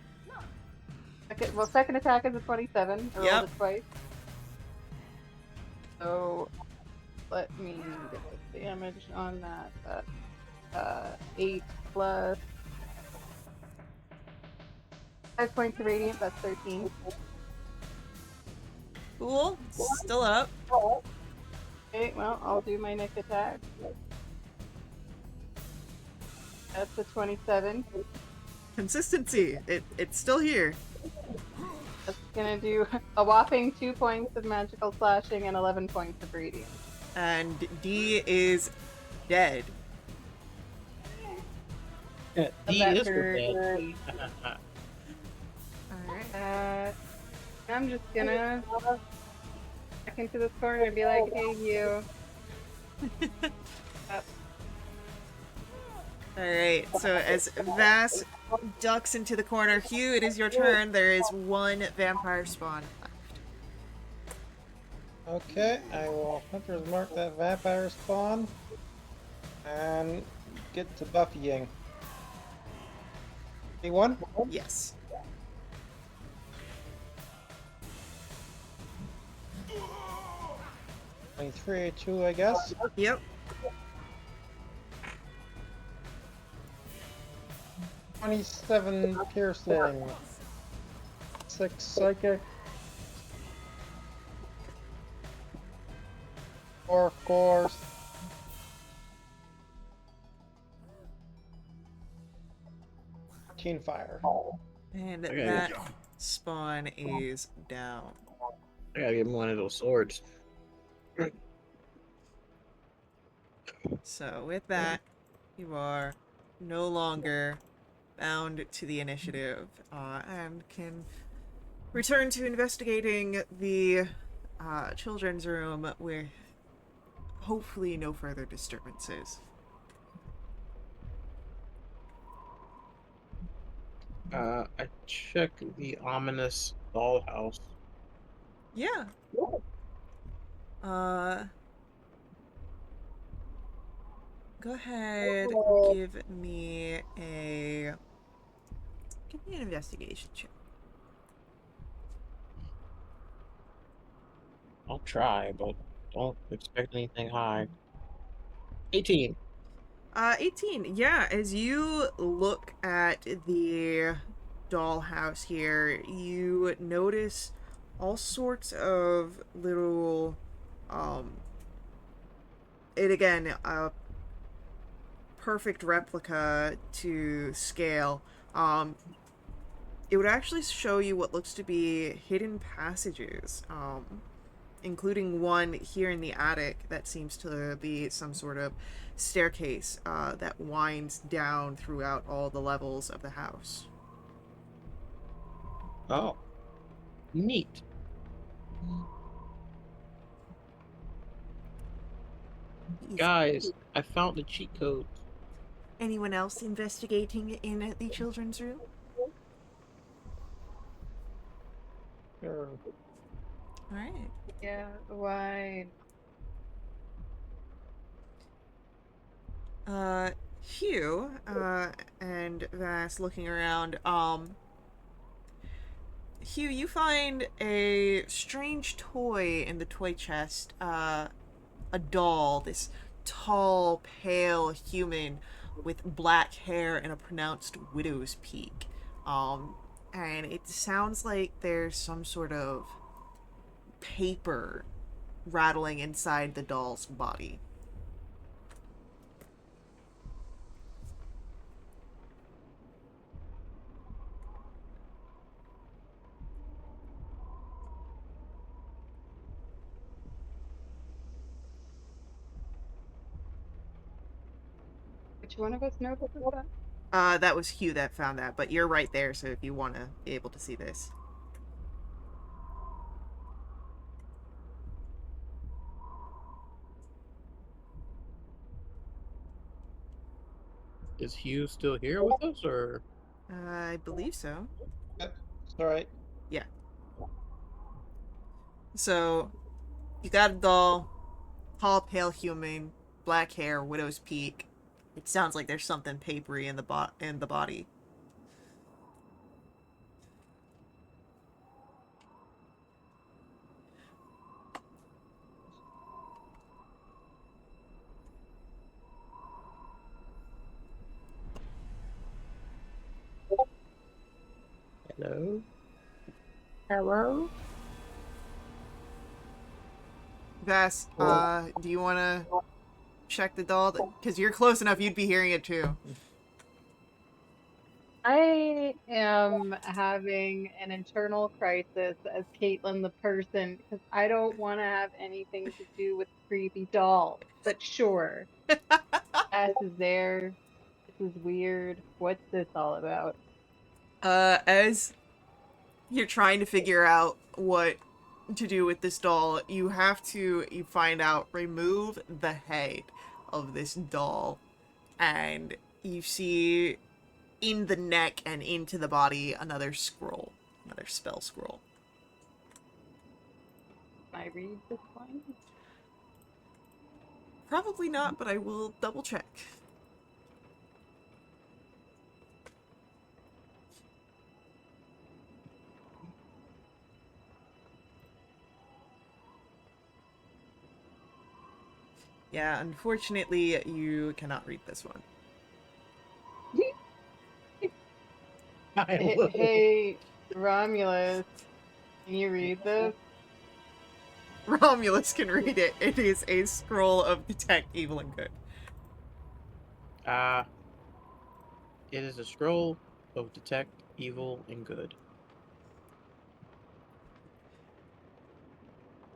Okay, well, second attack is a 27. I rolled Yep. it twice. So let me get the damage on that. 8 plus 5 points of radiant. That's 13. Cool. Still up. Okay, well, I'll do my nick attack. That's a 27. Consistency. It's still here. That's gonna do a whopping 2 points of magical slashing and 11 points of radiant. And D is dead. D That is hurt. dead. Alright. I'm just gonna back into this corner and be like, hey, you. Alright, so as Vass ducks into the corner, Hugh, it is your turn. There is one vampire spawn left. Okay, I will Hunter's Mark that vampire spawn and get to buffying. Anyone? Yes. Three, two, I guess. Yep. 27 piercing. 6 psychic. 4 of course. 14 fire. And Okay. that spawn is down. I gotta give him one of those swords. So with that, you are no longer bound to the initiative and can return to investigating the children's room with hopefully no further disturbances. I check the ominous dollhouse. Yeah. Go ahead, give me an investigation check. I'll try, but don't expect anything high. 18. 18. Yeah, as you look at the dollhouse here, you notice all sorts of little, it again, a perfect replica to scale. It would actually show you what looks to be hidden passages, including one here in the attic that seems to be some sort of staircase that winds down throughout all the levels of the house. Oh. Neat. Guys, I found the cheat code. Anyone else investigating in the children's room? Sure. All right. Yeah, why? Hugh, and Vass looking around, Hugh, you find a strange toy in the toy chest, a doll, this tall, pale human with black hair and a pronounced widow's peak. And it sounds like there's some sort of paper rattling inside the doll's body. one of us notices that? That was Hugh that found that, but you're right there, so if you want to be able to see this. Is Hugh still here with us, or? I believe so. Yep, it's all right. Yeah. So, you got a doll, tall, pale human, black hair, widow's peak. It sounds like there's something papery in the body. Hello? Hello? Vass, do you want to check the doll? Because you're close enough, you'd be hearing it too. I am having an internal crisis as Caitlin the person because I don't want to have anything to do with creepy dolls. But sure, S is there. This is weird. What's this all about? As you're trying to figure out what to do with this doll, you find out, remove the head of this doll, and you see in the neck and into the body another scroll, another spell scroll. Can I read this one? Probably not, but I will double check. Yeah, unfortunately, you cannot read this one. I Hey, will. hey, Romulus, can you read this? Romulus can read it. It is a scroll of detect evil and good. Ah, it is a scroll of detect evil and good.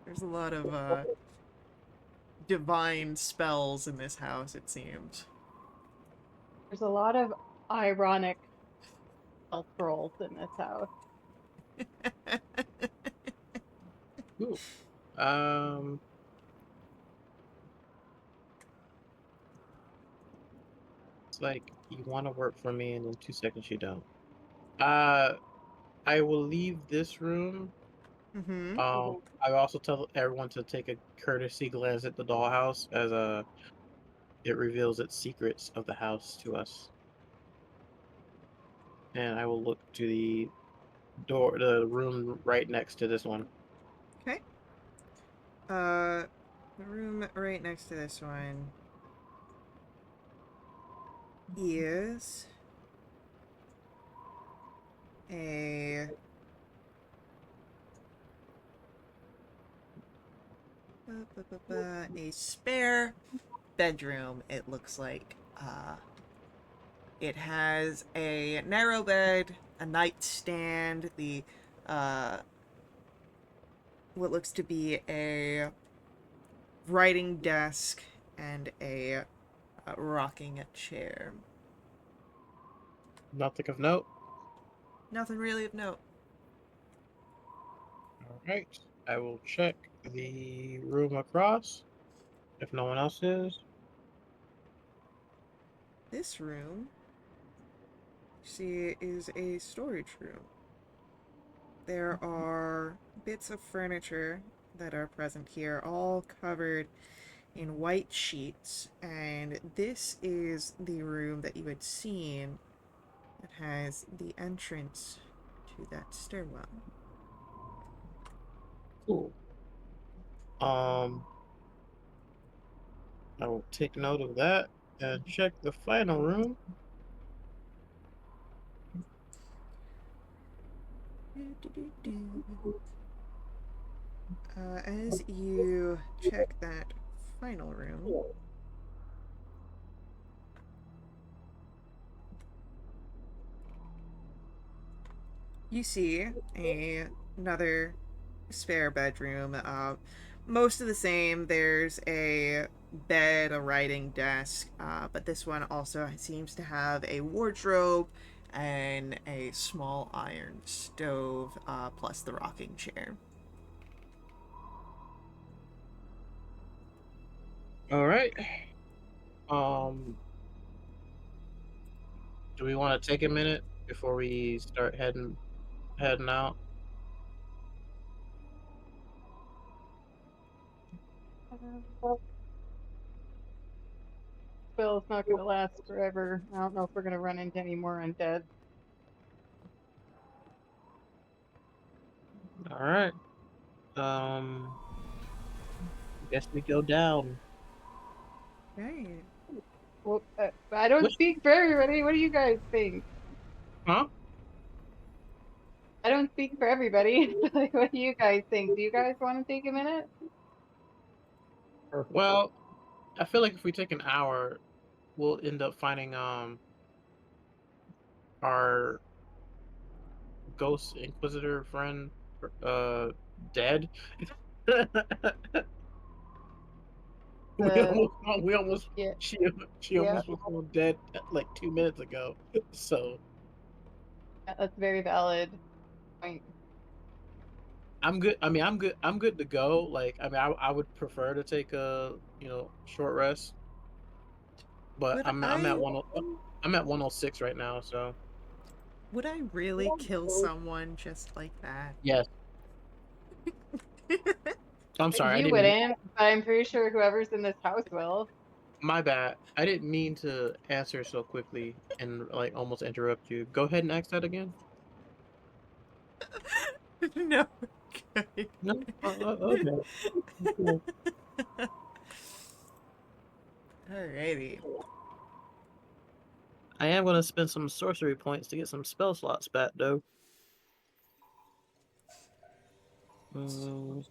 There's a lot of divine spells in this house, it seems. There's a lot of ironic spell scrolls in this house. Ooh. Um, it's like you want to work for me, and in 2 seconds you don't. Uh, I will leave this room. Mm-hmm. I will also tell everyone to take a courtesy glance at the dollhouse as it reveals its secrets of the house to us. And I will look to the room right next to this one. Okay. The room right next to this one is a a spare bedroom. It looks like it has a narrow bed, a nightstand, the uh, what looks to be a writing desk, and a rocking chair. Nothing of note. Nothing really of note. All right. I will check the room across if no one else is. This room, see, is a storage room. There are bits of furniture that are present here, all covered in white sheets, and this is the room that you had seen that has the entrance to that stairwell. Cool. Um, I will take note of that and check the final room. As you check that final room, you see another spare bedroom, most of the same. There's a bed, a writing desk, but this one also seems to have a wardrobe and a small iron stove, plus the rocking chair. All right. Um, do we want to take a minute before we start heading out? Spell's not going to last forever. I don't know if we're going to run into any more undead. All right. Um, guess we go down. Right. Well, I don't Which, speak for everybody. What do you guys think? huh? I don't speak for everybody. Like, what do you guys think? Do you guys want to take a minute? Well, I feel like if we take an hour, we'll end up finding our ghost inquisitor friend uh dead. we The almost we almost yeah, she she yeah, almost was found dead like 2 minutes ago. So that's a very valid point. I'm good. I mean, I'm good to go. Like, I mean, I would prefer to take a short rest, but Would I'm at I I'm at 106 right now. So would I really kill someone just like that? yes, I'm sorry. I You didn't. wouldn't, but I'm pretty sure whoever's in this house will. My bad. I didn't mean to answer so quickly and like almost interrupt you. Go ahead and ask that again. No. Okay. No. Okay. Cool. Alrighty. I am gonna spend some sorcery points to get some spell slots back, though. Mm,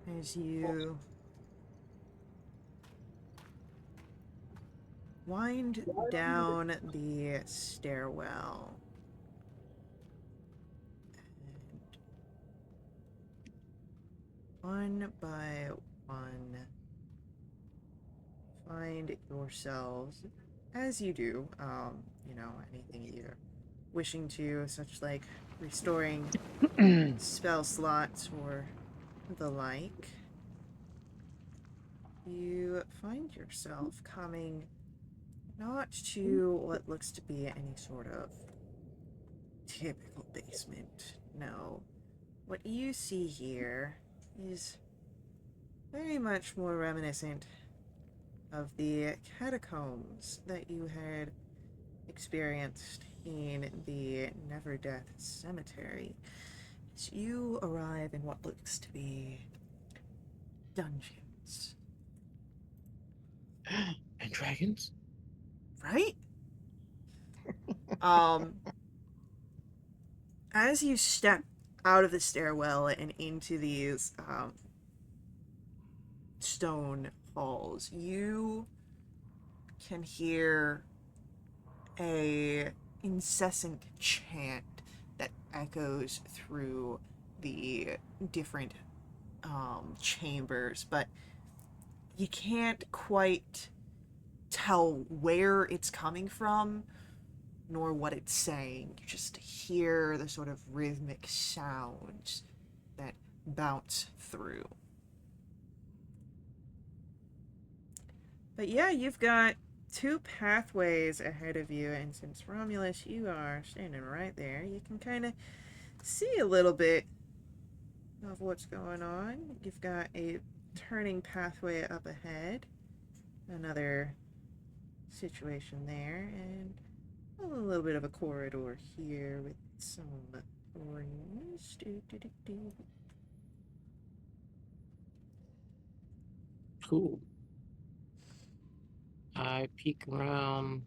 As you wind down the stairwell and one by one find yourselves, as you do, anything you're wishing to, such like restoring spell slots or the like, you find yourself coming not to what looks to be any sort of typical basement. No. What you see here is very much more reminiscent of the catacombs that you had experienced in the Never Death Cemetery as you arrive in what looks to be dungeons. and dragons. Right? Um, as you step out of the stairwell and into these stone halls, you can hear a incessant chant that echoes through the different chambers, but you can't quite tell where it's coming from nor what it's saying. You just hear the sort of rhythmic sounds that bounce through. But yeah, you've got two pathways ahead of you, and since Romulus, you are standing right there, you can kind of see a little bit of what's going on. You've got a turning pathway up ahead, another situation there, and a little bit of a corridor here with some rings. Cool. I peek around.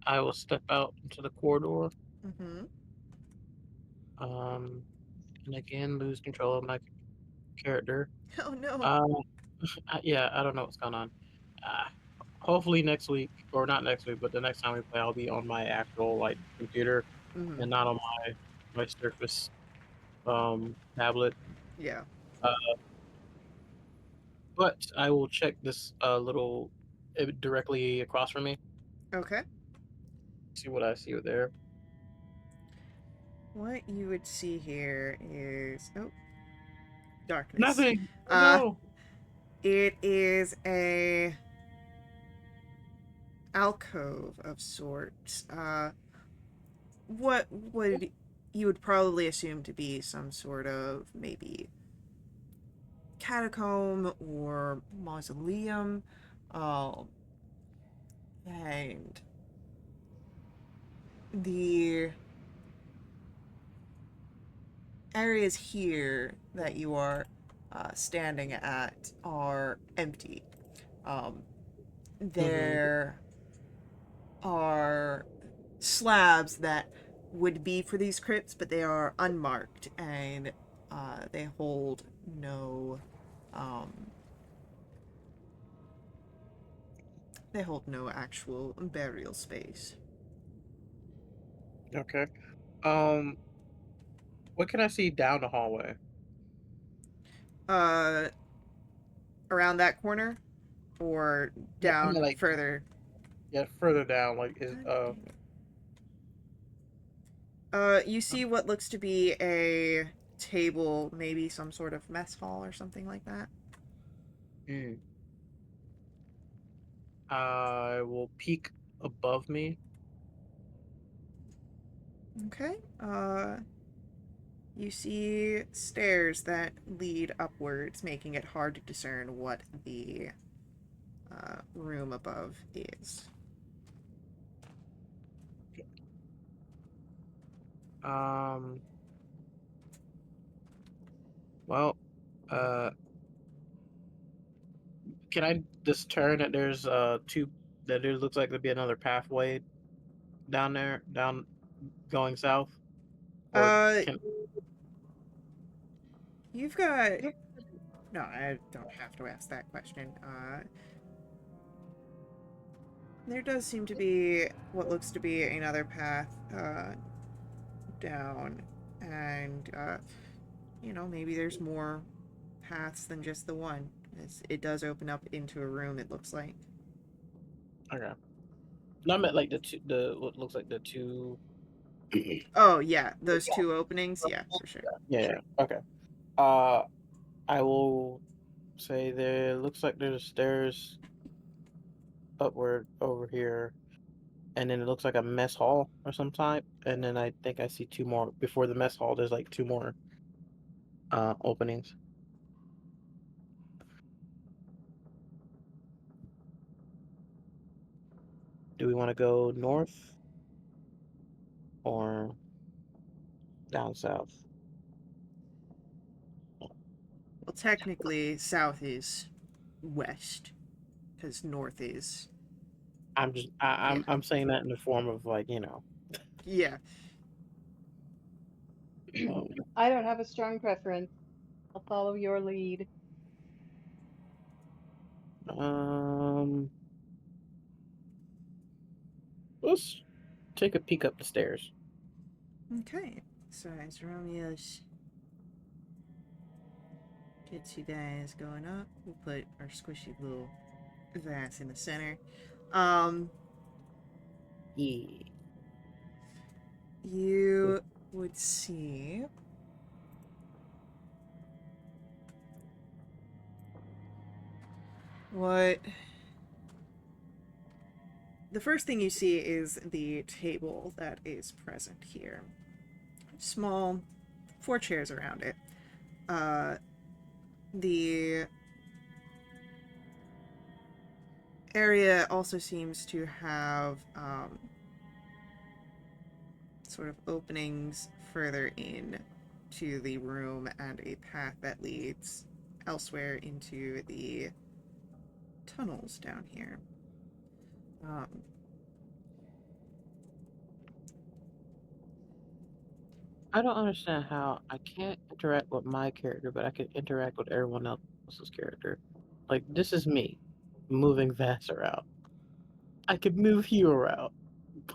I will step out into the corridor. Mm-hmm. Um, and again lose control of my character. Oh no. Uh, yeah, I don't know what's going on. Uh, hopefully next week, or not next week, but the next time we play, I'll be on my actual like computer Mm-hmm. and not on my Surface tablet. Yeah. Uh, but I will check this little directly across from me, Okay. see what I see there. What you would see here is darkness. Nothing. Oh Uh, no. it is a alcove of sorts. What would you would probably assume to be some sort of maybe catacomb or mausoleum, um, and the areas here that you are standing at are empty. Um, Mm-hmm. there are slabs that would be for these crypts, but they are unmarked and they hold no um, they hold no actual burial space. Okay. Um, what can I see down the hallway? Uh, around that corner or Yeah, I mean down like further. yeah, further down. Like is God dang it. You see what looks to be a table, maybe some sort of mess hall or something like that. mm, I will peek above me. Okay. You see stairs that lead upwards, making it hard to discern what the room above is. Um, well, uh, can I just turn that there's two that there looks like there'd be another pathway down there, down going south, or Uh, can you've got. No, I don't have to ask that question. There does seem to be what looks to be another path down, and maybe there's more paths than just the one. It does open up into a room. It looks like. okay? No, I meant like the what looks like the two. Oh yeah, those two openings. Yeah, for sure. Yeah. Okay. Uh, I will say there looks like there's stairs upward over here, and then it looks like a mess hall or some type, and then I think I see two more before the mess hall. There's like two more openings. Do we want to go north or down south? Well, technically, south is west, because north is I'm just yeah, I'm saying that in the form of like yeah. um, I don't have a strong preference. I'll follow your lead. um let's take a peek up the stairs. Okay, so as Romeo's gets you guys going up, we'll put our squishy little vase in the center. Um, Yeah. you would see what the first thing you see is the table that is present here. Small, four chairs around it. Uh, the area also seems to have sort of openings further in to the room and a path that leads elsewhere into the tunnels down here. Um, I don't understand how I can't interact with my character, but I can interact with everyone else's character. Like this is me moving fast around. I can move you around,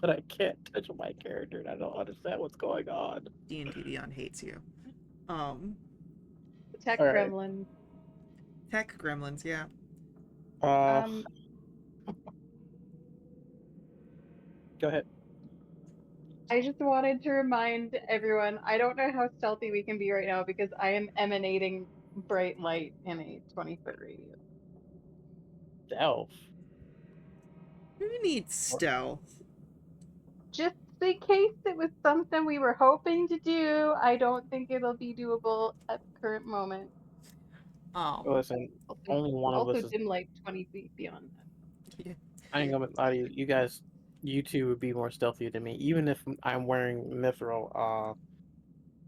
but I can't touch my character, and I don't understand what's going on. D&D Beyond hates you. Tech All right. gremlin. Tech gremlins, yeah. Uh, Um, go ahead. I just wanted to remind everyone, I don't know how stealthy we can be right now because I am emanating bright light in a 20-foot radius. Stealth. Who needs stealth? Just in case it was something we were hoping to do, I don't think it'll be doable at the current moment. Um, Listen, Also, only one of us also is. dim light 20 feet beyond that. yeah. I ain't gonna lie to you. You guys, you two would be more stealthy than me. Even if I'm wearing mithril,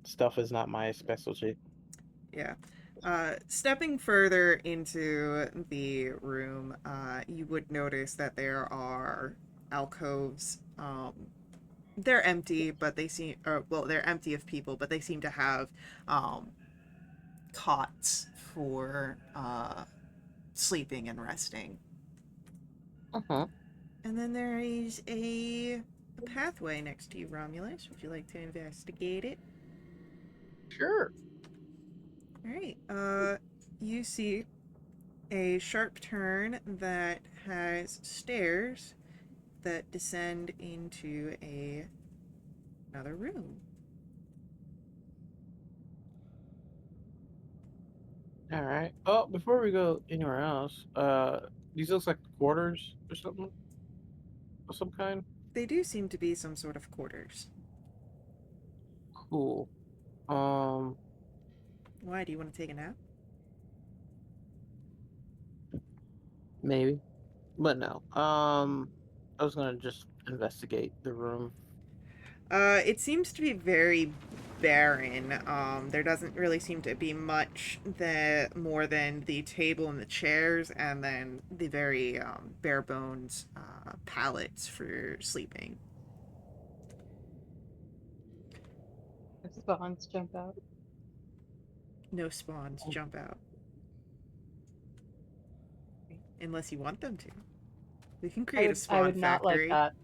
stuff is not my specialty. Yeah. Stepping further into the room, you would notice that there are alcoves. They're empty, but they seem, or, well, they're empty of people, but they seem to have um, cots for sleeping and resting. Uh-huh. And then there is a pathway next to you, Romulus. Would you like to investigate it? Sure. All right. You see a sharp turn that has stairs that descend into another room. All right. Oh, before we go anywhere else, these looks like quarters or something of some kind. They do seem to be some sort of quarters. Cool. Um, Why? Do you want to take a nap? maybe, but no. I was gonna just investigate the room. It seems to be very barren. There doesn't really seem to be much more than the table and the chairs, and then the very bare bones pallets for sleeping. If spawns jump out. No spawns jump out, unless you want them to. We can create a I spawn would not like factory. that.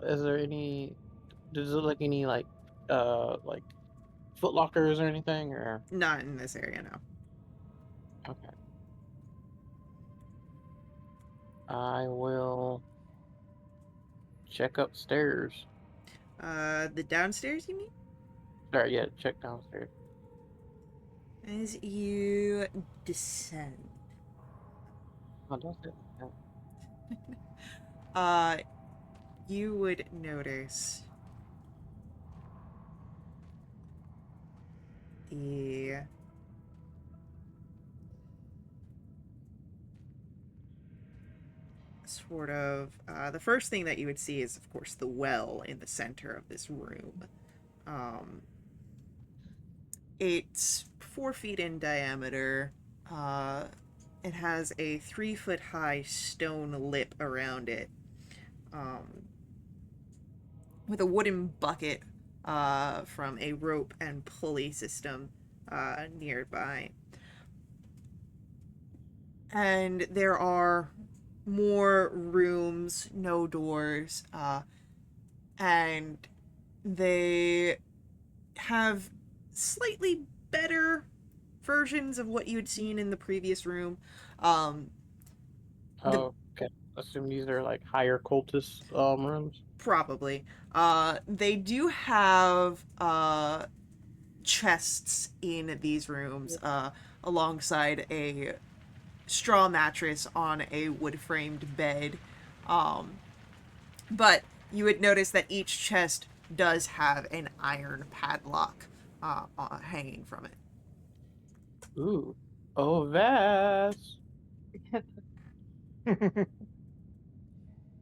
Is there any? Does it look like any like foot lockers or anything? Or Not in this area, no. okay, I will check upstairs. The downstairs, you mean? Sorry, yeah, check downstairs. As you descend, Oh, downstairs. Yeah. uh, you would notice the sort of the first thing that you would see is, of course, the well in the center of this room. Um, it's 4 feet in diameter. Uh, it has a 3 foot high stone lip around it, um, with a wooden bucket from a rope and pulley system nearby. And there are more rooms, no doors, and they have slightly better versions of what you had seen in the previous room. Um, the Oh, okay. Assume these are like higher cultist rooms. Probably they do have chests in these rooms alongside a straw mattress on a wood framed bed. Um, but you would notice that each chest does have an iron padlock hanging from it. Ooh. Oh, Vass.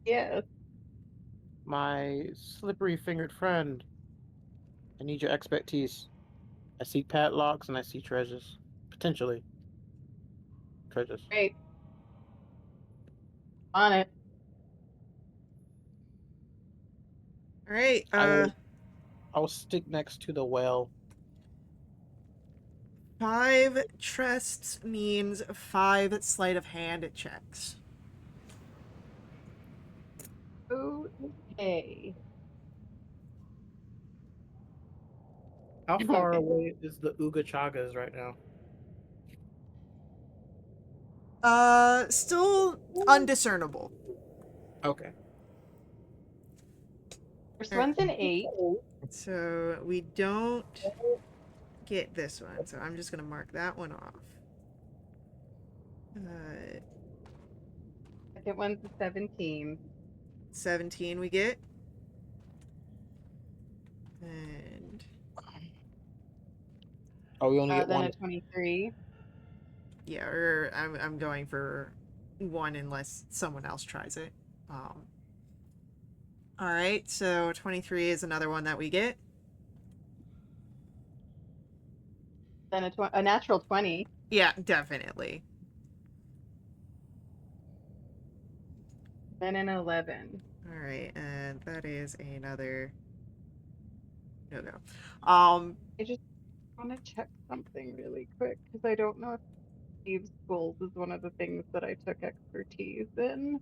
Yes. My slippery fingered friend. I need your expertise. I see padlocks and I see treasures. Potentially. Treasures. Great. On it. All right. I will stick next to the well. 5 chests means 5 sleight of hand checks. Okay. How far Okay. away is the Ooga Chagas right now? Still undiscernible. Okay. First Alright, one's an 8. so we don't get this one, so I'm just gonna mark that one off. Uh, Second one's a 17. 17 we get. And Oh, we only get Then one. a 23. yeah, or I'm going for 1 unless someone else tries it. Alright, so 23 is another one that we get. Then a natural 20. Yeah, definitely. Then an 11. Alright, and that is another no-go. I just want to check something really quick because I don't know if Thieves' Schools is one of the things that I took expertise in.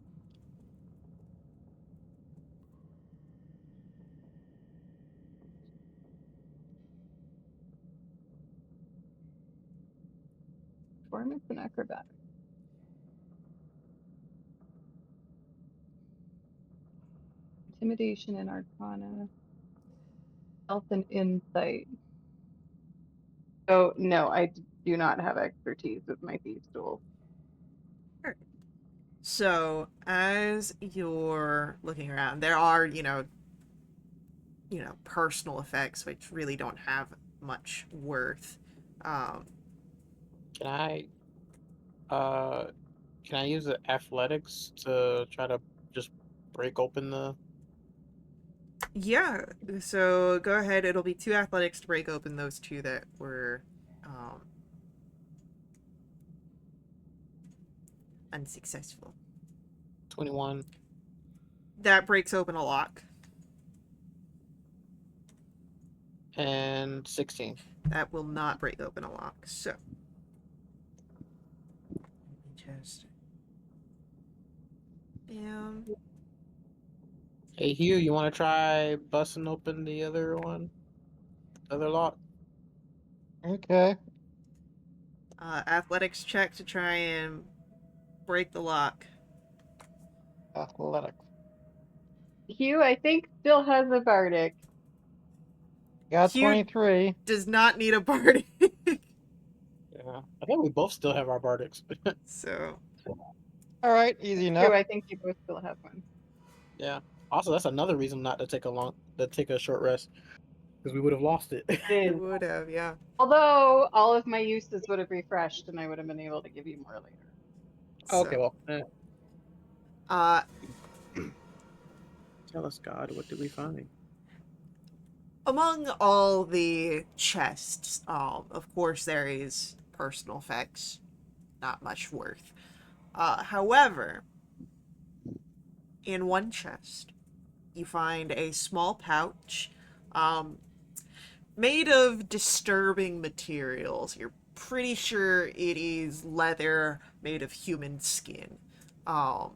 Performance and acrobatics. Intimidation and arcana. Health and insight. Oh, no, I do not have expertise with my Thieves' Tools. So, as you're looking around, there are, personal effects which really don't have much worth. Um, Can I uh can I use the athletics to try to just break open the yeah, so go ahead. It'll be 2 athletics to break open those 2 that were um, unsuccessful. 21 That breaks open a lock. and 16? That will not break open a lock. So, let me just. Bam. Hey Hugh, you want to try busting open the other one? Other lock? Okay. Athletics check to try and break the lock. Athletics. Hugh, I think, still has a bardic. Got Hugh 23. does not need a party. Yeah. I think we both still have our bardics. So, All right, easy enough. True, I think you both still have one. Yeah. Also, that's another reason not to take a short rest because we would have lost it. It it is. would have, yeah. Although all of my uses would have refreshed and I would have been able to give you more later. Okay, So, well, uh, tell us, God, what did we find? among all the chests, of course, there is personal effects, not much worth. However, in one chest, you find a small pouch, um, made of disturbing materials. You're pretty sure it is leather made of human skin. Um,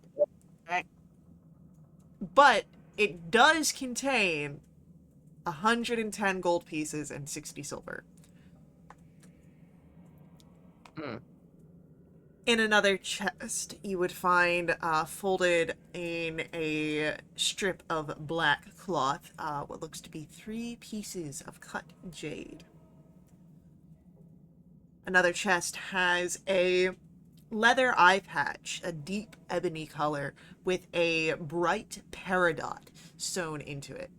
but it does contain 110 gold pieces and 60 silver. Hmm. In another chest, you would find folded in a strip of black cloth what looks to be 3 pieces of cut jade. Another chest has a leather eye patch, a deep ebony color, with a bright peridot sewn into it.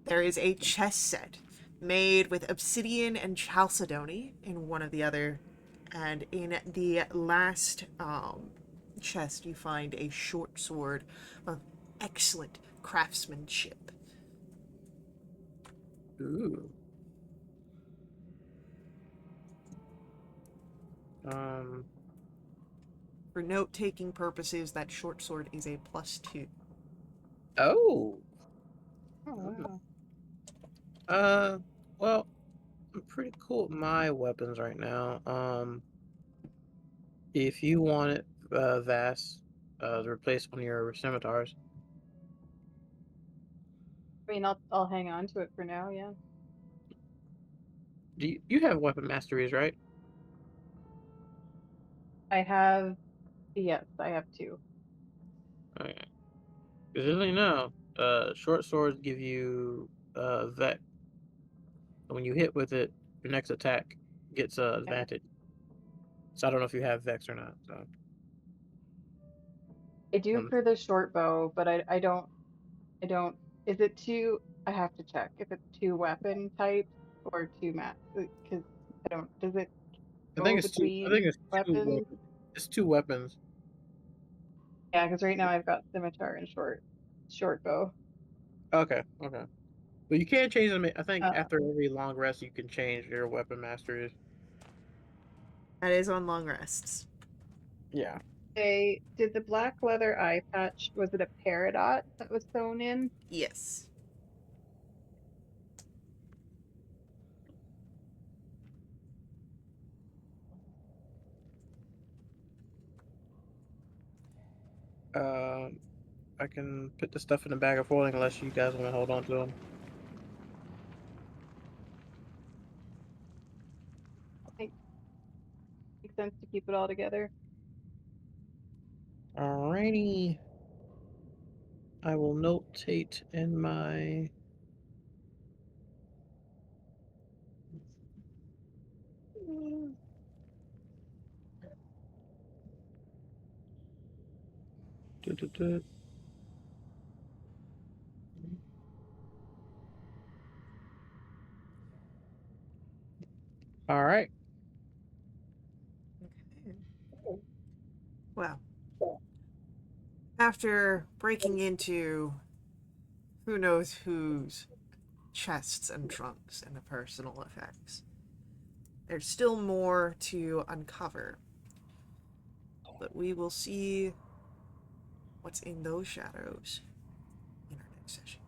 There is a chess set made with obsidian and chalcedony in one of the other, and in the last chest you find a short sword of excellent craftsmanship. Ooh. Um. For note-taking purposes, that short sword is a +2. Oh. Oh, wow. Uh. Well, I'm pretty cool with my weapons right now. If you want it, Vass, to replace one of your scimitars, I mean, I'll hang on to it for now. Yeah. you have weapon masteries, right? I have. Yes, I have two. Okay. Because as you know, short swords give you Vec. When you hit with it, your next attack gets Okay. advantage. So I don't know if you have Vex or not. So I do um, for the short bow, but I don't. I don't. Is it two? I have to check if it's two weapon types or two mat. Because I don't. Does it I go think it's two. I think between it's two weapons? weapons. It's two weapons. Yeah, because right now I've got scimitar and short bow. Okay, okay. But you can change them. I think Uh, after every long rest, you can change your weapon masteries. That is on long rests. Yeah. did the black leather eye patch, was it a peridot that was sewn in? Yes. Um, I can put the stuff in the bag of holding unless you guys want to hold on to them. I think it makes sense to keep it all together. Alrighty. I will notate in my. All right. Okay. Well, after breaking into who knows whose chests and trunks and the personal effects, there's still more to uncover. But we will see what's in those shadows in our next session.